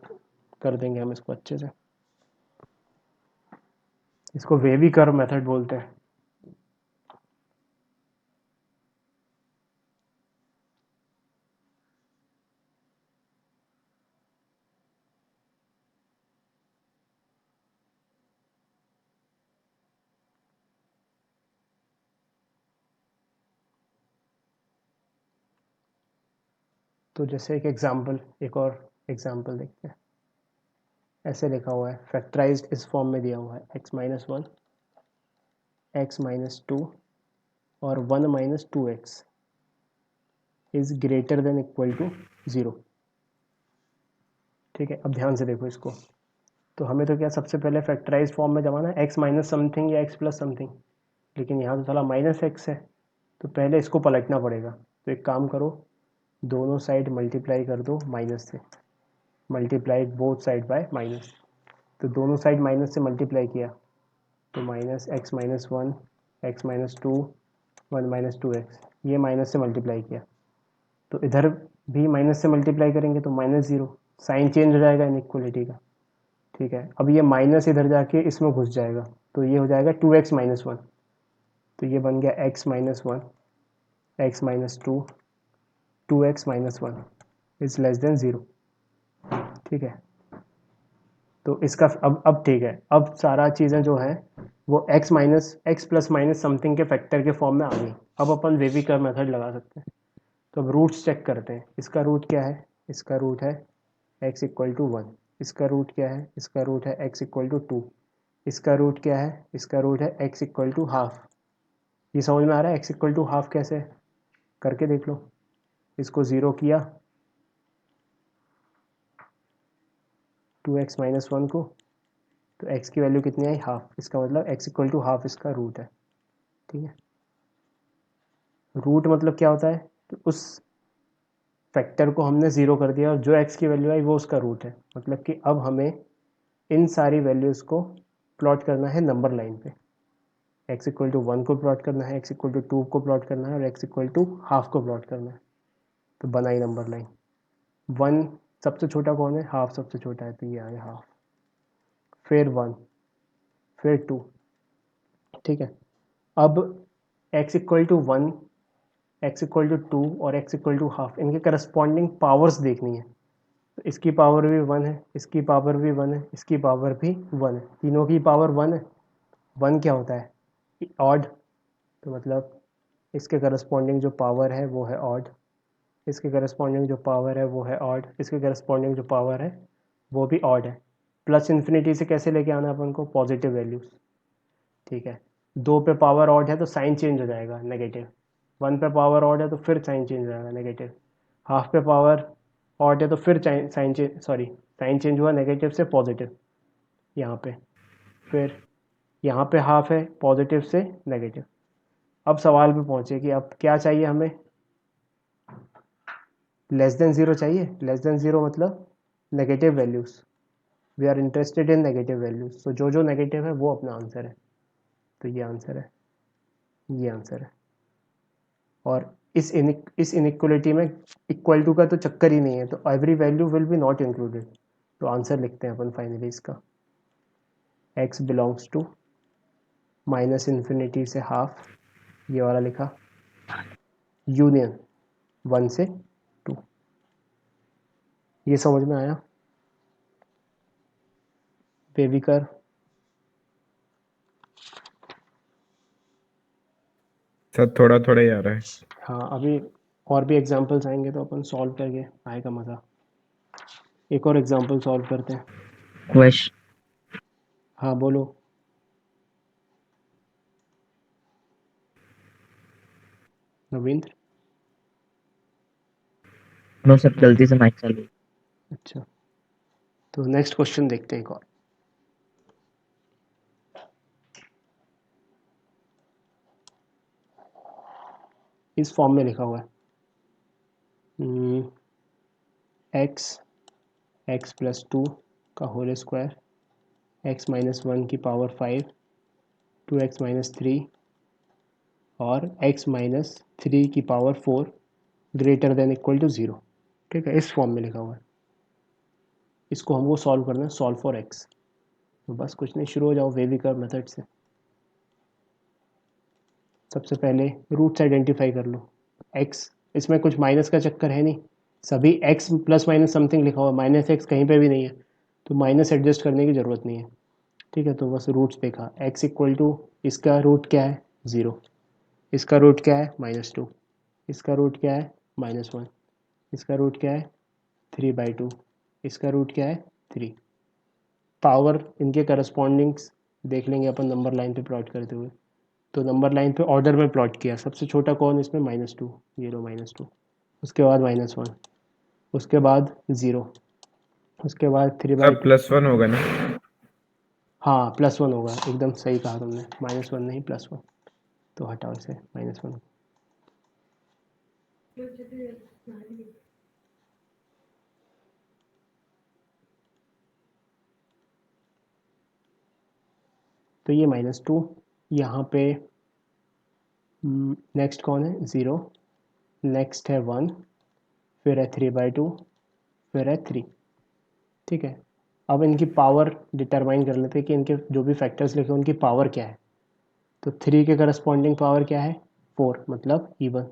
कर देंगे हम इसको अच्छे से। इसको वेवी कर्व मेथड बोलते हैं। तो जैसे एक और एग्जाम्पल देखते हैं। ऐसे लिखा हुआ है, फैक्टराइज्ड इस फॉर्म में दिया हुआ है, x-1, x-2 और 1 - 2x is greater than equal to 0, ठीक है। अब ध्यान से देखो इसको, तो हमें तो क्या सबसे पहले फैक्टराइज फॉर्म में जमाना है x माइनस समथिंग या x प्लस समथिंग, लेकिन यहाँ तो साला -x है, तो पहले इसको पलटना पड़ेगा। तो एक काम करो, दोनों साइड मल्टीप्लाई कर दो माइनस से, multiply both side by minus. तो दोनों साइड माइनस से मल्टीप्लाई किया तो -x-1, x-2, 1 - 2x, ये माइनस से मल्टीप्लाई किया, तो इधर भी माइनस से मल्टीप्लाई करेंगे तो -0, साइन चेंज हो जाएगा इनइक्वलिटी का, ठीक है। अब ये माइनस इधर जाके इसमें घुस जाएगा, तो ये हो जाएगा 2x-1, तो ये बन गया x-1, x-2, 2x-1 is less then 0, ठीक है। तो इसका अब ठीक है, अब सारा चीज़ें जो है वो x प्लस माइनस समथिंग के फैक्टर के फॉर्म में आ गई। अब अपन वेवी कर्व मेथड लगा सकते हैं। तो अब रूट्स चेक करते हैं, इसका रूट क्या है, इसका रूट है x=1, इसका रूट क्या है, इसका रूट है x=2, इसका रूट क्या है, इसका रूट है x=हाफ। ये समझ में आ रहा है x=हाफ कैसे, करके देख लो। इसको 0 किया, 2x-1 को, तो x की वैल्यू कितनी आई, हाफ, इसका मतलब x=हाफ इसका रूट है, ठीक है। रूट मतलब क्या होता है, तो उस फैक्टर को हमने 0 कर दिया और जो x की वैल्यू आई वो उसका रूट है। मतलब कि अब हमें इन सारी वैल्यूज़ को प्लॉट करना है नंबर लाइन पे, x=1 को प्लॉट करना है, x=2 को प्लॉट करना है और x=हाफ को प्लॉट करना है। तो बनाई नंबर लाइन, 1 सबसे छोटा कौन है, हाफ सबसे छोटा है, तो ये आ गया हाफ, फिर 1, फिर 2, ठीक है। अब x=1, x=2 और x=हाफ, इनके करस्पॉन्डिंग पावर्स देखनी है। तो इसकी पावर भी 1 है, इसकी पावर भी 1 है, इसकी पावर भी 1 है, तीनों की पावर 1 है। 1 क्या होता है, ऑड, तो मतलब इसके करस्पॉन्डिंग जो पावर है वो है ऑड, इसके करस्पॉन्डिंग जो पावर है वो है ऑड, इसके करस्पॉन्डिंग जो पावर है वो भी ऑड है। प्लस इन्फिनिटी से कैसे लेके आना अपन को, पॉजिटिव वैल्यूज़, ठीक है। 2 पे पावर ऑड है तो साइन चेंज हो जाएगा नेगेटिव, 1 पे पावर ऑड है तो फिर साइन चेंज हो जाएगा नेगेटिव, हाफ पे पावर ऑड है तो फिर साइन चेंज हुआ नेगेटिव से पॉजिटिव यहाँ पे, फिर यहाँ पे हाफ है पॉजिटिव से नेगेटिव। अब सवाल पे पहुँचे कि अब क्या चाहिए हमें, लेस देन ज़ीरो चाहिए। लेस देन ज़ीरो मतलब negative values, we are interested in negative values, तो जो जो नेगेटिव है वो अपना आंसर है। तो ये आंसर है, ये आंसर है। और इस इनइक्वलिटी में इक्वल टू का तो चक्कर ही नहीं है, तो every value will be not included. तो आंसर लिखते हैं अपन फाइनली इसका, x belongs to minus infinity से हाफ, ये वाला लिखा, यूनियन 1 से 2। ये समझ में आया बेबी कर? सर थोड़ा थोड़ा ही आ रहा है। हाँ, अभी और भी एग्जांपल्स आएंगे तो अपन सॉल्व करके आएगा मज़ा। एक और एग्जांपल सॉल्व करते हैं। क्वेश्चन। हाँ बोलो। रविंद्र? नो सर, जल्दी से माइक चालू। अच्छा, तो नेक्स्ट क्वेश्चन देखते हैं एक और। इस फॉर्म में लिखा हुआ है एक्स प्लस 2 का होल स्क्वायर, एक्स माइनस 1 की पावर 5, 2x माइनस 3 और x माइनस 3 की power 4 greater than equal to 0। ठीक है, इस फॉर्म में लिखा हुआ है। इसको हमको सॉल्व करना है, सॉल्व फॉर x। तो बस कुछ नहीं, शुरू हो जाओ वेवी कर्व मेथड से। सबसे पहले रूट्स आइडेंटिफाई कर लो। x, इसमें कुछ माइनस का चक्कर है नहीं, सभी x प्लस माइनस समथिंग लिखा हुआ है, माइनस x कहीं पे भी नहीं है, तो माइनस एडजस्ट करने की ज़रूरत नहीं है। ठीक है, तो बस रूट्स देखा, x इक्वल टू, इसका रूट क्या है 0, इसका रूट क्या है -2, इसका रूट क्या है -1, इसका रूट क्या है 3/2, इसका रूट क्या है 3। पावर इनके करस्पॉन्डिंग्स देख लेंगे अपन नंबर लाइन पे प्लॉट करते हुए। तो नंबर लाइन पे ऑर्डर में प्लॉट किया, सबसे छोटा कौन इसमें -2, ये लो -2, उसके बाद -1, उसके बाद 0, उसके बाद सर 3/2। +1 होगा ना? हाँ +1 होगा, एकदम सही कहा तुमने, -1 नहीं +1। तो हटाओ इसे, -1। तो ये -2, यहाँ पे नेक्स्ट कौन है 0, नेक्स्ट है 1, फिर है 3/2, फिर है 3। ठीक है, अब इनकी पावर डिटरमाइन कर लेते हैं कि इनके जो भी फैक्टर्स लिखे उनकी पावर क्या है। तो 3 के करस्पॉन्डिंग पावर क्या है 4, मतलब इवन।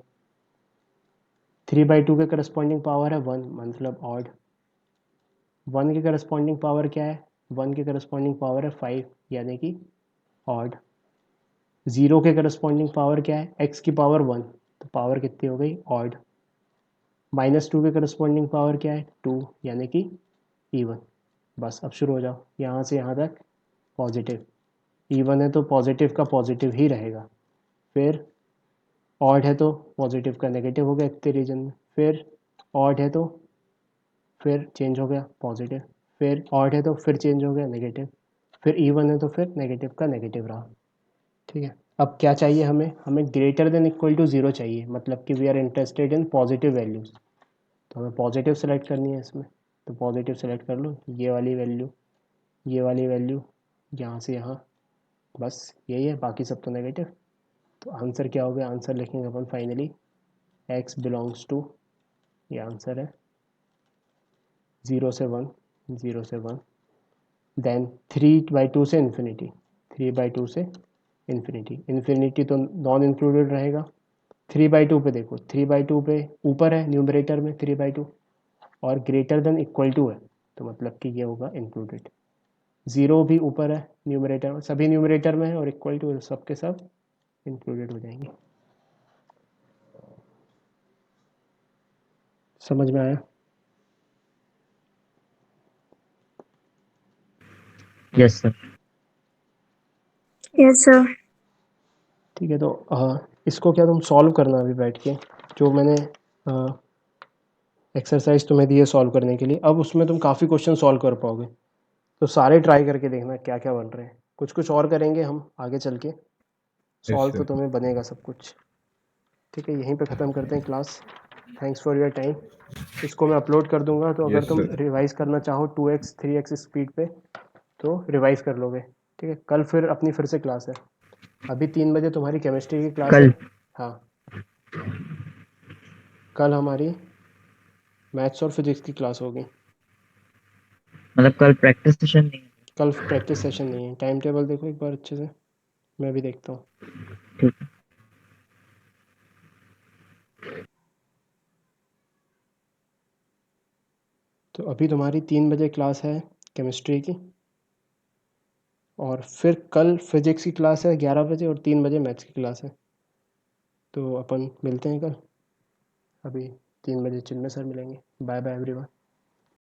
3/2 के करस्पॉन्डिंग पावर है 1, मतलब ऑड। 1 के करस्पॉन्डिंग पावर क्या है, 1 के करस्पॉन्डिंग पावर है 5, यानी कि ऑड। 0 के करस्पॉन्डिंग पावर क्या है, x की पावर 1, तो पावर कितनी हो गई ऑड। -2 के करस्पॉन्डिंग पावर क्या है 2, यानी कि इवन। बस अब शुरू हो जाओ, यहाँ से यहाँ तक पॉजिटिव, इवन है तो पॉजिटिव का पॉजिटिव ही रहेगा, फिर ऑड है तो पॉजिटिव का नेगेटिव हो गया इतने रीजन में, फिर ऑड है तो फिर चेंज हो गया पॉजिटिव, फिर ऑड है तो फिर चेंज हो गया नेगेटिव, फिर इवन है तो फिर नेगेटिव का नेगेटिव रहा। ठीक है, अब क्या चाहिए हमें, हमें ग्रेटर देन इक्वल टू 0 चाहिए, मतलब कि we are interested in positive values. तो हमें पॉजिटिव सेलेक्ट करनी है इसमें, तो पॉजिटिव सेलेक्ट कर लो, ये वाली वैल्यू, ये वाली वैल्यू, यहाँ से यहाँ, बस यही है, बाकी सब तो नेगेटिव। तो आंसर क्या हो गया, आंसर लिखेंगे अपन फाइनली x बिलोंग्स टू, ये आंसर है 0 से 1, 0 से 1, देन 3/2 से इन्फिनिटी, 3/2 से इन्फिनिटी, इन्फिनिटी तो नॉन इंक्लूडेड रहेगा। 3/2 पे देखो, 3/2 पे ऊपर है न्यूमरेटर में 3/2 और ग्रेटर देन इक्वल टू है, तो मतलब कि ये होगा इंक्लूडेड। 0 भी ऊपर है न्यूमरेटर में, सभी न्यूमरेटर में है और इक्वल टू सब के सब इंक्लूडेड हो जाएंगे। समझ में आया? Yes sir. Yes sir. ठीक है, तो इसको क्या तुम सॉल्व करना अभी बैठ के, जो मैंने एक्सरसाइज तुम्हें दी है सॉल्व करने के लिए। अब उसमें तुम काफ़ी क्वेश्चन सॉल्व कर पाओगे, तो सारे ट्राई करके देखना क्या क्या बन रहे हैं। कुछ कुछ और करेंगे हम आगे चल के, सॉल्व तो सर। तुम्हें बनेगा सब कुछ। ठीक है, यहीं पे ख़त्म करते हैं class. Thanks for your time. इसको मैं अपलोड कर दूंगा, तो अगर यस तुम सर। रिवाइज करना चाहो 2x 3x स्पीड पे तो रिवाइज कर लोगे। ठीक है, कल फिर अपनी फिर से क्लास है। अभी 3 बजे तुम्हारी केमिस्ट्री की क्लास है। कल? हाँ, कल हमारी मैथ्स और फिजिक्स की क्लास होगी। मतलब कल प्रैक्टिस सेशन नहीं है? कल प्रैक्टिस सेशन नहीं है। टाइम टेबल देखो एक बार अच्छे से, मैं भी देखता हूँ। ठीक है। तो अभी तुम्हारी 3 बजे क्लास है केमिस्ट्री की, और फिर कल फिजिक्स की क्लास है 11 बजे, और 3 बजे मैथ्स की क्लास है। तो अपन मिलते हैं कल। अभी 3 बजे चिन्मय सर मिलेंगे। Bye bye everyone.